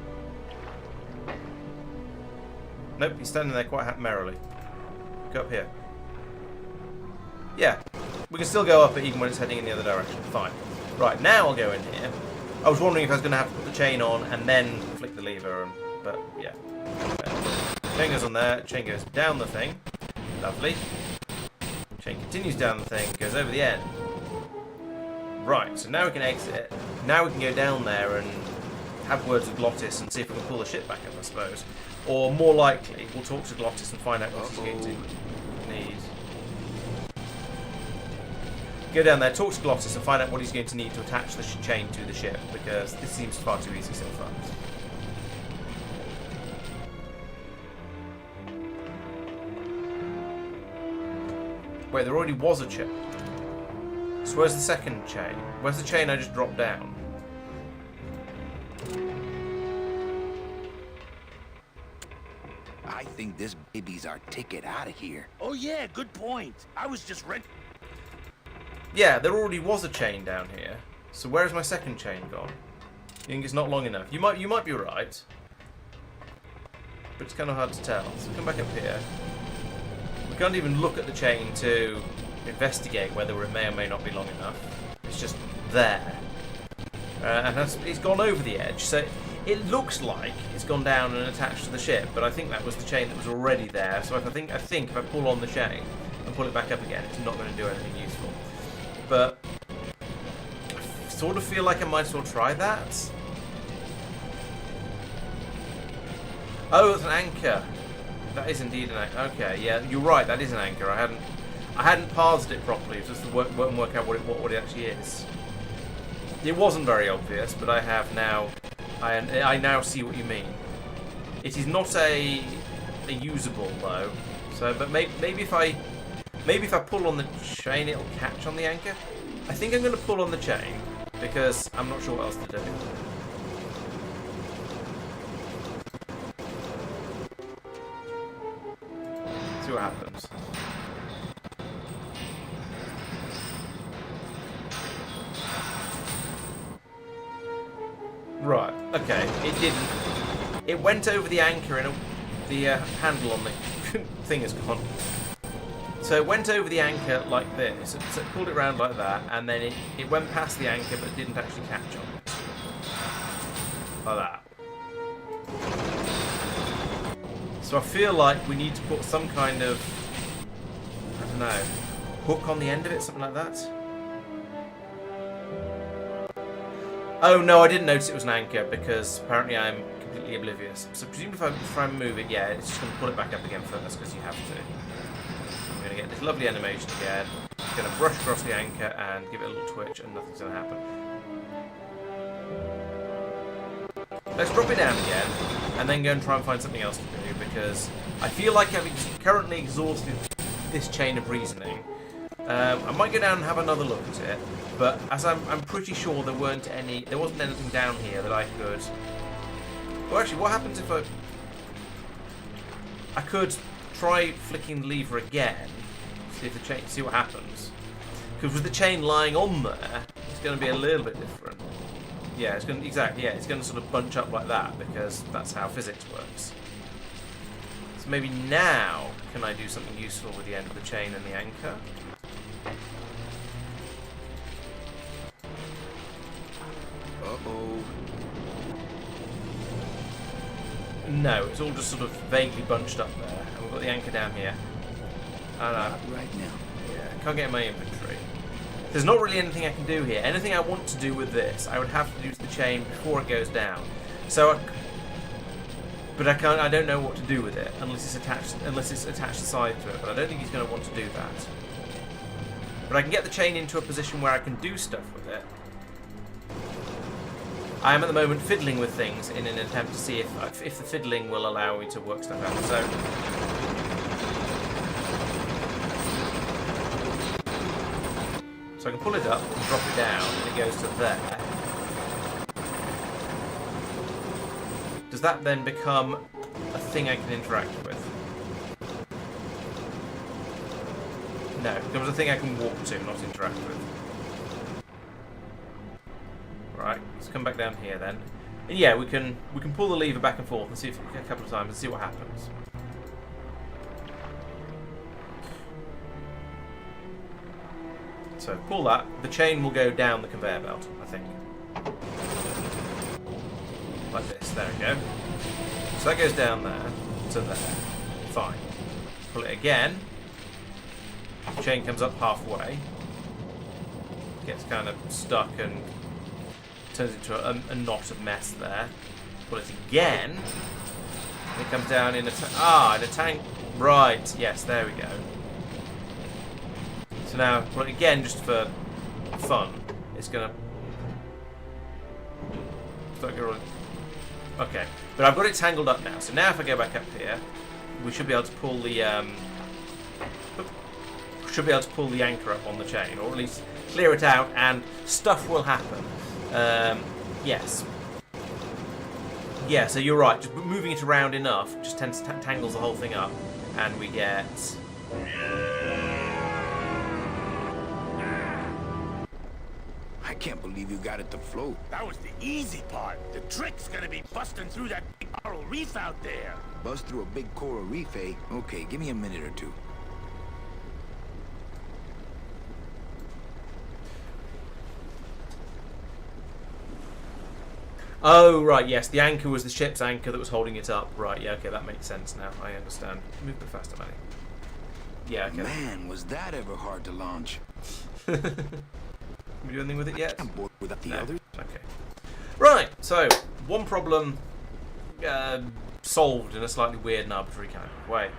Nope, he's standing there quite merrily. Go up here. Yeah, we can still go up it even when it's heading in the other direction. Fine. Right, now I'll go in here. I was wondering if I was going to have to put the chain on and then flick the lever, but yeah. Chain goes on there, chain goes down the thing. Lovely. Chain continues down the thing, goes over the end. Right, so now we can exit. Now we can go down there and have words with Glottis and see if we can pull the ship back up, I suppose. Or more likely, we'll talk to Glottis and find out what he's going to need. Go down there, talk to Glottis, and find out what he's going to need to attach the chain to the ship, because this seems far too easy so far. Wait, there already was a chain. So where's the second chain? Where's the chain I just dropped down? I think this baby's our ticket out of here. Oh yeah, good point. I was just Yeah, there already was a chain down here. So where's my second chain gone? You think it's not long enough? You might be right. But it's kind of hard to tell. So come back up here. We can't even look at the chain to investigate whether it may or may not be long enough. It's just there. And it's gone over the edge. So it looks like it's gone down and attached to the ship, but I think that was the chain that was already there. So I think if I pull on the chain and pull it back up again, it's not going to do anything useful. But I sort of feel like I might as well try that. Oh, it's an anchor. That is indeed an anchor. Okay, yeah, you're right. That is an anchor. I hadn't parsed it properly, just to work out what it actually is. It wasn't very obvious, but I have now. I now see what you mean. It is not a usable though. So, but maybe if I pull on the chain, it'll catch on the anchor. I think I'm going to pull on the chain because I'm not sure what else to do. See what happens. Right, okay, it didn't. It went over the anchor and the handle on the thing is gone. So it went over the anchor like this, so it pulled it around like that, and then it went past the anchor but didn't actually catch on it. Like that. So I feel like we need to put some kind of, I don't know, hook on the end of it, something like that. Oh no, I didn't notice it was an anchor because apparently I'm completely oblivious. So presumably if I move it, yeah, it's just going to pull it back up again first because you have to. I'm going to get this lovely animation again. It's going to brush across the anchor and give it a little twitch and nothing's going to happen. Let's drop it down again and then go and try and find something else to do because I feel like I've currently exhausted this chain of reasoning. I might go down and have another look at it, but as I'm pretty sure there wasn't anything down here that I could. Well, actually, what happens if I could try flicking the lever again, see what happens? Because with the chain lying on there, it's going to be a little bit different. Yeah, it's going to it's going to sort of bunch up like that because that's how physics works. So maybe now can I do something useful with the end of the chain and the anchor? Uh-oh. No, it's all just sort of vaguely bunched up there. And we've got the anchor down here. Not right now. Yeah, can't get in my inventory. There's not really anything I can do here. Anything I want to do with this, I would have to do to the chain before it goes down. So, but I can't. I don't know what to do with it unless it's attached the side to it. But I don't think he's going to want to do that. But I can get the chain into a position where I can do stuff with it. I am at the moment fiddling with things in an attempt to see if the fiddling will allow me to work stuff out. So I can pull it up and drop it down, and it goes to there. Does that then become a thing I can interact with? No, it becomes a thing I can walk to, not interact with. Right, let's come back down here then. And yeah, we can pull the lever back and forth and see if a couple of times and see what happens. So pull that, the chain will go down the conveyor belt, I think. Like this, there we go. So that goes down there to there. Fine. Pull it again. The chain comes up halfway. Gets kind of stuck and turns into a knot of mess there. Pull it again. And it comes down in a tank. Right, yes, there we go. So now pull it again just for fun, it's gonna okay, but I've got it tangled up now. So now if I go back up here, we should be able to pull the anchor up on the chain, or at least clear it out, and stuff will happen. Yes. Yeah, so you're right. Just moving it around enough just tangles the whole thing up, and we get. I can't believe you got it to float. That was the easy part. The trick's gonna be busting through that big coral reef out there. Bust through a big coral reef, eh? Okay, give me a minute or two. Oh, right, yes. The anchor was the ship's anchor that was holding it up. Right, yeah, okay, that makes sense now. I understand. Move a bit faster, Manny. Yeah, okay. Man, was that ever hard to launch. We do anything with it yet? I'm bored without the others. Okay. Right, so, one problem solved in a slightly weird and arbitrary kind of way.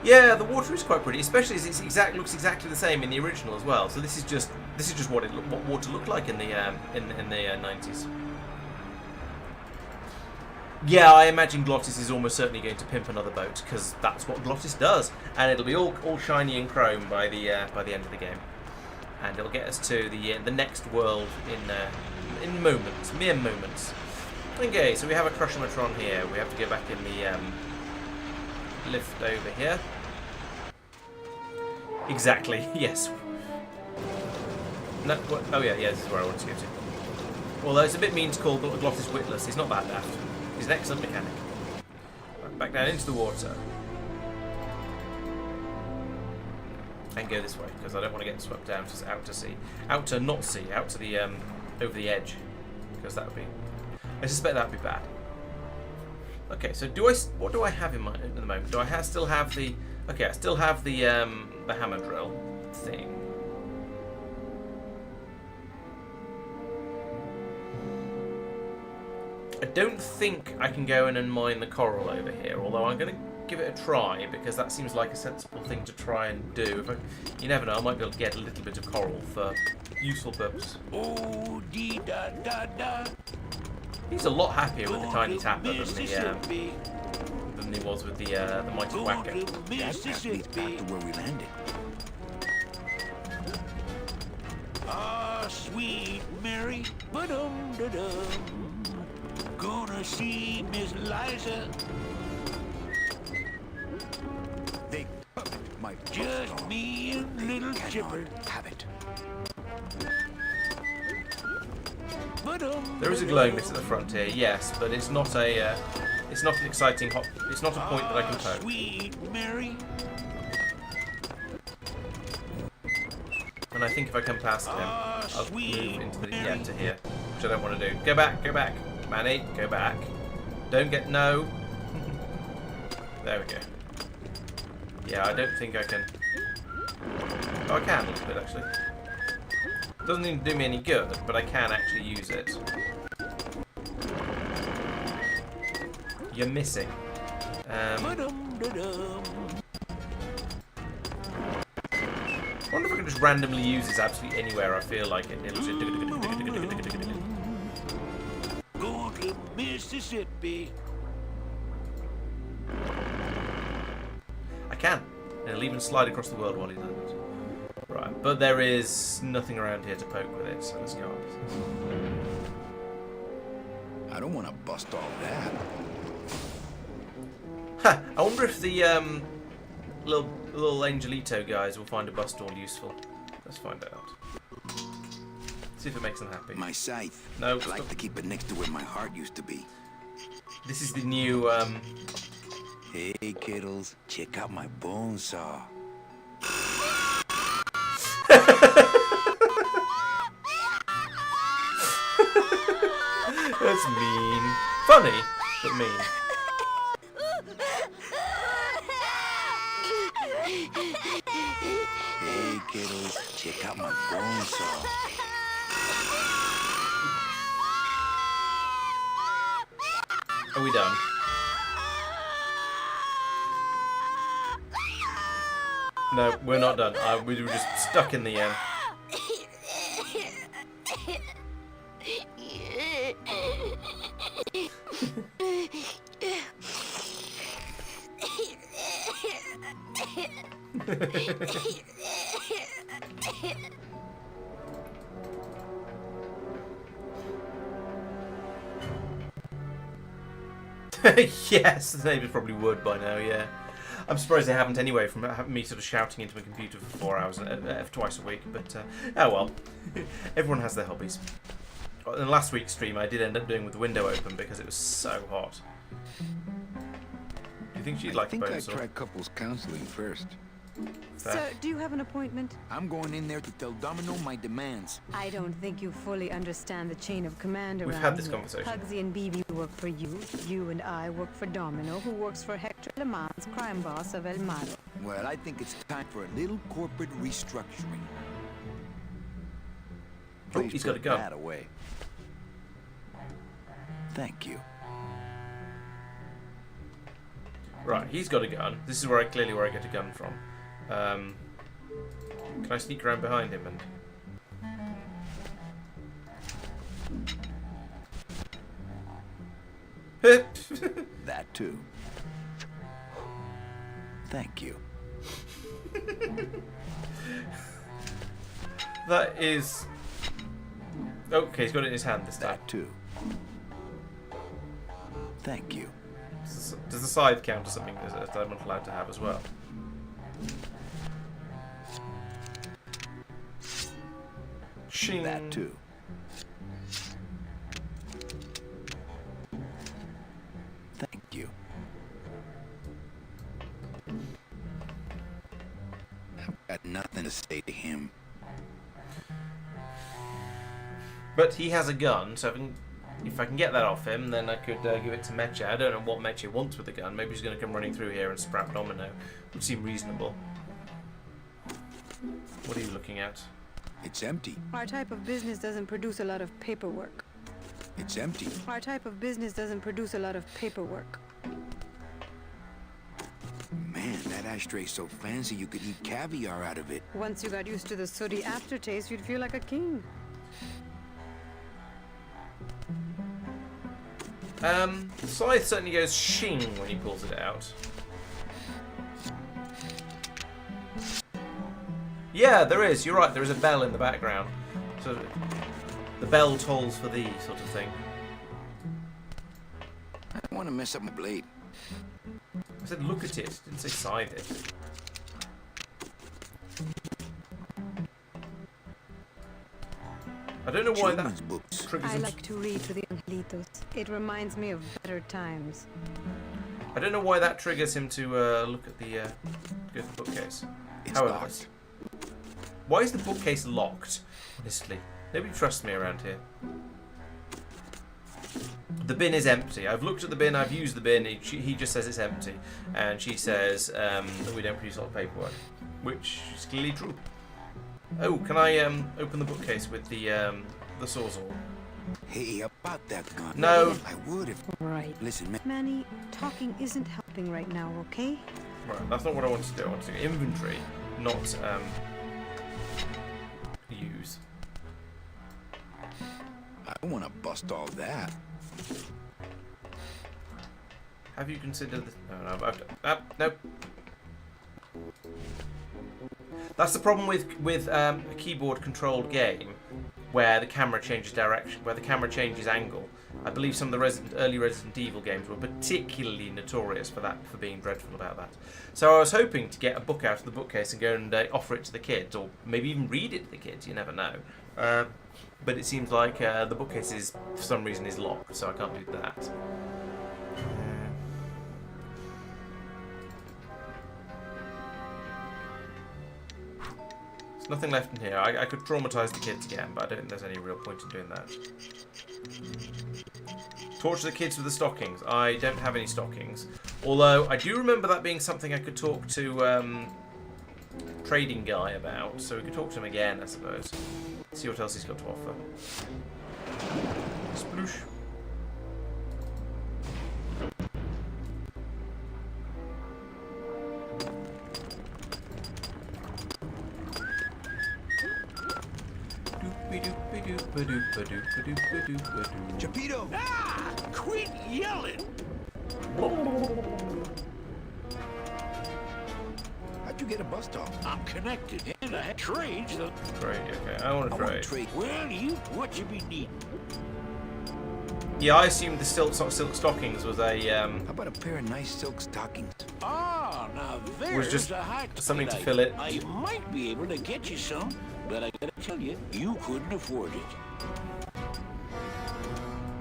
Yeah, the water is quite pretty, especially as it looks exactly the same in the original as well. So this is just what water looked like in the 90s. Yeah, I imagine Glottis is almost certainly going to pimp another boat, because that's what Glottis does, and it'll be all shiny and chrome by the end of the game, and it'll get us to the next world in moments, mere moments. Okay, so we have a Crushomatron here. We have to go back in the lift over here. Exactly. Yes. No. What? Oh yeah. This is where I want to go to. Although it's a bit mean to call Glottis witless. He's not that daft. He's an excellent mechanic. Right, back down into the water. And go this way, because I don't want to get swept down out to sea. Out to not sea, out to the over the edge. Because that would be, I suspect that would be bad. Okay, so what do I have in mind at the moment? Do I still have the, okay, I still have the hammer drill thing. I don't think I can go in and mine the coral over here, although I'm going to give it a try, because that seems like a sensible thing to try and do. You never know, I might be able to get a little bit of coral for useful purpose. Oh, dee da da da. He's a lot happier with the tiny tapper than he was with the mighty whacker. That path leads back to where we landed. Ah, sweet Mary, ba-dum-da-dum. Gonna see Miss Liza. They took my Just off. me and little Chipper. Have it. There is a glowing bit at the front here, yes, but it's not an exciting it's not a point that I can poke. Sweet Mary. And I think if I come past him, I'll move into the to here, which I don't want to do. Go back, Manny, go back. Don't get no. There we go. Yeah, I don't think I can. Oh, I can a little bit actually. Doesn't even do me any good, but I can actually use it. You're missing. I wonder if I can just randomly use this absolutely anywhere I feel like it. It'll just Going to Mississippi. I can. And it'll even slide across the world while he does it. Right, but there is nothing around here to poke with it, so let's go up. I don't want to bust all that. Ha! I wonder if the little Angelito guys will find a bust all useful. Let's find out. See if it makes them happy. My scythe. No. I like to keep it next to where my heart used to be. This is the new Hey kiddles, check out my bone saw. That's mean. Funny, but mean. Hey kiddos, check out my bone saw. Are we done? No, we're not done. We were just stuck in the Yes, the neighbours probably would by now, yeah. I'm surprised they haven't anyway, from me sort of shouting into my computer for 4 hours twice a week, but oh well. Everyone has their hobbies. In last week's stream I did end up doing with the window open because it was so hot. Do you think she'd like a bone saw? I try couples counseling first. Sir, do you have an appointment? I'm going in there to tell Domino my demands. I don't think you fully understand the chain of command around We've had this here. conversation. Pugsy and BB work for you. You and I work for Domino, who works for Hector Le Mans, crime boss of El Malo. Well, I think it's time for a little corporate restructuring. Oh, he's got a gun. That away. Thank you. Right, he's got a gun. This is clearly where I get a gun from. Can I sneak around behind him and... That too. Thank you. That is... Okay, he's got it in his hand this time. That too. Thank you. Does the scythe count as something that I'm not allowed to have as well? Shing. That too. Thank you. I've got nothing to say to him. But he has a gun, so if I can get that off him, then I could give it to Mecha. I don't know what Mecha wants with the gun. Maybe he's going to come running through here and scrap Domino. Would seem reasonable. What are you looking at? It's empty. Our type of business doesn't produce a lot of paperwork. It's empty. Our type of business doesn't produce a lot of paperwork. Man, that ashtray's so fancy you could eat caviar out of it. Once you got used to the sooty aftertaste, you'd feel like a king. The scythe certainly goes shing when he pulls it out. Yeah, there is. You're right. There is a bell in the background. So the bell tolls for thee, sort of thing. I don't want to mess up my blade. I said look at it. Didn't say scythe it. I don't know why that books. triggers I him. like to read to the angelitos. It reminds me of better times. I don't know why that triggers him to look at the go to the bookcase. It's However, locked. why is the bookcase locked? Honestly, nobody trusts me around here. The bin is empty. I've looked at the bin. I've used the bin. He just says it's empty, and she says that we don't produce a lot of paperwork, which is clearly true. Oh, can I open the bookcase with the sawzall? Hey, about that gun. No. I would if... Right. Listen, man. Manny, talking isn't helping right now, okay? Right, that's not what I wanted to do. I wanted to do inventory, not use. I don't want to bust all that. Have you considered this? No, nope. That's the problem with a keyboard-controlled game, where the camera changes direction, where the camera changes angle. I believe some of the early Resident Evil games were particularly notorious for that, for being dreadful about that. So I was hoping to get a book out of the bookcase and go and offer it to the kids, or maybe even read it to the kids. You never know. But it seems like the bookcase is, for some reason, is locked, so I can't do that. There's nothing left in here. I could traumatise the kids again, but I don't think there's any real point in doing that. Torture the kids with the stockings. I don't have any stockings. Although, I do remember that being something I could talk to trading guy about. So we could talk to him again, I suppose. See what else he's got to offer. Sploosh. Chapito! Ah! Quit yelling! I How'd you get a bus stop? I'm connected, and I had trades. Great, okay. I want to trade. Well, what you be needing? Yeah, I assumed the silk stockings was a How about a pair of nice silk stockings? Ah, now there's was just a high something to fill it. I might be able to get you some, but I gotta tell you, you couldn't afford it.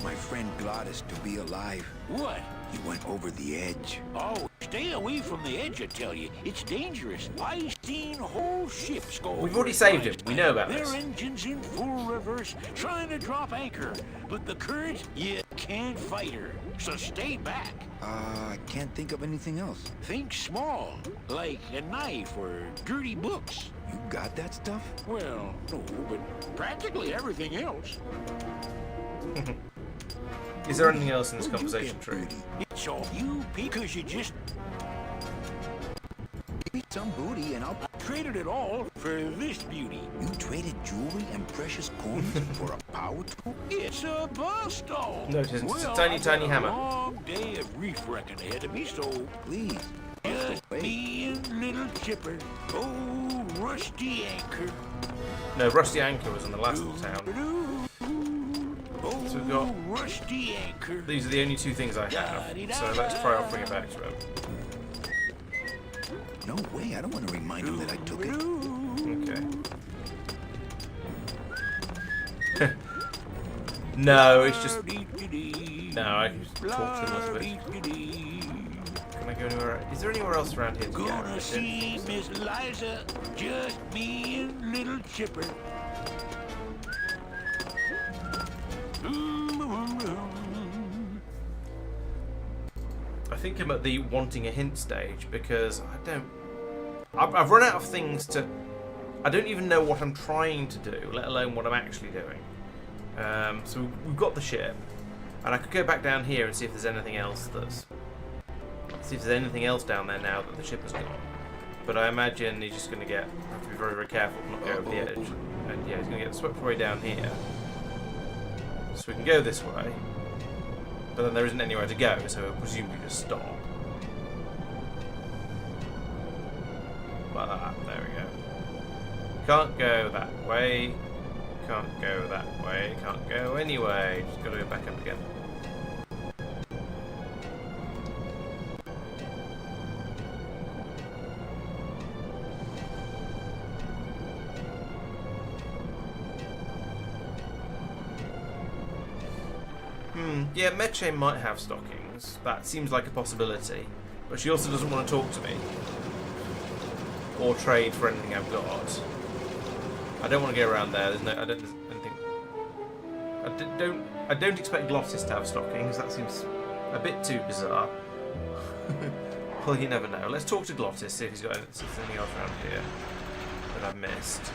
My friend Glottis to be alive. What? He went over the edge. Oh, stay away from the edge, I tell you. It's dangerous. I seen whole ships go. We've already saved him. We know about this. Their engines in full reverse, trying to drop anchor. But the current, you can't fight her. So stay back. I can't think of anything else. Think small, like a knife or dirty books. You got that stuff? Well, no, but practically everything else. Is there anything else in this conversation, Tree? It's all you, because you just... Give me some booty and I'll... traded it all for this beauty. You traded jewelry and precious coins for a power tool? It's a bus stall. No, it isn't. It's a Well, tiny, I've tiny got hammer. A long day of reef wrecking ahead of me, so... Please. Just me and little Chipper. Oh, Rusty Anchor. No, Rusty Anchor was in the last town. So we've got... Rusty Anchor. These are the only two things I have. So let's try offering it back to him. No way, I don't want to remind him that I took it. Okay. No, it's just... No, I can just talk to him a little bit. Can I go anywhere? Is there anywhere else around here to go? Gonna see Miss Liza, just me and little Chipper. I think I'm at the wanting a hint stage because I've run out of things to... I don't even know what I'm trying to do, let alone what I'm actually doing. So we've got the ship, and I could go back down here and see if there's anything else down there now that the ship has gone. But I imagine he's just going to have to be very, very careful to not go over the edge. And yeah, he's going to get swept away down here. So we can go this way. But then there isn't anywhere to go, so we'll presumably just stop. Like that, there we go. Can't go that way. Can't go that way. Can't go anyway. Just gotta go back up again. Yeah, Meche might have stockings. That seems like a possibility. But she also doesn't want to talk to me. Or trade for anything I've got. I don't want to go around there. There's no... I don't expect Glottis to have stockings. That seems a bit too bizarre. Well, you never know. Let's talk to Glottis, see if he's got anything else around here that I've missed.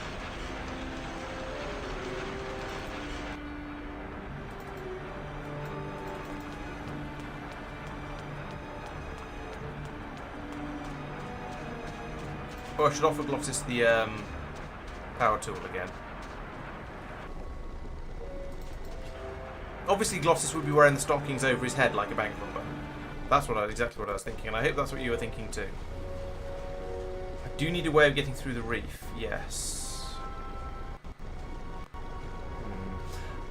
Oh, I should offer Glottis the power tool again. Obviously, Glottis would be wearing the stockings over his head like a bank robber. That's exactly what I was thinking, and I hope that's what you were thinking too. I do need a way of getting through the reef. Yes.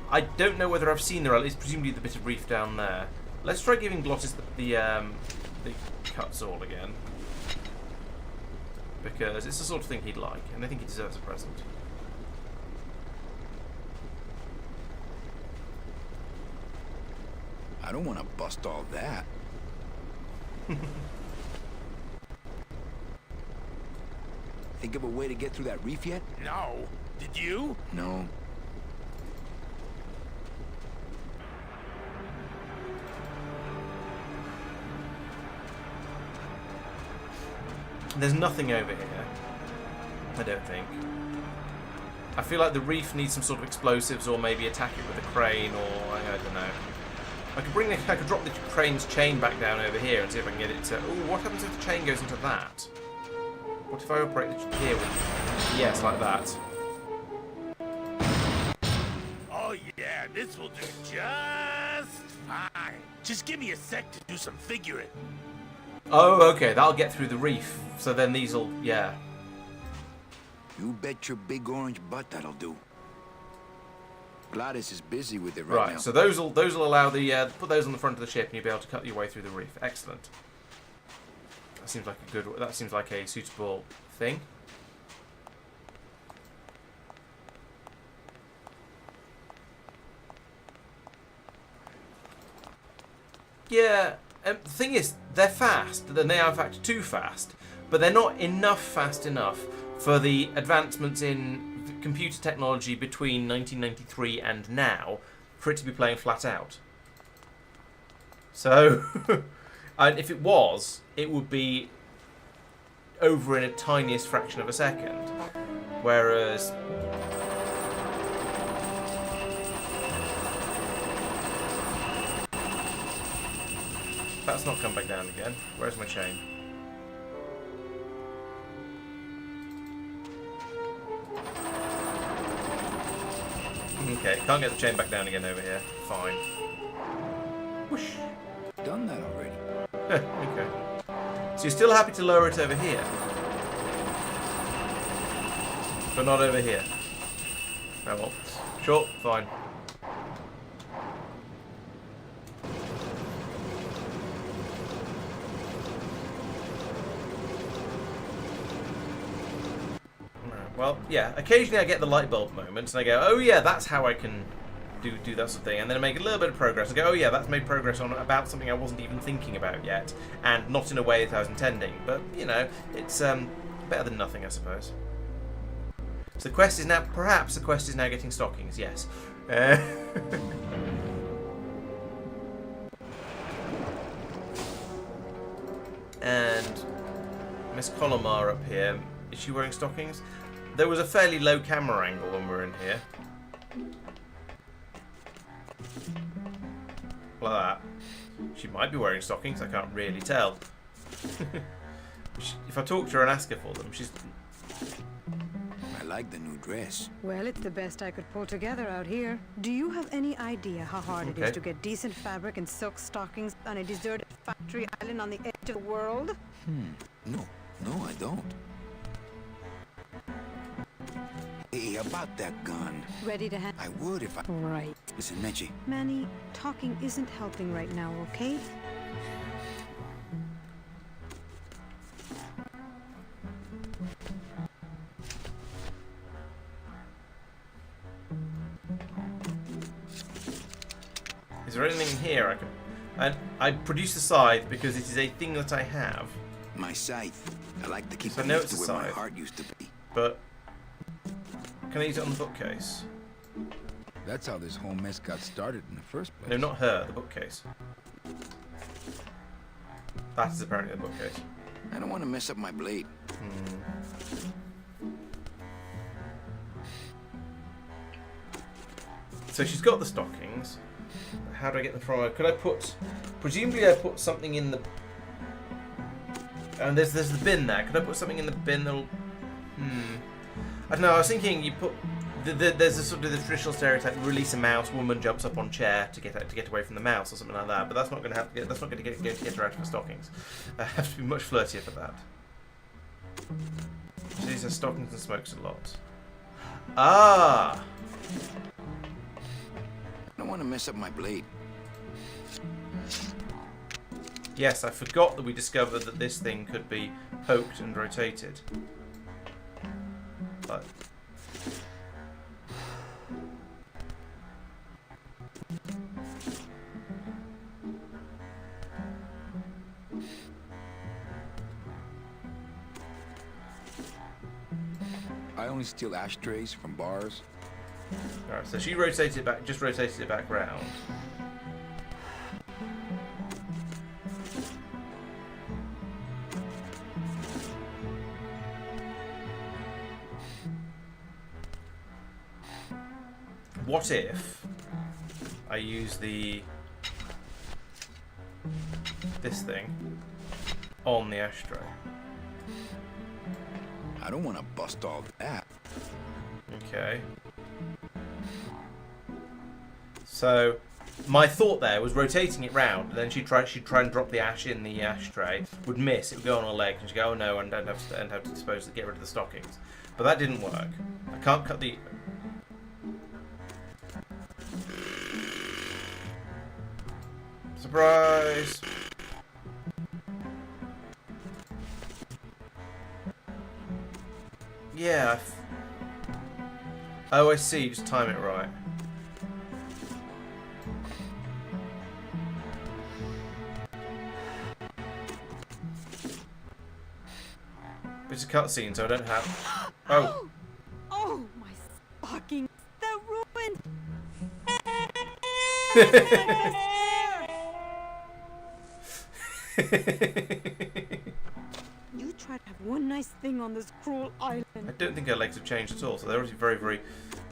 I don't know whether I've seen it's presumably the bit of reef down there. Let's try giving Glottis the cut saw again. Because it's the sort of thing he'd like, and I think he deserves a present. I don't want to bust all that. Think of a way to get through that reef yet? No. Did you? No. There's nothing over here. I don't think. I feel like the reef needs some sort of explosives, or maybe attack it with a crane, or I don't know. I could drop the crane's chain back down over here and see if I can get it to... Ooh, what happens if the chain goes into that? What if I operate it here with... Yes, like that. Oh yeah, this will do just fine. Just give me a sec to do some figuring. Oh, okay, that'll get through the reef. So then these'll, yeah. You bet your big orange butt that'll do. Gladys is busy with it right now. Right, so those'll allow the put those on the front of the ship, and you'll be able to cut your way through the reef. Excellent. That seems like a good. That seems like a suitable thing. Yeah, the thing is, they're fast, and they are in fact too fast, but they're not fast enough for the advancements in computer technology between 1993 and now for it to be playing flat out. So, and if it was, it would be over in a tiniest fraction of a second, whereas... That's not come back down again. Where's my chain? Okay, can't get the chain back down again over here. Fine. Whoosh. Done that already. Okay. So you're still happy to lower it over here? But not over here? Oh well. Sure, fine. Well, yeah, occasionally I get the light bulb moments and I go, oh yeah, that's how I can do that sort of thing. And then I make a little bit of progress and go, oh yeah, that's made progress on about something I wasn't even thinking about yet. And not in a way that I was intending. But, you know, it's better than nothing, I suppose. So the quest is now, perhaps the quest is now getting stockings, yes. And Miss Colomar up here, is she wearing stockings? There was a fairly low camera angle when we were in here. Like that. She might be wearing stockings, I can't really tell. If I talk to her and ask her for them, she's... I like the new dress. Well, it's the best I could pull together out here. Do you have any idea how hard it is to get decent fabric and silk stockings on a deserted factory island on the edge of the world? No, I don't. Hey, about that gun. Ready to hand? I would if I... Right. Listen, Nechi. Manny, talking isn't helping right now, okay? Is there anything in here I can... And I produce a scythe because it is a thing that I have. My scythe. I like to keep So I it know used it's to a where my scythe. heart used to be. But... Can I use it on the bookcase? That's how this whole mess got started in the first place. No, not her, the bookcase. That is apparently the bookcase. I don't want to mess up my blade. So she's got the stockings. How do I get them from her? Could I put... Presumably I put something in the... And there's the bin there. Could I put something in the bin that'll... I don't know, I was thinking you put... There's a sort of the traditional stereotype: release a mouse, woman jumps up on chair to get away from the mouse or something like that. But that's not going to happen. That's not going to get her out of her stockings. I have to be much flirtier for that. She uses her stockings and smokes a lot. Ah. I don't want to mess up my blade. Yes, I forgot that we discovered that this thing could be poked and rotated. But. I only steal ashtrays from bars. Alright, so she rotated it back, just rotated it back round. What if I use this thing on the ashtray? I don't want to bust all that. Okay. So My thought there was rotating it round, and then she'd try and drop the ash in the ashtray, would miss, it would go on her leg, and she'd go, oh no, and have to dispose of, get rid of the stockings. But that didn't work. I can't cut the... Surprise! Yeah. Oh, I see. Just time it right. It's a cutscene, so I don't have... Oh! Oh, my stockings! They're ruined! You try to have one nice thing on this cruel island. I don't think her legs have changed at all, so they're obviously very, very...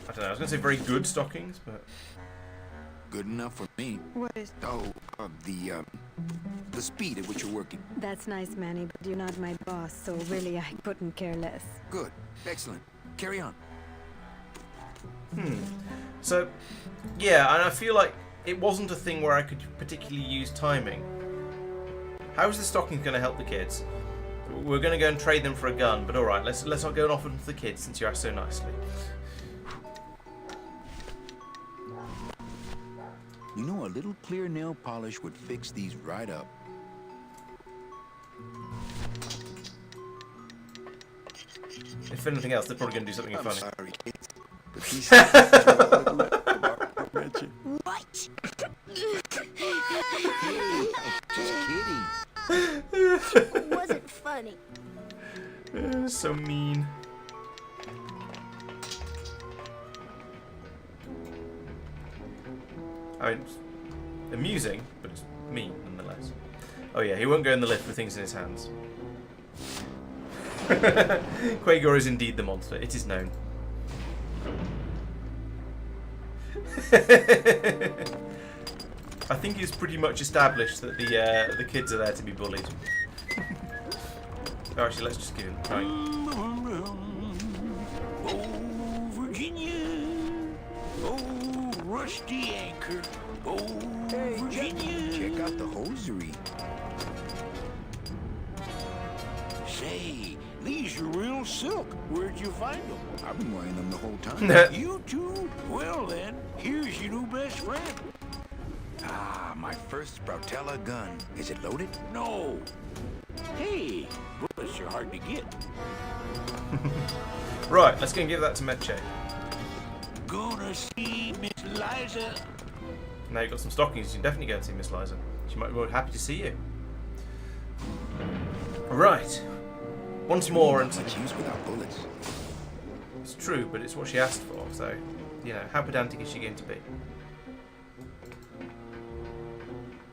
I don't know, I was going to say very good stockings, but... Good enough for me. What is... Oh, the speed at which you're working. That's nice, Manny, but you're not my boss, so really I couldn't care less. Good. Excellent. Carry on. So, yeah, and I feel like it wasn't a thing where I could particularly use timing. How is the stockings going to help the kids? We're going to go and trade them for a gun, but alright, let's not go and offer them to the kids since you asked so nicely. You know, a little clear nail polish would fix these right up. If anything else, they're probably going to do something I'm funny. sorry, kids, but these What? just kidding. It wasn't funny. So mean. I mean, it's amusing, but it's mean nonetheless. Oh yeah, he won't go in the lift with things in his hands. Quagor is indeed the monster. It is known. I think it's pretty much established that the kids are there to be bullied. Oh, actually, let's just give him a try. Oh, Virginia. Oh, rusty anchor. Oh, Hey, Virginia. check out the hosiery. Say, these are real silk. Where'd you find them? I've been wearing them the whole time. You too? Well then, here's your new best friend. Ah, my first Brautella gun. Is it loaded? No. Hey, bullets are hard to get. Right, let's go and give that to Medche. Gonna see Miss Liza. Now you've got some stockings, you can definitely go and see Miss Liza. She might be more happy to see you. Right. Once more, and much use without bullets. it's true, but it's what she asked for, so, you know, how pedantic is she going to be?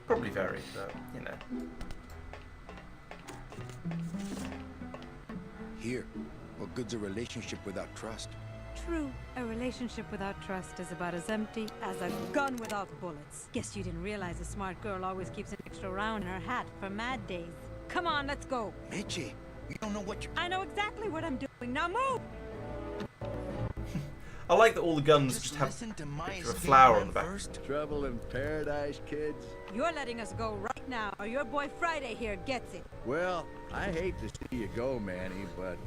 Probably very, but, you know. Here, what good's a relationship without trust? True, a relationship without trust is about as empty as a gun without bullets. Guess you didn't realize a smart girl always keeps an extra round in her hat for mad days. Come on, let's go. Mitchie, you don't know what you're... I know exactly what I'm doing. Now move! I like that all the guns just have listen to a my picture of a flower on the back. Trouble in paradise, kids? You're letting us go right now, or your boy Friday here gets it. Well, I hate to see you go, Manny, but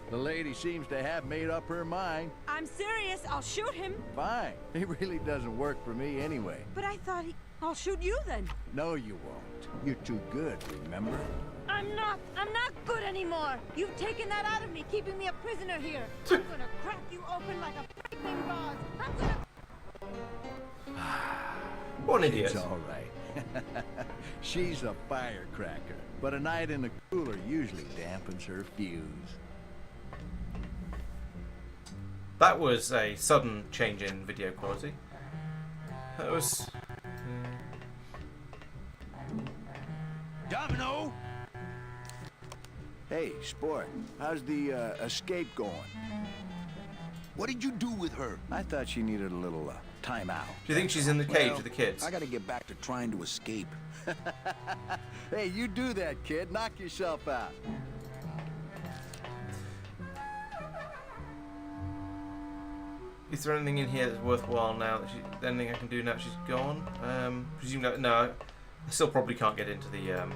the lady seems to have made up her mind. I'm serious. I'll shoot him. Fine. He really doesn't work for me anyway. But I thought I'll shoot you then. No, you won't. You're too good, remember? I'm not good anymore. You've taken that out of me, keeping me a prisoner here. I'm gonna crack you open like a piping vase. I'm gonna... What an idiot. It's all right. She's a firecracker, but a night in the cooler usually dampens her fuse. That was a sudden change in video quality. That was... Domino! Hey, Sport, how's the escape going? What did you do with her? I thought she needed a little time out. Do you think she's in the cage with the kids? I gotta get back to trying to escape. Hey, you do that, kid. Knock yourself out. Is there anything in here that's worthwhile now that anything I can do now that she's gone? Presumably, no. I still probably can't get into the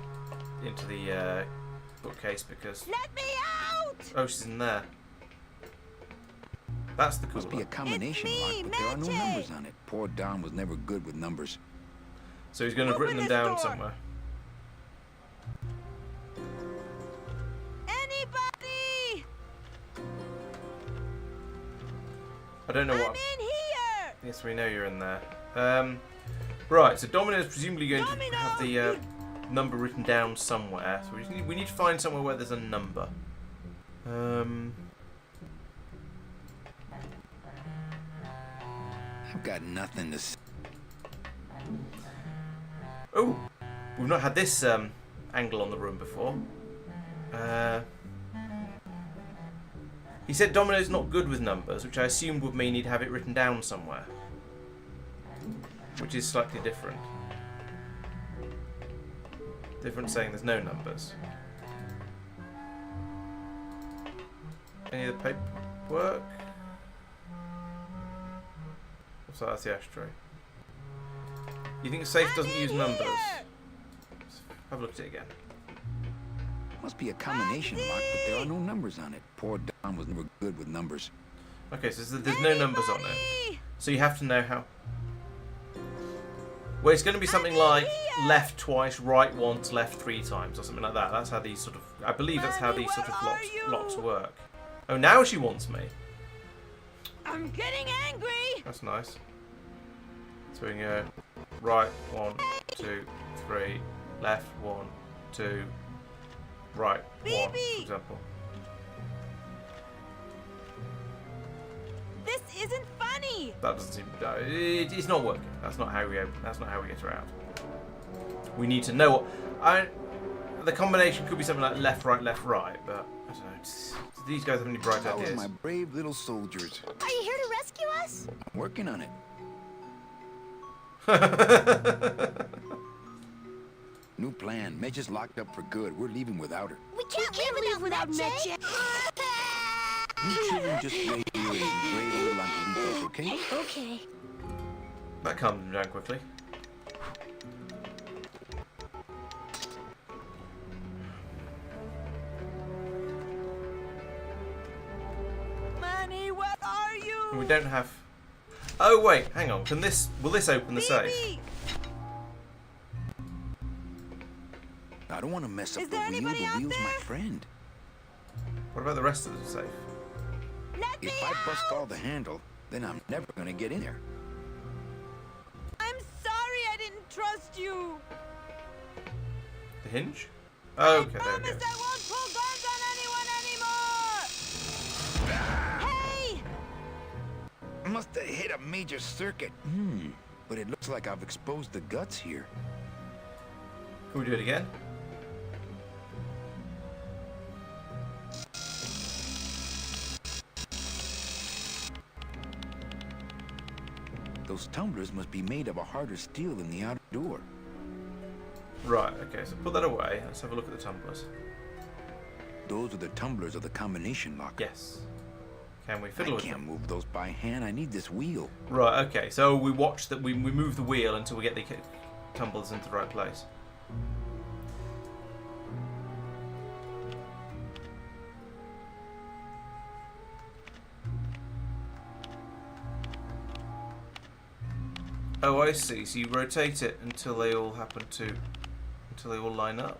bookcase because. Let me out! Oh, she's in there. That's the cooler. Must be a combination lock, but there are no numbers on it. Poor Don was never good with numbers. So he's going to have written them down somewhere. Anybody? I don't know what. I'm in here. Yes, we know you're in there. Right, so Domino's presumably going to have the number written down somewhere. So we need to find somewhere where there's a number. I've got nothing to say. Oh, we've not had this angle on the room before. He said Domino's not good with numbers, which I assumed would mean he'd have it written down somewhere. Which is slightly different. Different saying there's no numbers. Any of the paperwork? What's that? That's the ashtray. You think the safe doesn't use numbers? Let's have a look at it again. Must be a combination lock, but there are no numbers on it. Poor Don was never good with numbers. Okay, so there's no numbers on it. So you have to know how. Well, it's going to be something like left twice, right once, left 3 times, or something like that. That's how these sort of. I believe that's how these sort of locks work. Oh, now she wants me. I'm getting angry. That's nice. So we can go right 1, 2, 3, left 1, 2, right 1, for example. This isn't funny. That doesn't seem. It's not working. That's not how we open. That's not how we get her out. We need to know what. The combination could be something like left, right, but I don't know. Do these guys have any bright Follow ideas? my brave little soldiers. Are you here to rescue us? I'm working on it. New plan. Medge's locked up for good. We're leaving without her. We can't leave without Medge. You children just wait here and brave little Angelitos, okay? Okay. That calmed them down quickly. Manny, where are you? We don't have. Oh wait, hang on. Will this open the safe? I don't want to mess up the wheel. The wheel's my friend. What about the rest of the safe? If I bust all the handle, then I'm never gonna get in there. I'm sorry I didn't trust you. The hinge? Oh, okay, there we go. I won't pull guns on anyone anymore. Hey! Must have hit a major circuit. But it looks like I've exposed the guts here. Can we do it again? Those tumblers must be made of a harder steel than the outer door. Right, okay, so put that away. Let's have a look at the tumblers. Those are the tumblers of the combination lock. Yes. Can we fiddle with them? I can't move those by hand. I need this wheel. Right, okay, so we watch that we move the wheel until we get the tumblers into the right place. Oh, I see. So you rotate it until they all until they all line up.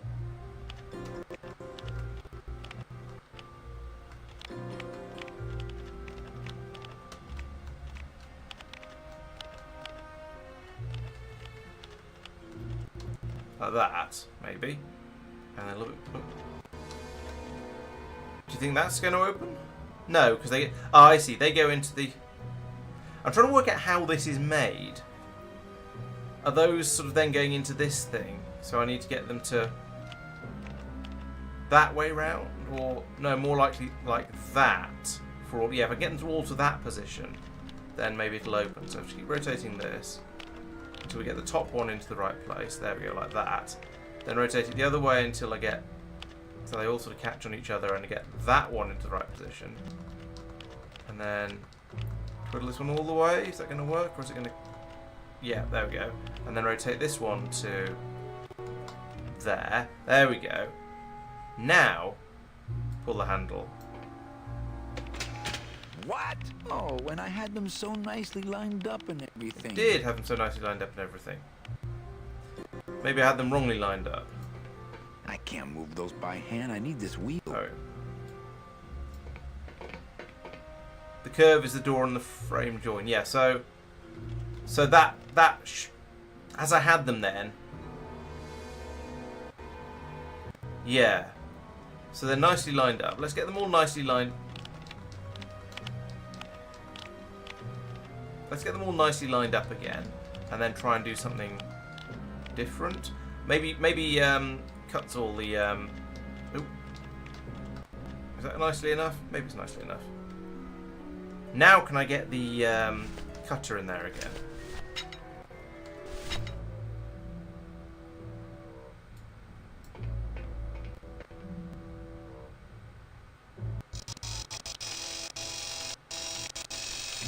Like that, maybe. And then a little bit. Do you think that's going to open? No, because they. Oh, I see. They go into the. I'm trying to work out how this is made. Are those sort of then going into this thing? So I need to get them to that way round, or no, more likely like that. For all, yeah, if I get them to all to that position, then maybe it'll open. So just keep rotating this until we get the top one into the right place. There we go, like that. Then rotate it the other way until I get so they all sort of catch on each other, and I get that one into the right position. And then Twiddle this one all the way. Is that going to work, or is it going to... Yeah, there we go. And then rotate this one to there. There we go. Now, pull the handle. What? Oh, when I had them so nicely lined up and everything. I did have them so nicely lined up and everything. Maybe I had them wrongly lined up. I can't move those by hand. I need this wheel. Oh. The curve is the door and the frame join. Yeah, so that as I had them then. Yeah. So they're nicely lined up. Let's get them all nicely lined. Let's get them all nicely lined up again, and then try and do something different. Maybe cuts all the. Ooh. Is that nicely enough? Maybe it's nicely enough. Now can I get the cutter in there again?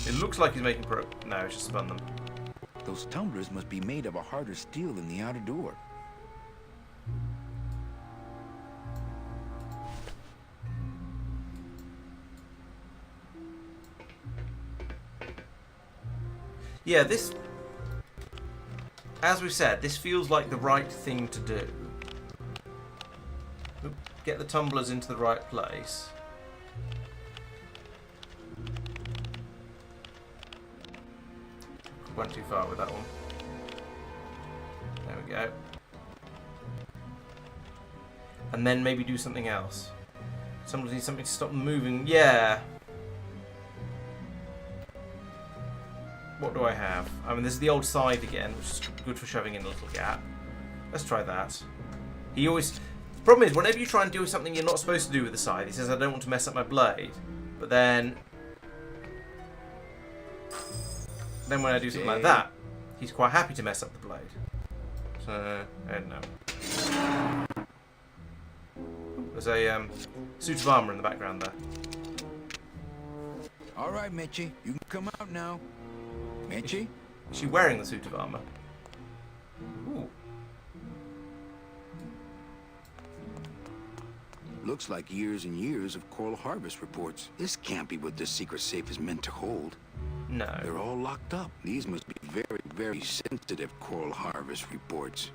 It looks like he's making pro... No, it's just spun them. Those tumblers must be made of a harder steel than the outer door. Yeah, this... As we said, this feels like the right thing to do. Oop, get the tumblers into the right place. Went too far with that one. There we go. And then maybe do something else. Somebody needs something to stop them moving. Yeah. What do I have? I mean, this is the old side again, which is good for shoving in a little gap. Let's try that. He always... The problem is, whenever you try and do something you're not supposed to do with the side, he says, I don't want to mess up my blade. But then when I do something like that, he's quite happy to mess up the blade. So, I don't know. There's a suit of armour in the background there. All right, Mitchie, you can come out now. Mitchie? Is she wearing the suit of armour? Ooh. Looks like years and years of coral harvest reports. This can't be what this secret safe is meant to hold. No. They're all locked up. These must be very, very sensitive coral harvest reports.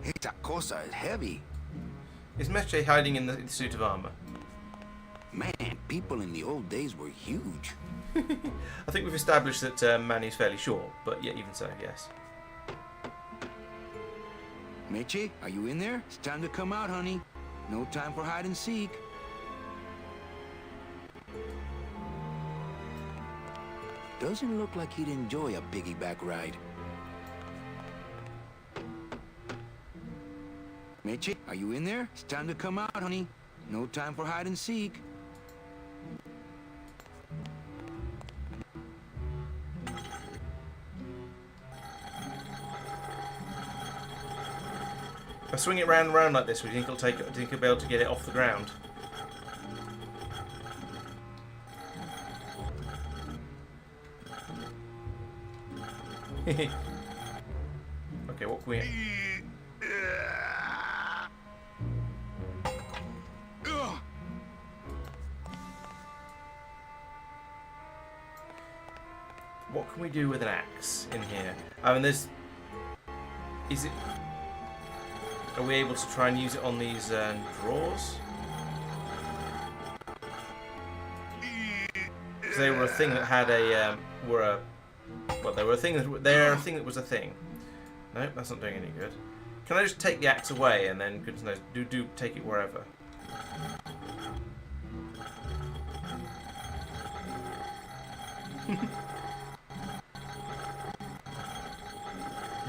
Esta cosa is heavy. Is Meche hiding in the suit of armour? Man, people in the old days were huge. I think we've established that Manny's fairly short, but yeah, even so, yes. Meche, are you in there? It's time to come out, honey. No time for hide and seek. Doesn't look like he'd enjoy a piggyback ride. Meche, are you in there? It's time to come out, honey. No time for hide and seek. If I swing it round and round like this, do you think he'll be able to get it off the ground? Okay, what can we... What can we do with an axe in here? I mean, there's... Is it... Are we able to try and use it on these drawers? Because they were a thing that had a... Well, they were a thing that... They're a thing that was a thing. Nope, that's not doing any good. Can I just take the axe away and then, goodness knows, do take it wherever?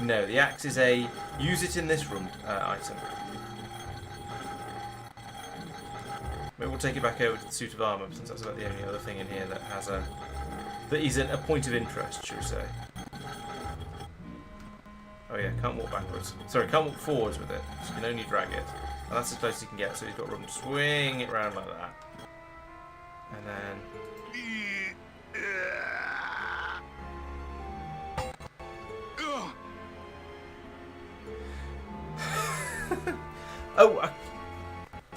No, the axe is a use it in this room item. Maybe we'll take it back over to the suit of armour, since that's about the only other thing in here that has a... that is a point of interest, should we say. Oh yeah, can't walk backwards. Sorry, can't walk forwards with it. You can only drag it. And that's as close as you can get, so you've got room to swing it around like that. And then... Oh,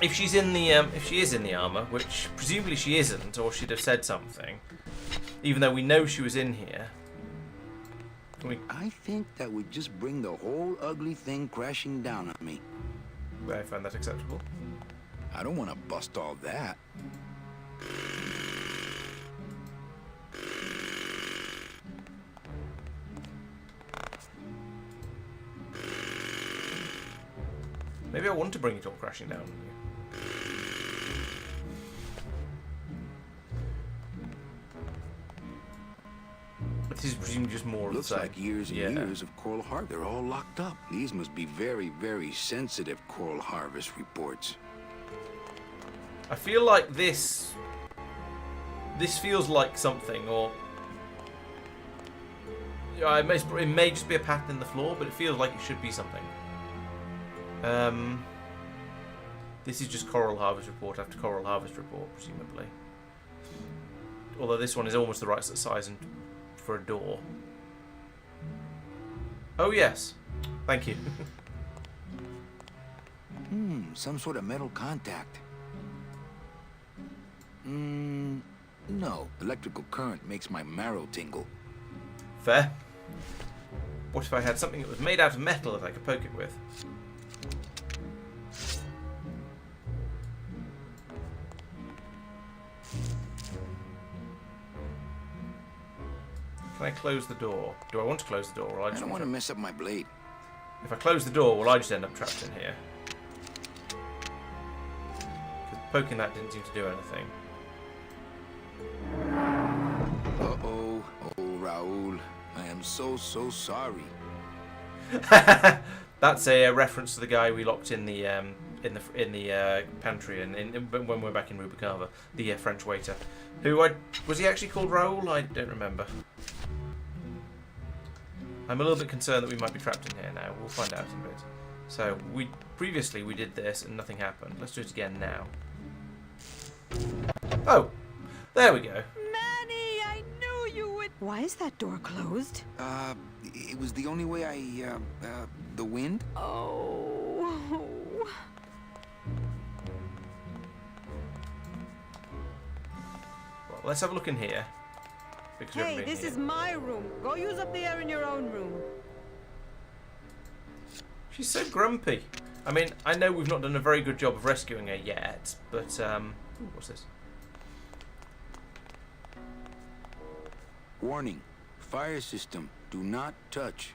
if she is in the armor, which presumably she isn't, or she'd have said something, even though we know she was in here. I think that would just bring the whole ugly thing crashing down on me. I find that acceptable. I don't want to bust all that. Maybe I want to bring it all crashing down on you. But this is presumably just more of the same. Looks like years and years of coral harvest. They're all locked up. These must be very, very sensitive coral harvest reports. I feel like this feels like something, or it may just be a pattern in the floor, but it feels like it should be something. This is just coral harvest report after coral harvest report, presumably. Although this one is almost the right size and for a door. Oh yes, thank you. Some sort of metal contact. No. Electrical current makes my marrow tingle. Fair. What if I had something that was made out of metal that I could poke it with? Can I close the door? Do I want to close the door? Or I don't want to mess up my blade. If I close the door, will I just end up trapped in here? Because poking that didn't seem to do anything. Uh-oh. Oh, Raul. I am so sorry. That's a reference to the guy we locked in the pantry and when we were back in Rubicava, the French waiter. Was he actually called Raoul? I don't remember. I'm a little bit concerned that we might be trapped in here now. We'll find out in a bit. So previously we did this and nothing happened. Let's do it again now. Oh, there we go. Manny, I knew you would. Why is that door closed? It was the only way the wind? Oh. Well, let's have a look in here. Hey, this is my room. Go use up the air in your own room. She's so grumpy. I mean, I know we've not done a very good job of rescuing her yet, but, what's this? Warning. Fire system. Do not touch.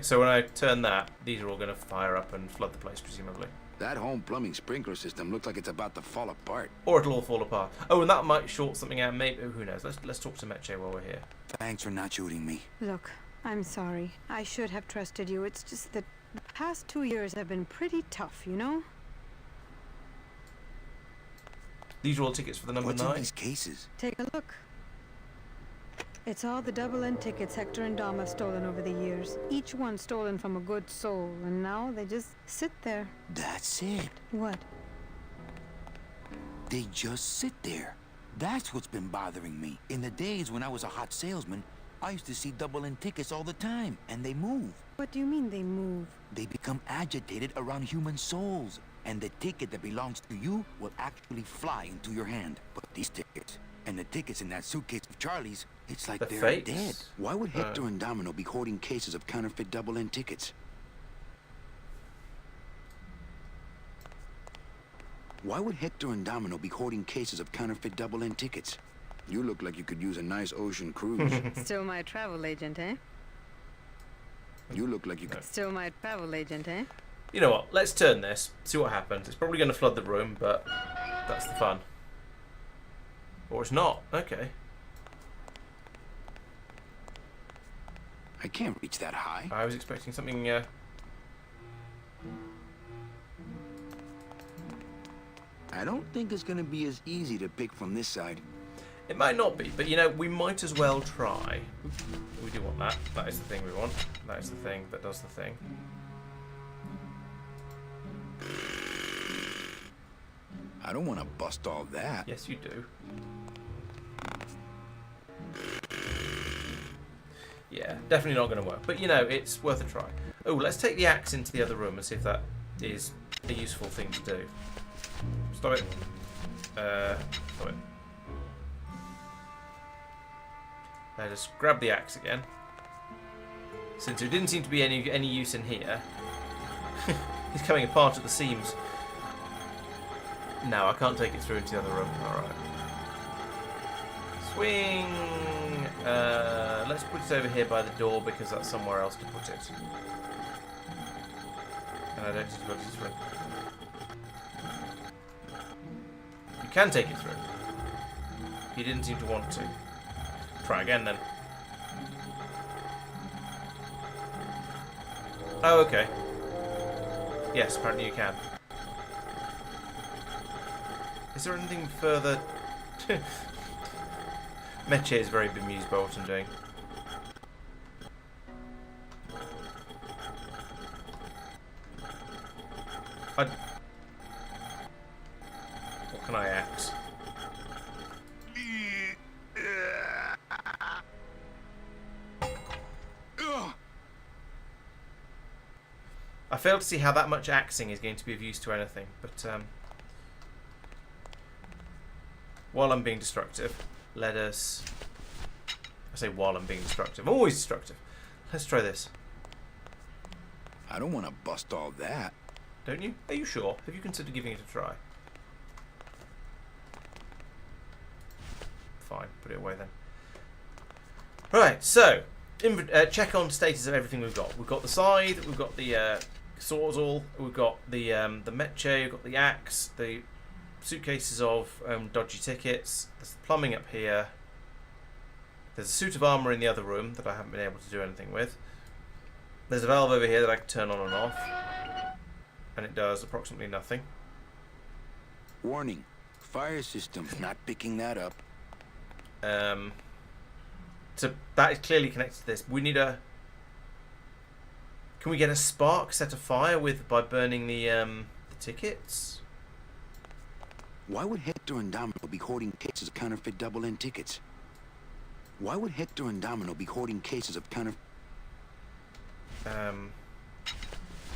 So when I turn that, these are all going to fire up and flood the place, presumably. That home plumbing sprinkler system looks like it's about to fall apart. Or it'll all fall apart. Oh, and that might short something out. Maybe, who knows? Let's talk to Meche while we're here. Thanks for not shooting me. Look, I'm sorry. I should have trusted you. It's just that the past 2 years have been pretty tough, you know? These are all tickets for the number 9. What's in these cases? Take a look. It's all the double-end tickets Hector and Dom have stolen over the years. Each one stolen from a good soul, and now they just sit there. That's it. What? They just sit there. That's what's been bothering me. In the days when I was a hot salesman, I used to see double-end tickets all the time, and they move. What do you mean they move? They become agitated around human souls, and the ticket that belongs to you will actually fly into your hand. But these tickets, and the tickets in that suitcase of Charlie's, it's like they're dead. Why would Hector and Domino be hoarding cases of counterfeit double-end tickets? Why would Hector and Domino be hoarding cases of counterfeit double-end tickets? You look like you could use a nice ocean cruise. Still my travel agent, eh? You look like you could... Still my travel agent, eh? You know what? Let's turn this, see what happens. It's probably going to flood the room, but that's the fun. Or it's not. Okay. I can't reach that high. I was expecting something, I don't think it's gonna be as easy to pick from this side. It might not be, but you know, we might as well try. We do want that. That is the thing we want. That is the thing that does the thing. I don't want to bust all that. Yes, you do. Yeah, definitely not going to work. But you know, it's worth a try. Oh, let's take the axe into the other room and see if that is a useful thing to do. Stop it. Stop it. Let us grab the axe again. Since there didn't seem to be any use in here. He's coming apart at the seams. No, I can't take it through into the other room. Alright. Swing! Let's put it over here by the door because that's somewhere else to put it. And I don't think got it through. You can take it through. He didn't seem to want to. Try again then. Oh, okay. Yes, apparently you can. Is there anything further? Meche is very bemused by what I'm doing. What can I axe? I fail to see how that much axing is going to be of use to anything, but while I'm being destructive, let us... I say while I'm being destructive. I'm always destructive. Let's try this. I don't want to bust all that. Don't you? Are you sure? Have you considered giving it a try? Fine, put it away then. Right, so check on status of everything we've got. We've got the scythe, we've got the sawzall, we've got the meche, we've got the axe, the suitcases of dodgy tickets. There's plumbing up here. There's a suit of armour in the other room that I haven't been able to do anything with. There's a valve over here that I can turn on and off. And it does approximately nothing. Warning. Fire system's not picking that up. So that is clearly connected to this. We need a... Can we get a spark set afire by burning the tickets? Why would Hector and Domino be hoarding cases of counterfeit double-end tickets? Why would Hector and Domino be hoarding cases of counterfeit...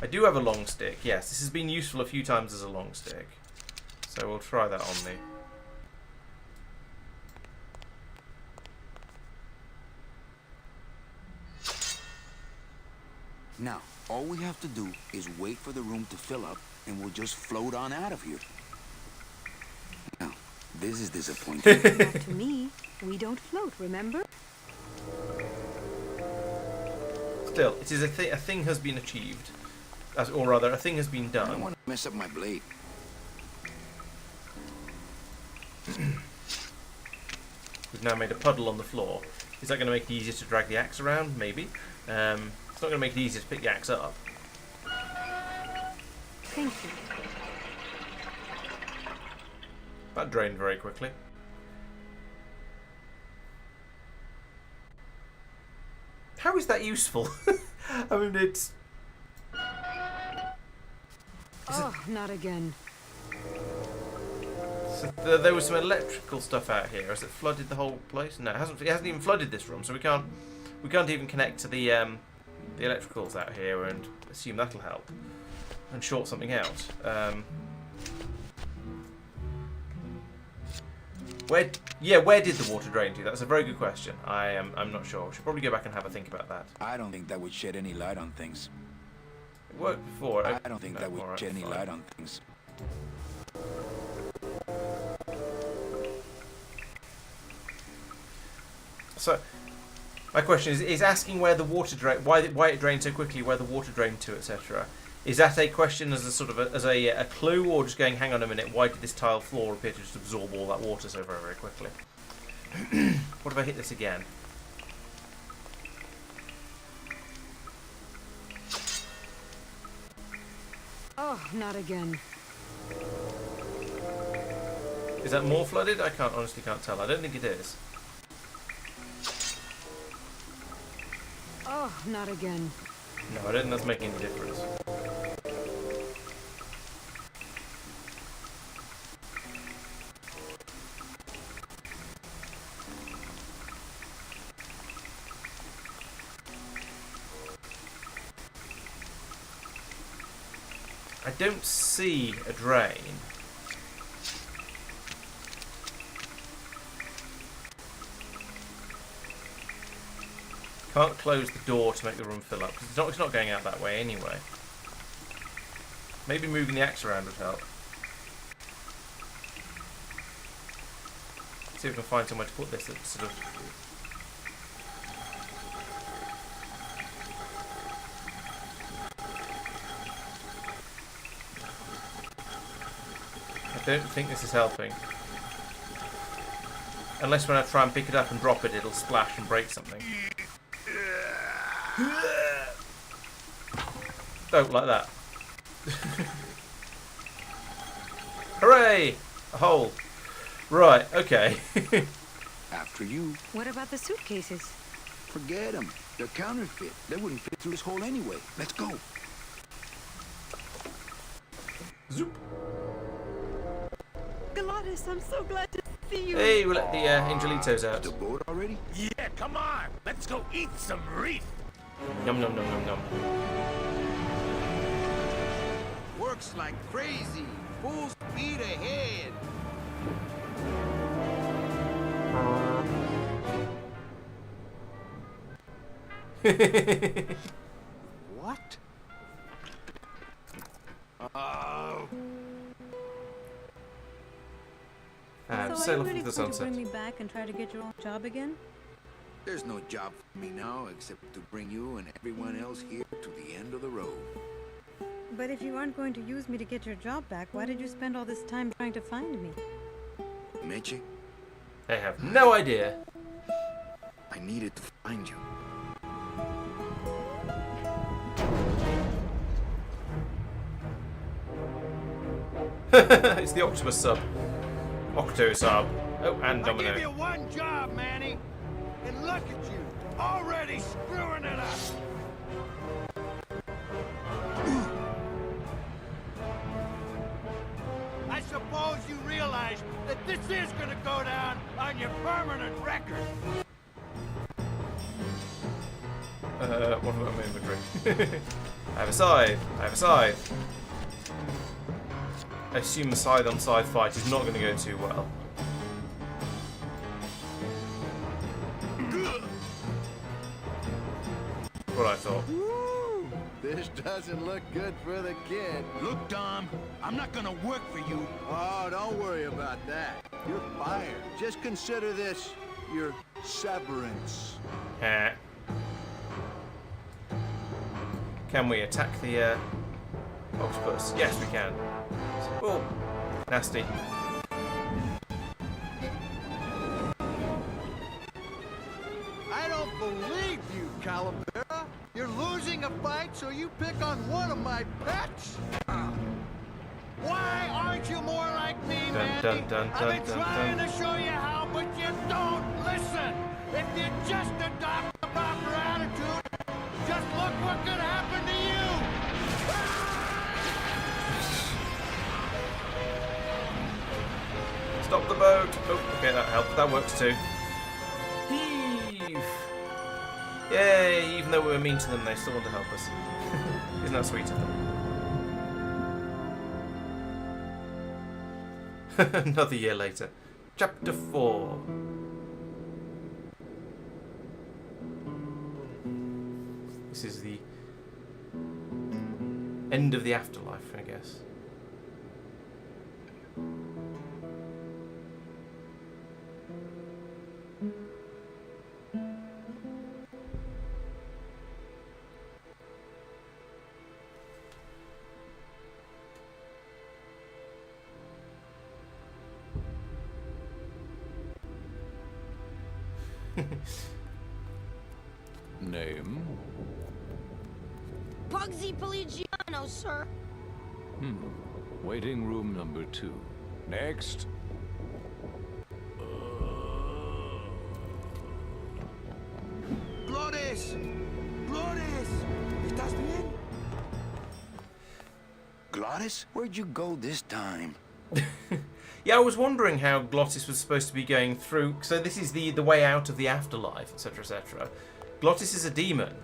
I do have a long stick. Yes, this has been useful a few times as a long stick. So we'll try that on me. Now, all we have to do is wait for the room to fill up, and we'll just float on out of here. Now, this is disappointing. Not to me. We don't float, remember? Still, it is a thing has been achieved. Or rather, a thing has been done. I don't want to mess up my blade. We've now made a puddle on the floor. Is that going to make it easier to drag the axe around? Maybe. It's not going to make it easier to pick the axe up. Thank you. That drained very quickly. How is that useful? I mean, it's... Oh, not again. So there was some electrical stuff out here. Has it flooded the whole place? No, it hasn't. It hasn't even flooded this room, so we can't even connect to the electricals out here and assume that'll help and short something out. Where did the water drain to? That's a very good question. I'm not sure. We should probably go back and have a think about that. I don't think that would shed any light on things. It worked before. I don't think that would shed any light on things. So, my question is asking where the water drain, why it drained so quickly, where the water drained to, etc. Is that a question as a sort of a clue, or just going, hang on a minute, why did this tile floor appear to just absorb all that water so very, very quickly? What if I hit this again? Oh, not again. Is that more flooded? I honestly can't tell. I don't think it is. Oh, not again. No, I don't think that's making any difference. I don't see a drain. Can't close the door to make the room fill up, because it's not going out that way anyway. Maybe moving the axe around would help. See if we can find somewhere to put this that's sort of... I don't think this is helping. Unless when I try and pick it up and drop it, it'll splash and break something. Don't like that. Hooray! A hole. Right, okay. After you. What about the suitcases? Forget them. They're counterfeit. They wouldn't fit through this hole anyway. Let's go. Zoop. Gladys, I'm so glad to see you. Hey, we'll let the Angelitos out. The boat already? Yeah, come on. Let's go eat some reef. Yum, yum, yum, yum, yum. Works like crazy. Full speed ahead. What? Oh. And So sail are you off really into the going to sunset. bring me back and try to get your own job again? There's no job for me now except to bring you and everyone else here to the end of the road. But if you aren't going to use me to get your job back, why did you spend all this time trying to find me? Meche, I have no idea. I needed to find you. It's the octopus sub. Octo sub. Oh, and I Domino. give you one job, Manny, and look at you, already screwing it up. I suppose you realize that this is gonna go down on your permanent record. What about my inventory? I have a scythe. I have a scythe. I assume a scythe on scythe fight is not going to go too well. What I thought. Woo! This doesn't look good for the kid. Look, Dom, I'm not gonna work for you. Oh, don't worry about that. You're fired. Just consider this your severance. Can we attack the octopus? Yes, we can. Oh, nasty. I don't believe you, Calavera. You're losing a fight, so you pick on one of my pets? Why aren't you more like me, Dun, Manny? dun, dun, I've dun, been dun, trying dun. to show you how, but you don't listen. If you just adopt the proper attitude, just look what could happen to you. Stop the boat. Oh, okay, that helped. That works too. Heave. Yay! Even though we were mean to them, they still want to help us. Isn't that sweet of them? Another year later. Chapter 4. This is the end of the afterlife, I guess. Name? Bugsy Pelagiano, sir. Waiting room number 2. Next. Glottis! Glottis! ¿Estás bien? Glottis? Where'd you go this time? Yeah, I was wondering how Glottis was supposed to be going through. So this is the way out of the afterlife, etc., etc. Glottis is a demon.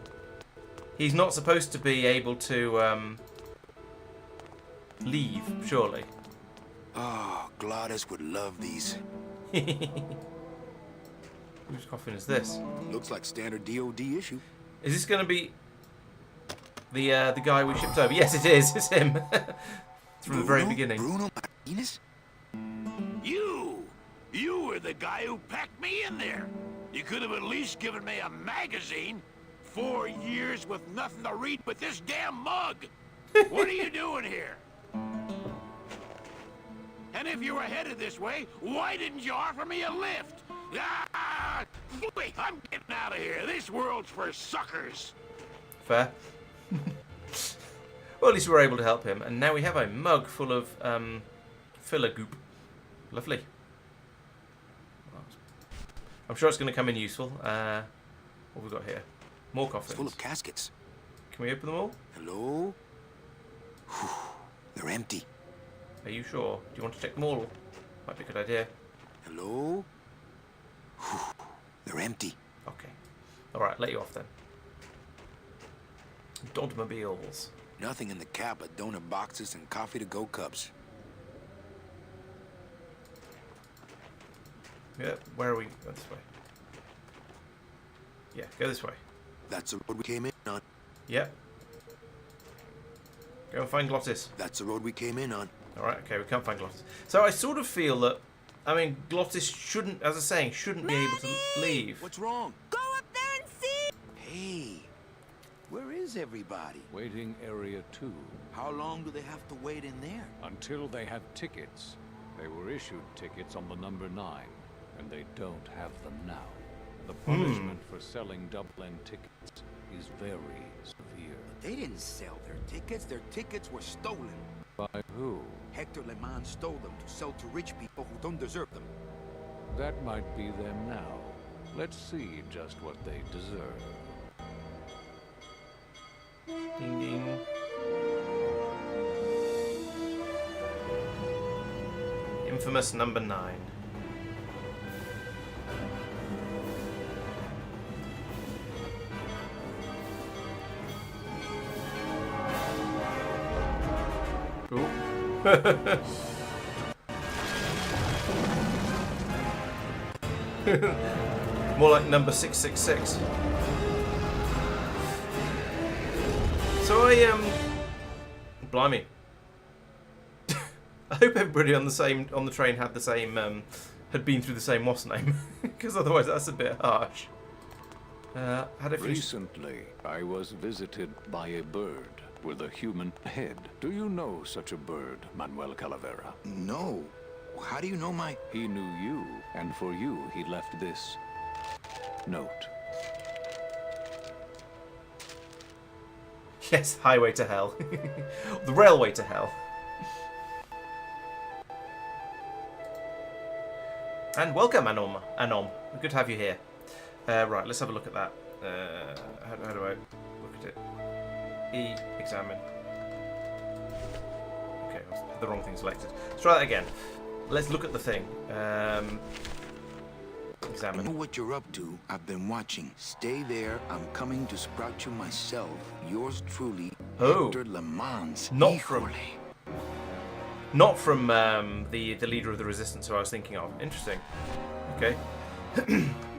He's not supposed to be able to leave, surely. Oh, Glottis would love these. Whose coffin is this? Looks like standard DOD issue. Is this going to be the guy we shipped over? Yes, it is. It's him. From the very beginning. Bruno Martinez? You were the guy who packed me in there. You could have at least given me a magazine. 4 years with nothing to read but this damn mug. What are you doing here? And if you were headed this way, why didn't you offer me a lift? Ah! Wait, I'm getting out of here. This world's for suckers. Fair. Well, at least we were able to help him. And now we have a mug full of filler goop. Lovely. I'm sure it's going to come in useful. What have we got here? More coffins. It's full of caskets. Can we open them all? Hello? Whew, they're empty. Are you sure? Do you want to check them all? Might be a good idea. Hello? Whew, they're empty. Okay. Alright, let you off then. Dodmobiles. Nothing in the cab but donut boxes and coffee-to-go cups. Yeah, where are we? Go this way. Yeah, go this way. That's the road we came in on. Yep. Go and find Glottis. That's the road we came in on. Alright, okay, we can't find Glottis. So I sort of feel that, I mean, Glottis shouldn't, as I was saying, shouldn't be able to leave. What's wrong? Go up there and see! Hey, where is everybody? Waiting area 2. How long do they have to wait in there? Until they have tickets. They were issued tickets on the number 9, and they don't have them now. The punishment for selling double-end tickets is very severe. They didn't sell their tickets. Their tickets were stolen. By who? Hector Le Mans stole them to sell to rich people who don't deserve them. That might be them now. Let's see just what they deserve. Ding ding. Infamous number 9. Cool. More like number 666. So blimey. I hope everybody on the train had the same had been through the same what's name, because otherwise that's a bit harsh. Recently, I was visited by a bird with a human head. Do you know such a bird, Manuel Calavera? No. How do you know my... He knew you, and for you, he left this note. Yes, highway to hell. The railway to hell. And welcome, Anom. Good to have you here. Right, let's have a look at that. How do I look at it? E, examine. Okay, I had the wrong thing selected. Let's try that again. Let's look at the thing. Examine. I know what you're up to. I've been watching. Stay there. I'm coming to sprout you myself. Yours truly, Hector Le Mans. Not from the leader of the resistance who I was thinking of. Interesting. Okay.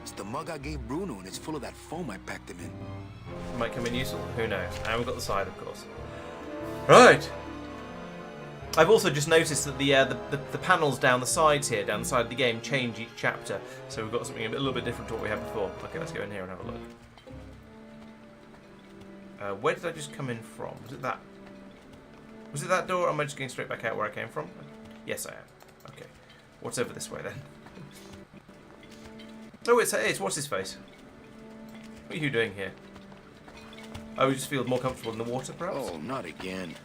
It's the mug I gave Bruno, and it's full of that foam I packed him in. Might come in useful. Who knows? And we've got the side, of course. Right. I've also just noticed that the panels down the sides here, down the side of the game, change each chapter. So we've got something a little bit different to what we had before. Okay, let's go in here and have a look. Where did I just come in from? Was it that? Was it that door, or am I just going straight back out where I came from? Yes, I am. Okay. What's over this way, then? Oh, it's what's his face? What are you doing here? Oh, you just feel more comfortable in the water, perhaps? Oh, not again.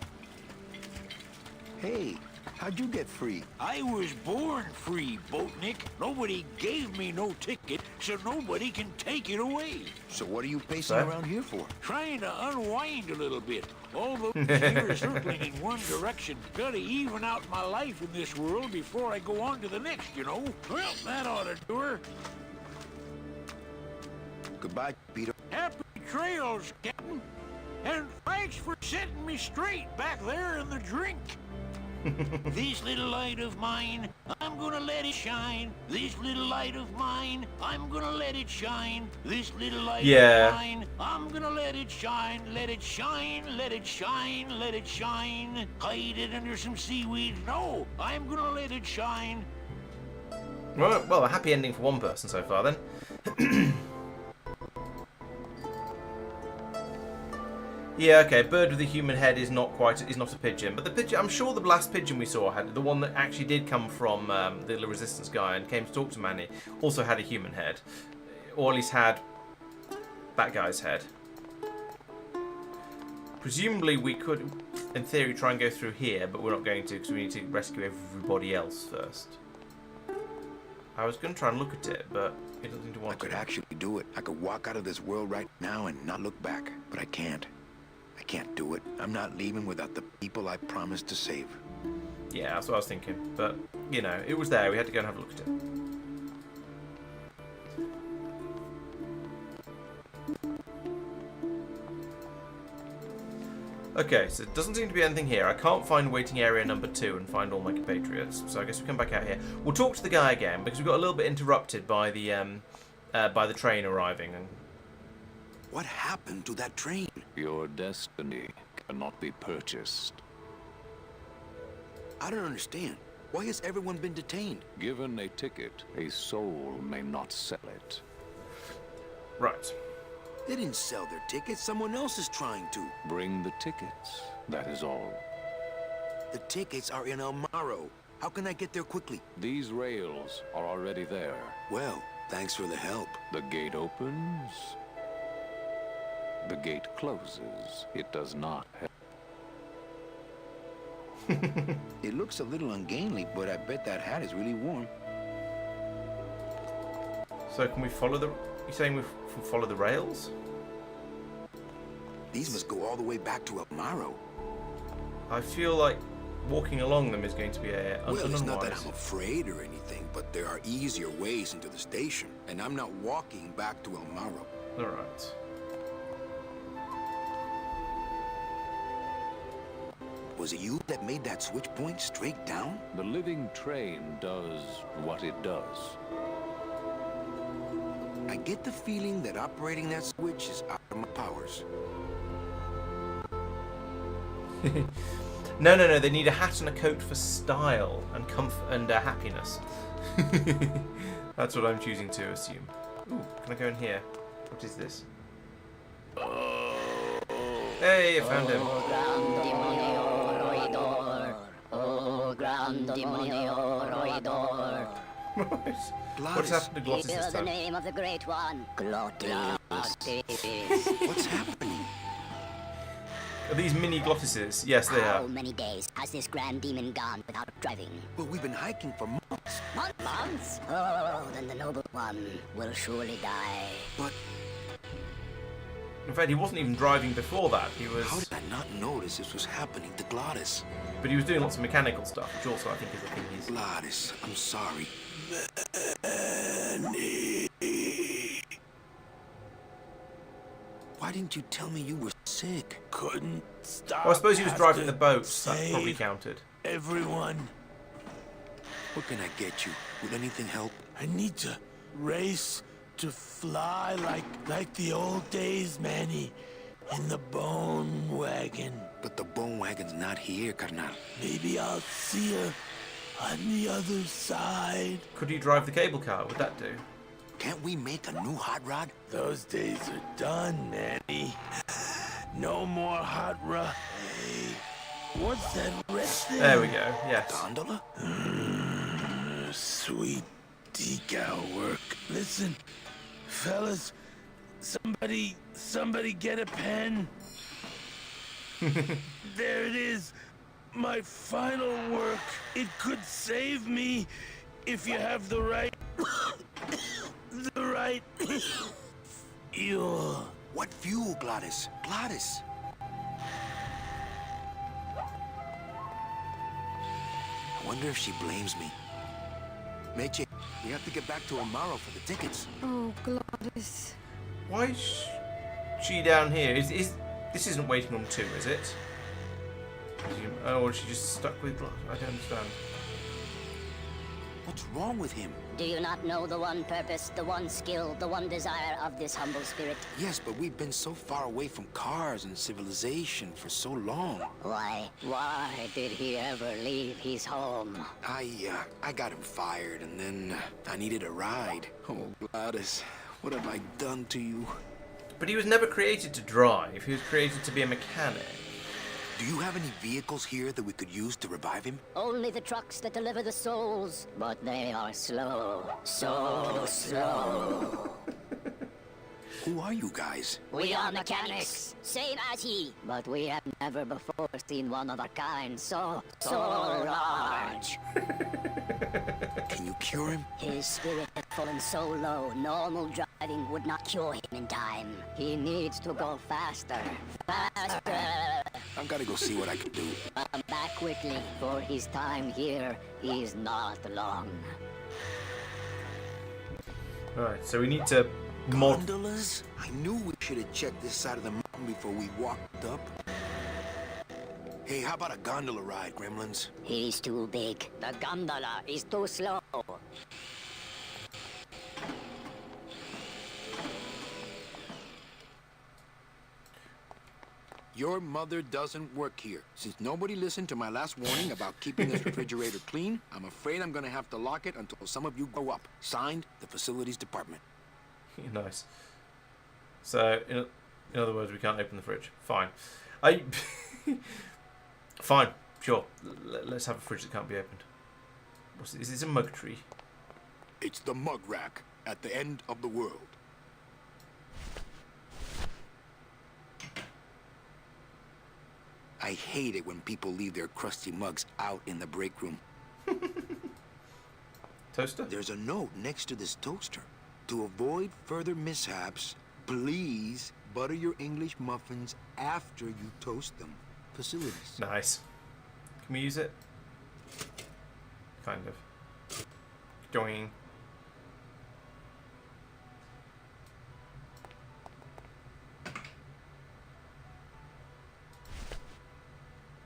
Hey, How'd you get free? I was born free, Boatnik. Nobody gave me no ticket, so nobody can take it away. So what are you pacing around here for? Trying to unwind a little bit. All those years circling in one direction. Gotta even out my life in this world before I go on to the next, you know? Well, that ought to do her. Goodbye, Peter. Happy trails, Captain. And thanks for setting me straight back there in the drink. This little light of mine, I'm gonna let it shine. This little light of mine, I'm gonna let it shine. This little light of mine, I'm gonna let it shine. Let it shine, let it shine, let it shine. Hide it under some seaweed. No, I'm gonna let it shine. Well, a happy ending for one person so far then. Yeah, okay, bird with a human head is not a pigeon, but the pigeon, I'm sure the last pigeon we saw had, the one that actually did come from the resistance guy and came to talk to Manny, also had a human head, or at least had that guy's head. Presumably we could, in theory, try and go through here, but we're not going to because we need to rescue everybody else first. I was going to try and look at it, but it doesn't seem to want to. I could actually do it. I could walk out of this world right now and not look back, but I can't. I can't do it. I'm not leaving without the people I promised to save. Yeah, that's what I was thinking. But, you know, it was there. We had to go and have a look at it. Okay, so it doesn't seem to be anything here. I can't find waiting area number 2 and find all my compatriots. So I guess we come back out here. We'll talk to the guy again because we got a little bit interrupted by the train arriving. And what happened to that train? Your destiny cannot be purchased. I don't understand. Why has everyone been detained? Given a ticket, a soul may not sell it. Right. They didn't sell their tickets. Someone else is trying to. Bring the tickets. That is all. The tickets are in El Morro. How can I get there quickly? These rails are already there. Well, thanks for the help. The gate opens. The gate closes. It does not help. It looks a little ungainly, but I bet that hat is really warm. So can we follow the... You're saying we follow the rails? These must go all the way back to El Morro. I feel like walking along them is going to be a... Well, it's not that I'm afraid or anything, but there are easier ways into the station, and I'm not walking back to El Morro. All right. Was it you that made that switch point straight down? The living train does what it does. I get the feeling that operating that switch is out of my powers. No. They need a hat and a coat for style and comfort and happiness. That's what I'm choosing to assume. Ooh, can I go in here? What is this? Hey, I found him. What's happened to Glottis this time? the name of the Great One. Glottis. What's happening? Are these mini Glottises? Yes, they are. How many days has this grand demon gone without driving? But we've been hiking for months. Months? Oh, then the noble one will surely die. But... In fact, he wasn't even driving before that. He was... How did I not notice this was happening to Glottis? But he was doing lots of mechanical stuff, which also I think is the thing he's... Glottis, I'm sorry. Why didn't you tell me you were sick? Couldn't stop. Well, I suppose he was driving the boats. That probably counted. Everyone. What can I get you? Will anything help? I need to race to fly like the old days, Manny. In the bone wagon. But the bone wagon's not here, carnal. Maybe I'll see her on the other side. Could you drive the cable car? Would that do? Can't we make a new hot rod? Those days are done, Manny. No more hot rod. Hey, what's that red thing? There we go, yes. Gondola? Sweet decal work. Listen, fellas, somebody get a pen. There it is. my final work. It could save me if you have the right... the right... fuel. What fuel, Gladys? Gladys! I wonder if she blames me. Meche, we have to get back to Amaro for the tickets. Oh, Gladys. Why is she down here? This isn't waiting room 2, is it? Oh, or is she just stuck with... I don't understand. What's wrong with him? Do you not know the one purpose, the one skill, the one desire of this humble spirit? Yes, but we've been so far away from cars and civilization for so long. Why did he ever leave his home? I got him fired, and then I needed a ride. Oh, Gladys, what have I done to you? But he was never created to drive. He was created to be a mechanic. Do you have any vehicles here that we could use to revive him? Only the trucks that deliver the souls, but they are slow. So slow. Who are you guys? We are mechanics, same as he. But we have never before seen one of our kind so large. Can you cure him? His spirit has fallen so low, normal driving would not cure him in time. He needs to go faster. Faster! I've got to go see what I can do. Come back quickly, for his time here is not long. Alright, so we need to... Gondolas? I knew we should have checked this side of the mountain before we walked up. Hey, how about a gondola ride, Gremlins? He's too big. The gondola is too slow. Your mother doesn't work here. Since nobody listened to my last warning about keeping this refrigerator clean, I'm afraid I'm gonna have to lock it until some of you grow up. Signed, the Facilities Department. Nice. So, in other words, we can't open the fridge. Fine. Fine, sure. Let's have a fridge that can't be opened. What's this? Is this a mug tree? It's the mug rack at the end of the world. I hate it when people leave their crusty mugs out in the break room. Toaster? There's a note next to this toaster. To avoid further mishaps, please butter your English muffins after you toast them. Facilities. Nice. Can we use it? Kind of. Doing.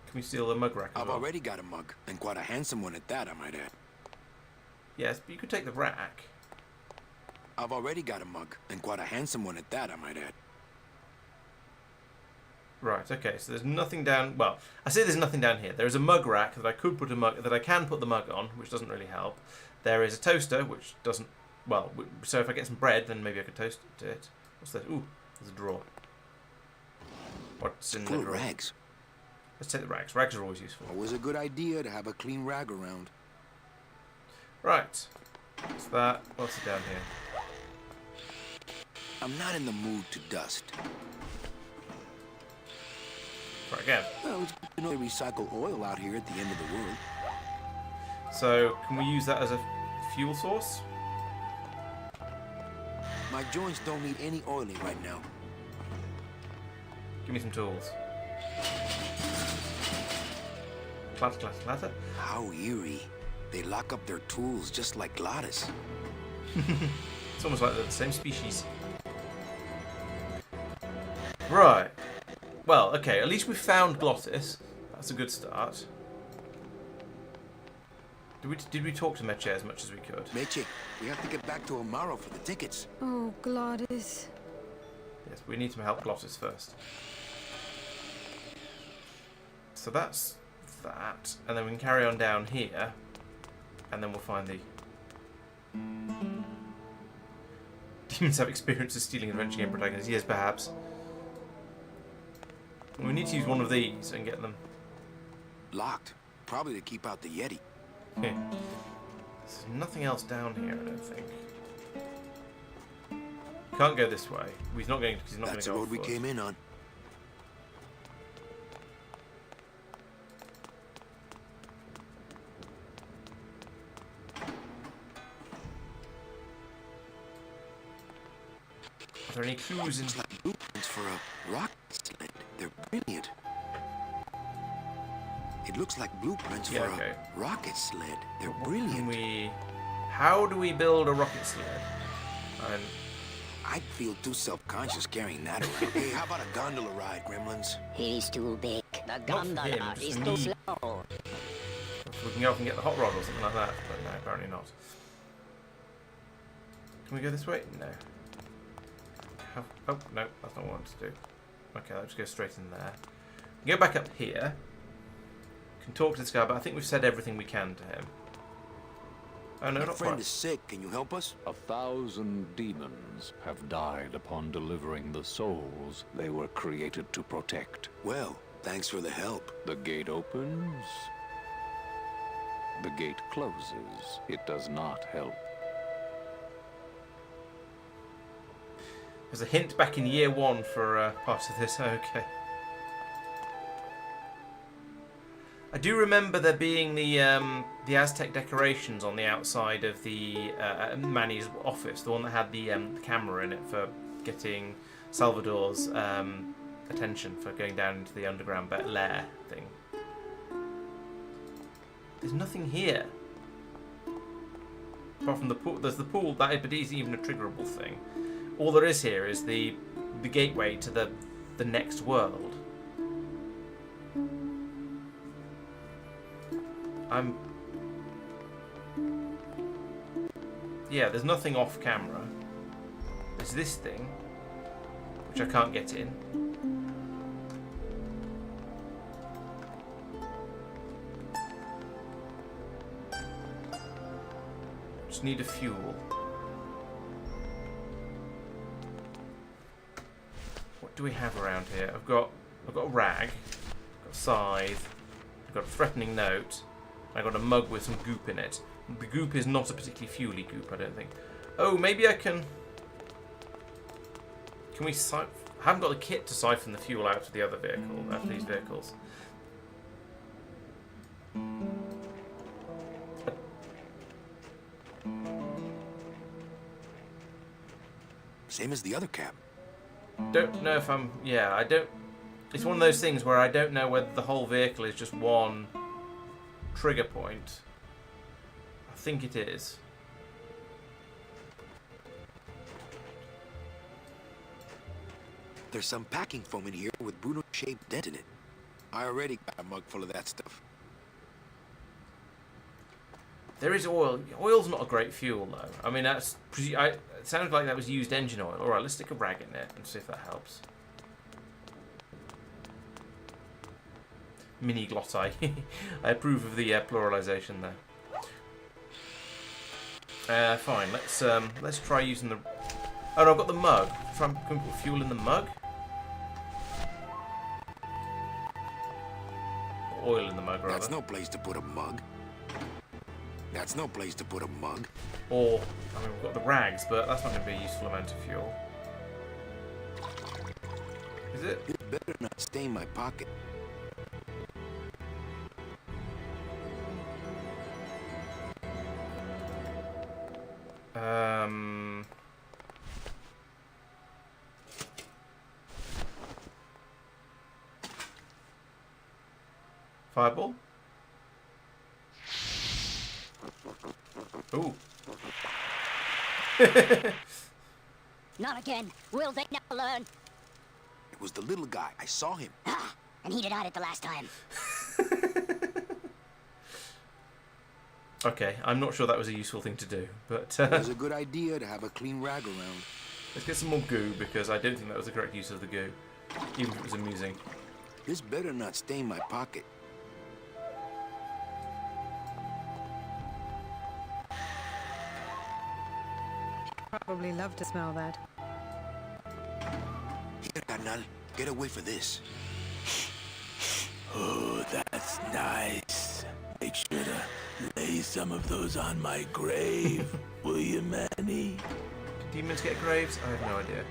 Can we steal the mug rack as I've well? already got a mug, and quite a handsome one at that, I might add. Yes, but you could take the rack. I've already got a mug, and quite a handsome one at that, I might add. Right, okay, so there's nothing down... Well, I say there's nothing down here. There's a mug rack that I could put a mug... that I can put the mug on, which doesn't really help. There is a toaster, which doesn't... Well, so if I get some bread, then maybe I could toast it. What's that? Ooh, there's a drawer. What's in the drawer? Rags. Let's take the rags. Rags are always useful. Always a good idea to have a clean rag around. Right. What's that? What's it down here? I'm not in the mood to dust. Try again. Well, it's good to know they recycle oil out here at the end of the world. So, can we use that as a fuel source? My joints don't need any oiling right now. Give me some tools. Clatter, clatter, clatter. How eerie. They lock up their tools just like Gladys. It's almost like they're the same species. Right. Well, okay, at least we found Glottis. That's a good start. Did we talk to Meche as much as we could? Meche, we have to get back to Amaro for the tickets. Oh, Gladys. Yes, we need to help Glottis first. So that's that. And then we can carry on down here. And then we'll find the... Demons have experience of stealing adventure game protagonists. Yes, perhaps. We need to use one of these and get them. Locked. Probably to keep out the Yeti. Yeah. There's nothing else down here, I don't think. Can't go this way. He's not going. He's not going to go. That's the road we came in on. Are there any clues in... Looks like blueprints for a rocket sled. They're brilliant. It looks like blueprints for a rocket sled. They're brilliant. How do we build a rocket sled? I'd feel too self-conscious carrying that around. Hey, how about a gondola ride, Gremlins? He's too big. The gondola is too slow. If we can go up and get the hot rod or something like that, but no, apparently not. Can we go this way? No. Oh, no, that's not what I wanted to do. Okay, let's go straight in there. Go back up here. Can talk to this guy, but I think we've said everything we can to him. Oh no, My not friend quite. is sick. Can you help us? 1,000 demons have died upon delivering the souls they were created to protect. Well, thanks for the help. The gate opens. The gate closes. It does not help. There's a hint back in year 1 for part of this. Okay. I do remember there being the Aztec decorations on the outside of the Manny's office, the one that had the camera in it for getting Salvador's attention for going down into the underground lair thing. There's nothing here. Apart from the pool. There's the pool, but it isn't even a triggerable thing. All there is here is the gateway to the next world. Yeah, there's nothing off camera. There's this thing, which I can't get in. Just need a fuel. What do we have around here? I've got a rag, I've got a scythe, I've got a threatening note. I got a mug with some goop in it. The goop is not a particularly fuely goop, I don't think. Oh, maybe I can... Can we... I haven't got the kit to siphon the fuel out of the other vehicle, out of these vehicles. Same as the other cab. Don't know if I'm... Yeah, I don't... It's one of those things where I don't know whether the whole vehicle is just one trigger point. I think it is. There's some packing foam in here with Bruno-shaped dent in it. I already got a mug full of that stuff. There is oil. Oil's not a great fuel, though. I mean, that's... it sounds like that was used engine oil. Alright, let's stick a rag in it and see if that helps. Mini glotti. I approve of the pluralization there. Fine. Let's try using the. Oh no, I've got the mug. Can we put fuel in the mug? Or oil in the mug, rather. That's no place to put a mug. That's no place to put a mug. Or I mean, we've got the rags, but that's not going to be a useful amount of fuel. Is it? It better not stain my pocket. Fireball? Ooh. Not again. Will they never learn? It was the little guy. I saw him. Ah, and he denied it the last time. Okay, I'm not sure that was a useful thing to do, but... It was a good idea to have a clean rag around. Let's get some more goo, because I don't think that was the correct use of the goo, even if it was amusing. This better not stain my pocket. Probably love to smell that. Here, carnal. Get away for this. Oh, that's nice. Make sure to lay some of those on my grave, will you, Manny? Do demons get graves? I have no idea.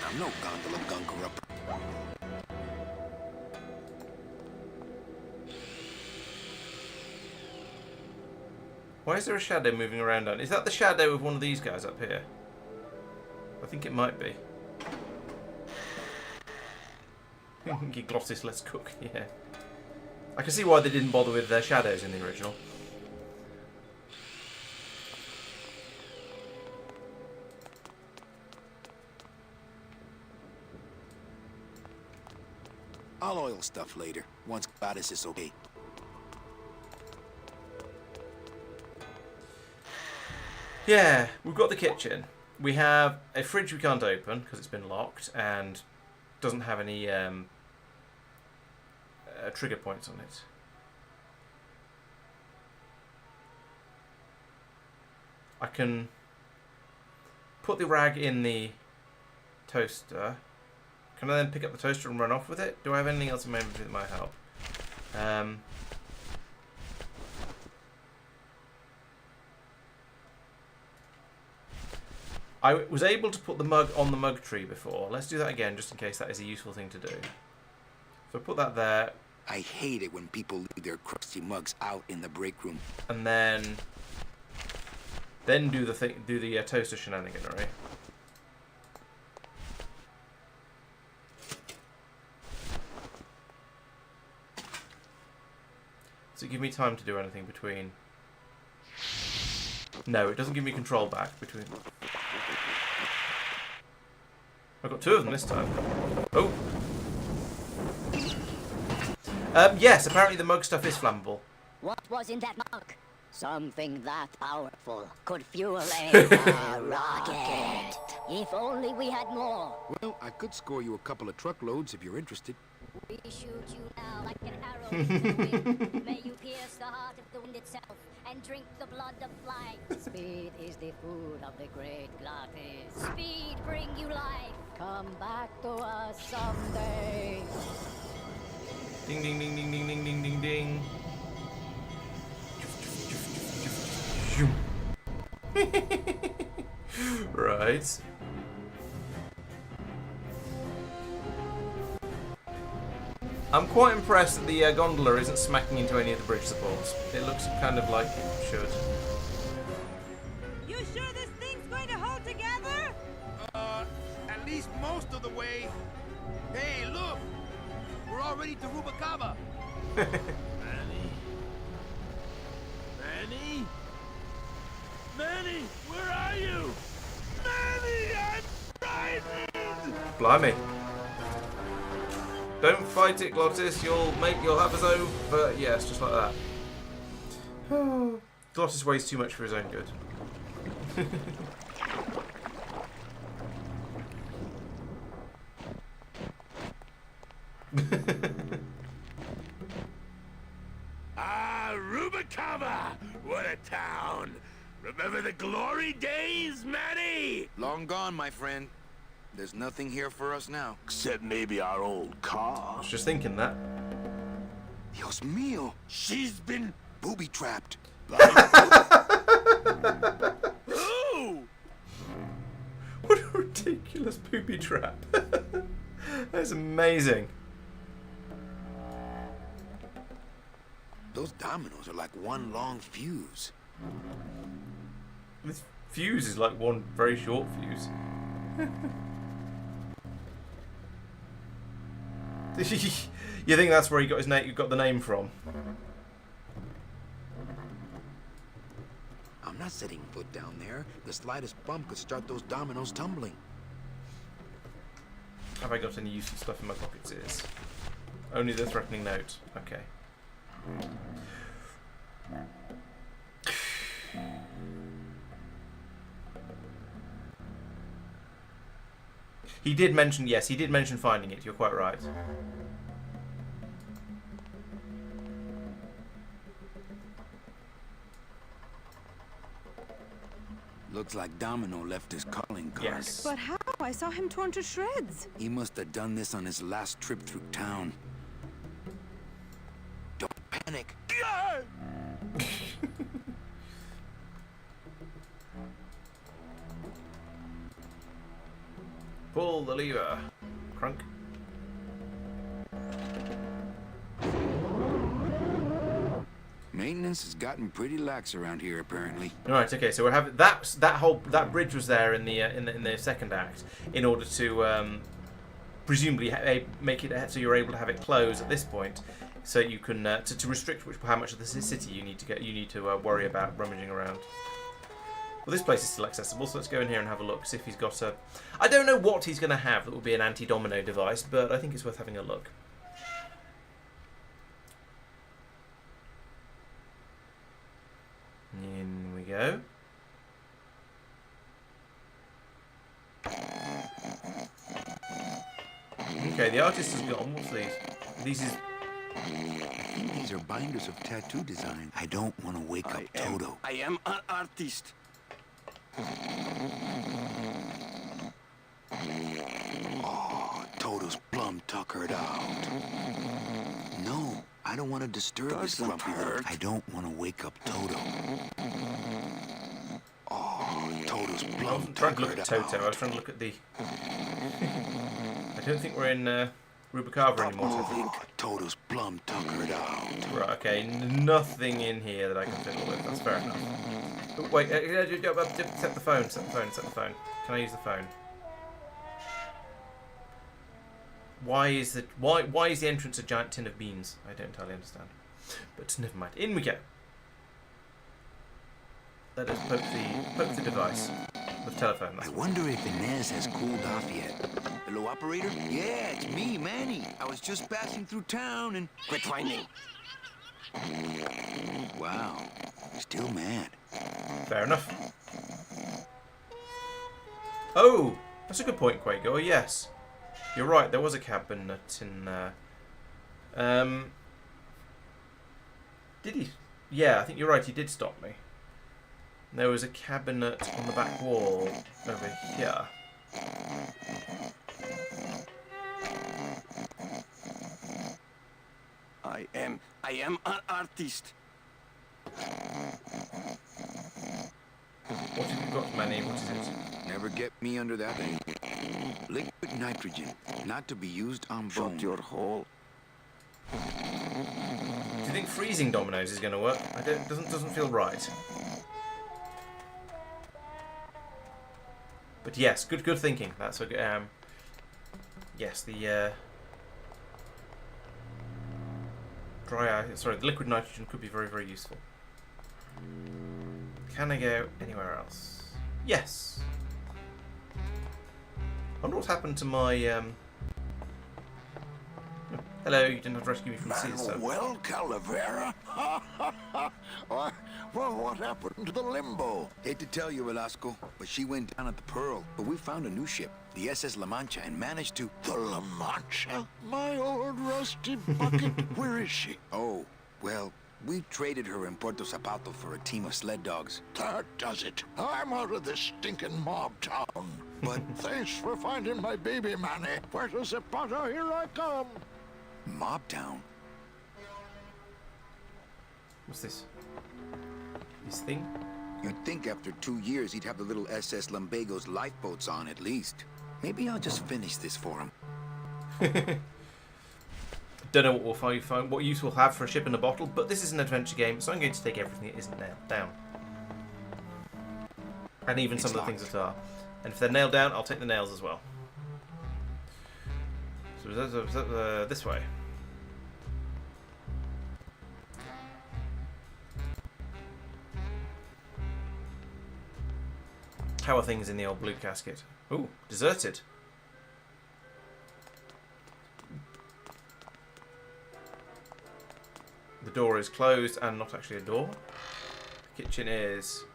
I'm no gondola gunker up. Why is there a shadow moving around? Is that the shadow of one of these guys up here? think it might be. Glottis, let's cook, yeah. I can see why they didn't bother with their shadows in the original. I'll oil stuff later, once Goddess is okay. Yeah, we've got the kitchen. We have a fridge we can't open because it's been locked and doesn't have any trigger points on it. I can put the rag in the toaster. Can I then pick up the toaster and run off with it? Do I have anything else in my inventory that might help? I was able to put the mug on the mug tree before. Let's do that again, just in case that is a useful thing to do. So put that there. I hate it when people leave their crusty mugs out in the break room. And then do the toaster shenaniganry. Does it give me time to do anything between? No, it doesn't give me control back between. I've got two of them this time. Oh. Yes, apparently the mug stuff is flammable. What was in that mug? Something that powerful could fuel a rocket. If only we had more. Well, I could score you a couple of truckloads if you're interested. We shoot you now like an arrow into the wind. May you pierce the heart of the wind itself and drink the blood of flight. Speed is the food of the great Glottis. Speed bring you life. Come back to us someday. Ding ding ding ding ding ding ding ding ding. Right. I'm quite impressed that the gondola isn't smacking into any of the bridge supports. It looks kind of like it should. You sure this thing's going to hold together? At least most of the way. Hey, look! We're already to Rubacava. Manny? Manny? Manny, where are you? Manny, I'm frightened! Blimey. Don't fight it, Glottis. You'll have us over. Yes, just like that. Glottis weighs too much for his own good. Ah, Rubacava! What a town! Remember the glory days, Manny? Long gone, my friend. There's nothing here for us now. Except maybe our old car. I was just thinking that. Dios mío. She's been booby-trapped. Ooh! What a ridiculous booby trap. That's amazing. Those dominoes are like one long fuse. This fuse is like one very short fuse. You think that's where he got his name? You got the name from? I'm not setting foot down there. The slightest bump could start those dominoes tumbling. Have I got any useful stuff in my pockets? Is only the threatening note. Okay. He did mention, yes, he did mention finding it. You're quite right. Looks like Domino left his calling card. Yes. But how? I saw him torn to shreds. He must have done this on his last trip through town. Don't panic. Pull the lever. Crunk. Maybe Maintenance has gotten pretty lax around here, apparently. All right. Okay. So we're having that bridge was there in the second act in order to presumably make it so you're able to have it close at this point, so you can to restrict how much of the city you need to worry about rummaging around. Well, this place is still accessible, so let's go in here and have a look. See if he's got a. I don't know what he's going to have that will be an anti-domino device, but I think it's worth having a look. In we go. Okay, the artist is gone. What's these? These are binders of tattoo design. I don't want to wake up Toto. I am an artist. Oh, Toto's plumb tuckered out. No, I don't want to disturb this grumpy little. I don't want to wake up Toto. Oh, Toto's plumb tuckered out. I wasn't trying to look at Toto. I was trying to look at the. I don't think we're in Rubicava anymore. Oh, Toto's plumb tuckered out. Right. Okay. Nothing in here that I can fiddle with. That's fair enough. Oh, wait. Set the phone. Set the phone. Can I use the phone? Why is the entrance a giant tin of beans? I don't entirely understand. But never mind. In we go. Let us poke the device. The telephone. I wonder if Inez has cooled off yet. Hello, operator? Yeah, it's me, Manny. I was just passing through town and... Quit whining. Wow. Still mad. Fair enough. Oh! That's a good point, Quago. Yes. You're right, there was a cabinet in there. Did he? Yeah, I think you're right, he did stop me. There was a cabinet on the back wall over here. I am an artist. What have you got, Manny? What is it? Never get me under that thing. Liquid nitrogen, not to be used on bone. Shut your hole. Do you think freezing dominoes is going to work? Doesn't feel right. But yes, good thinking. That's a good. Yes, the the liquid nitrogen could be very useful. Can I go anywhere else? Yes. I wonder what's happened to my Hello, you didn't have to rescue me from the sea, so. Well, Calavera. Well, what happened to the Limbo? Hate to tell you, Velasco, but she went down at the Pearl. But we found a new ship, the SS La Mancha, and managed to... The La Mancha? My old rusty bucket. Where is she? Oh, well, we traded her in Puerto Zapato for a team of sled dogs. That does it. I'm out of this stinking mob town. But... Thanks for finding my baby, Manny. Puerto Zapato, here I come. Mob town? What's this? This thing? You'd think after 2 years he'd have the little SS Lumbago's lifeboats on at least. Maybe I'll just finish this for him. Don't know what we'll find, what use we'll have for a ship in a bottle, but this is an adventure game, so I'm going to take everything that isn't nailed down. And even some of the things that are. And if they're nailed down, I'll take the nails as well. So this way. How are things in the old blue casket? Ooh, deserted. The door is closed and not actually a door. The kitchen is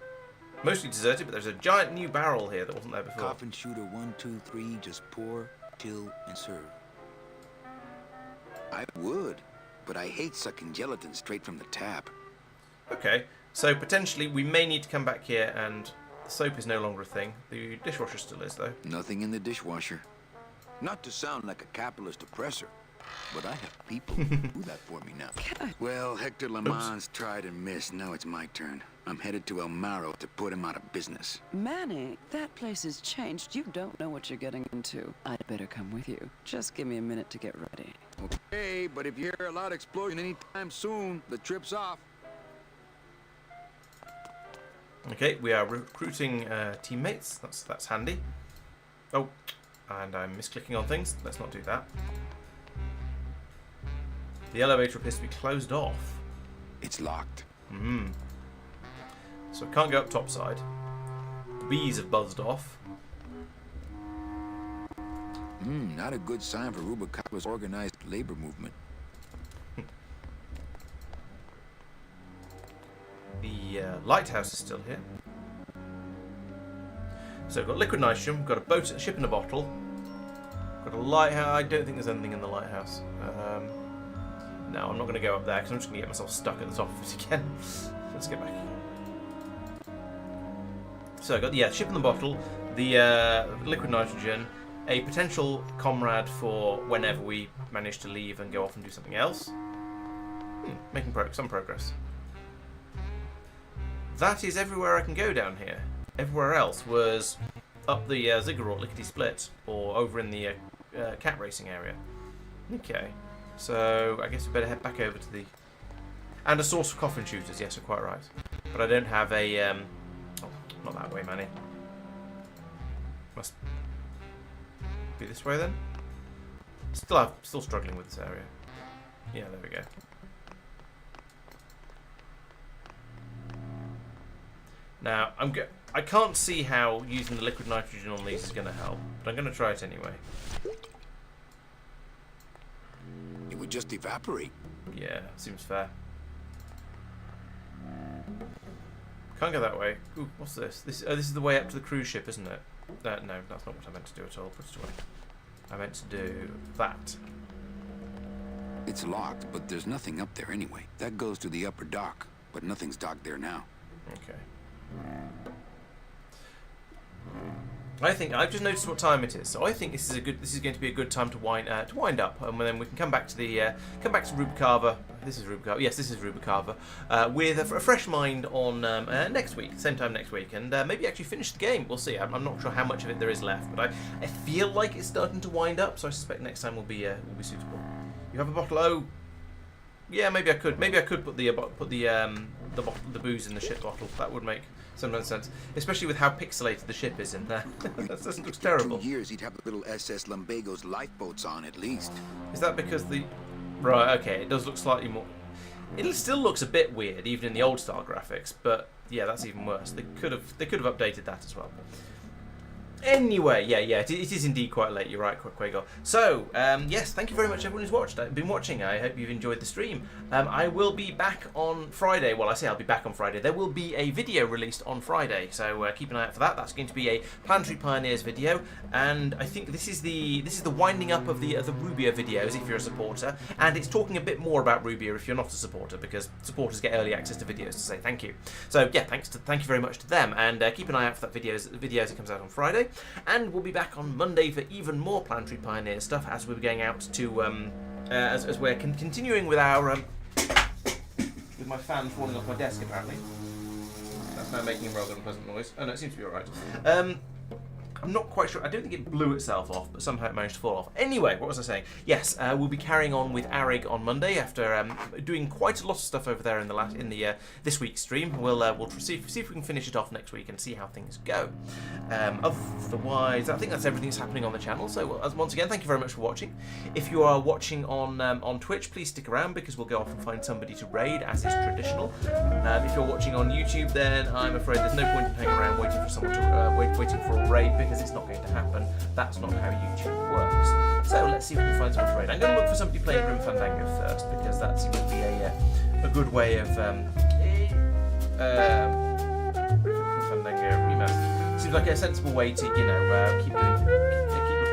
mostly deserted, but there's a giant new barrel here that wasn't there before. Coffin shooter 1, 2, 3, just pour, chill, and serve. I would, but I hate sucking gelatin straight from the tap. Okay, so potentially we may need to come back here, and the soap is no longer a thing. The dishwasher still is, though. Nothing in the dishwasher. Not to sound like a capitalist oppressor, but I have people who do that for me now. Well, Hector Lamans tried and missed. Now it's my turn. I'm headed to El Maro to put him out of business. Manny, that place has changed. You don't know what you're getting into. I'd better come with you. Just give me a minute to get ready. Okay, but if you hear a loud explosion anytime soon, the trip's off. Okay, we are recruiting teammates. That's handy. Oh, and I'm misclicking on things. Let's not do that. The elevator appears to be closed off. It's locked. So I can't go up topside. The bees have buzzed off. Not a good sign for Rubalcaba's organized labor movement. The lighthouse is still here. So we've got liquid nitrogen, we've got a ship in a bottle, got a lighthouse. I don't think there's anything in the lighthouse. No, I'm not going to go up there because I'm just going to get myself stuck at the top of it again. Let's get back. So I've got the ship in the bottle, the liquid nitrogen, a potential comrade for whenever we manage to leave and go off and do something else. Making some progress. That is everywhere I can go down here. Everywhere else was up the ziggurat lickety-split or over in the cat racing area. Okay. So, I guess we better head back over to the... And a source of coffin shooters, yes, you're quite right. But I don't have a... Oh, not that way, Manny. Must be this way, then? Still struggling with this area. Yeah, there we go. Now, I can't see how using the liquid nitrogen on these is going to help, but I'm going to try it anyway. It would just evaporate. Yeah, seems fair. Can't go that way. Ooh, what's this? This is the way up to the cruise ship, isn't it? No, that's not what I meant to do at all. Put it away. I meant to do that. It's locked, but there's nothing up there anyway. That goes to the upper dock, but nothing's docked there now. Okay. I think I've just noticed what time it is, so I think this is going to be a good time to wind up, and then we can come back to Rubalcaba. This is Rubalcaba. Yes, this is Rubalcaba. With a fresh mind on next week, same time next week, and maybe actually finish the game. We'll see. I'm not sure how much of it there is left, but I feel like it's starting to wind up, so I suspect next time will be suitable. You have a bottle? Oh, yeah, maybe I could. Maybe I could put the booze in the ship bottle. That would make some sense, especially with how pixelated the ship is in there. That looks terrible. 2 years, he'd have the little SS Lumbago's lifeboats on at least. Is that because the... Right, okay, it does look slightly more... It still looks a bit weird, even in the old style graphics, but yeah, that's even worse. They could have updated that as well. Anyway, yeah, it is indeed quite late. You're right, Quago. So, yes, thank you very much everyone who's been watching. I hope you've enjoyed the stream. I will be back on Friday. Well, I say I'll be back on Friday. There will be a video released on Friday, so keep an eye out for that. That's going to be a Planetary Pioneers video, and I think this is the winding up of the Rubia videos if you're a supporter, and it's talking a bit more about Rubia if you're not a supporter, because supporters get early access to videos to say thank you. So yeah, thank you very much to them, and keep an eye out for that videos that comes out on Friday. And we'll be back on Monday for even more Planetary Pioneer stuff as we're going out to as we're continuing with our with my fan falling off my desk apparently. That's now making a rather unpleasant noise. Oh no, it seems to be alright. I'm not quite sure. I don't think it blew itself off, but somehow it managed to fall off. Anyway, what was I saying? Yes, we'll be carrying on with Arig on Monday after doing quite a lot of stuff over there in the this week's stream. We'll see if we can finish it off next week and see how things go. Otherwise, I think that's everything that's happening on the channel. So once again, thank you very much for watching. If you are watching on Twitch, please stick around because we'll go off and find somebody to raid, as is traditional. If you're watching on YouTube, then I'm afraid there's no point in hanging around waiting for someone to waiting for a raid, because it's not going to happen. That's not how YouTube works. So let's see if we can find someone to raid. I'm going to look for somebody playing Grim Fandango first, because that seems to be a good way of Grim Fandango remaster. Seems like a sensible way to keep looking at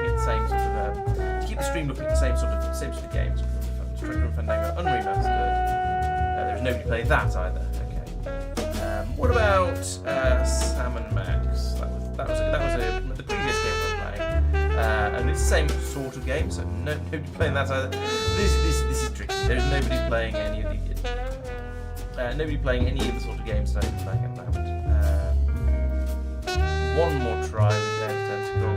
the same sort of to keep the stream looking at the same sort of games. Grim Fandango Unremastered. There's nobody playing that either. Okay. What about Sam and Max? That was the previous game I was playing, and it's the same sort of game, so nobody playing that either. This is tricky. There's nobody playing any of the sort of games that I'm playing at the moment. One more try with Dead Tentacle.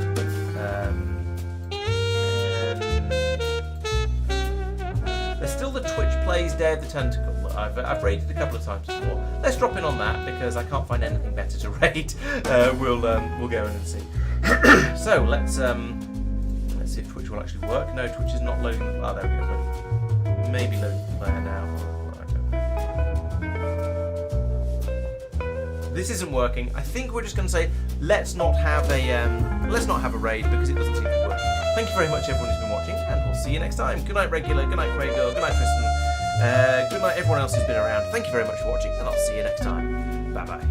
There's still the Twitch plays Dare the Tentacle though. I've raided a couple of times before. Let's drop in on that because I can't find anything better to raid. We'll go in and see. So let's see if Twitch will actually work. No, Twitch is not loading. Oh, there we go. Maybe loading the player now. This isn't working. I think we're just going to say let's not have a raid because it doesn't seem to be working. Thank you very much, everyone who's been watching, and we'll see you next time. Good night, Regular. Good night, Craigo. Good night, Tristan. Good night, everyone else who's been around. Thank you very much for watching, and I'll see you next time. Bye bye.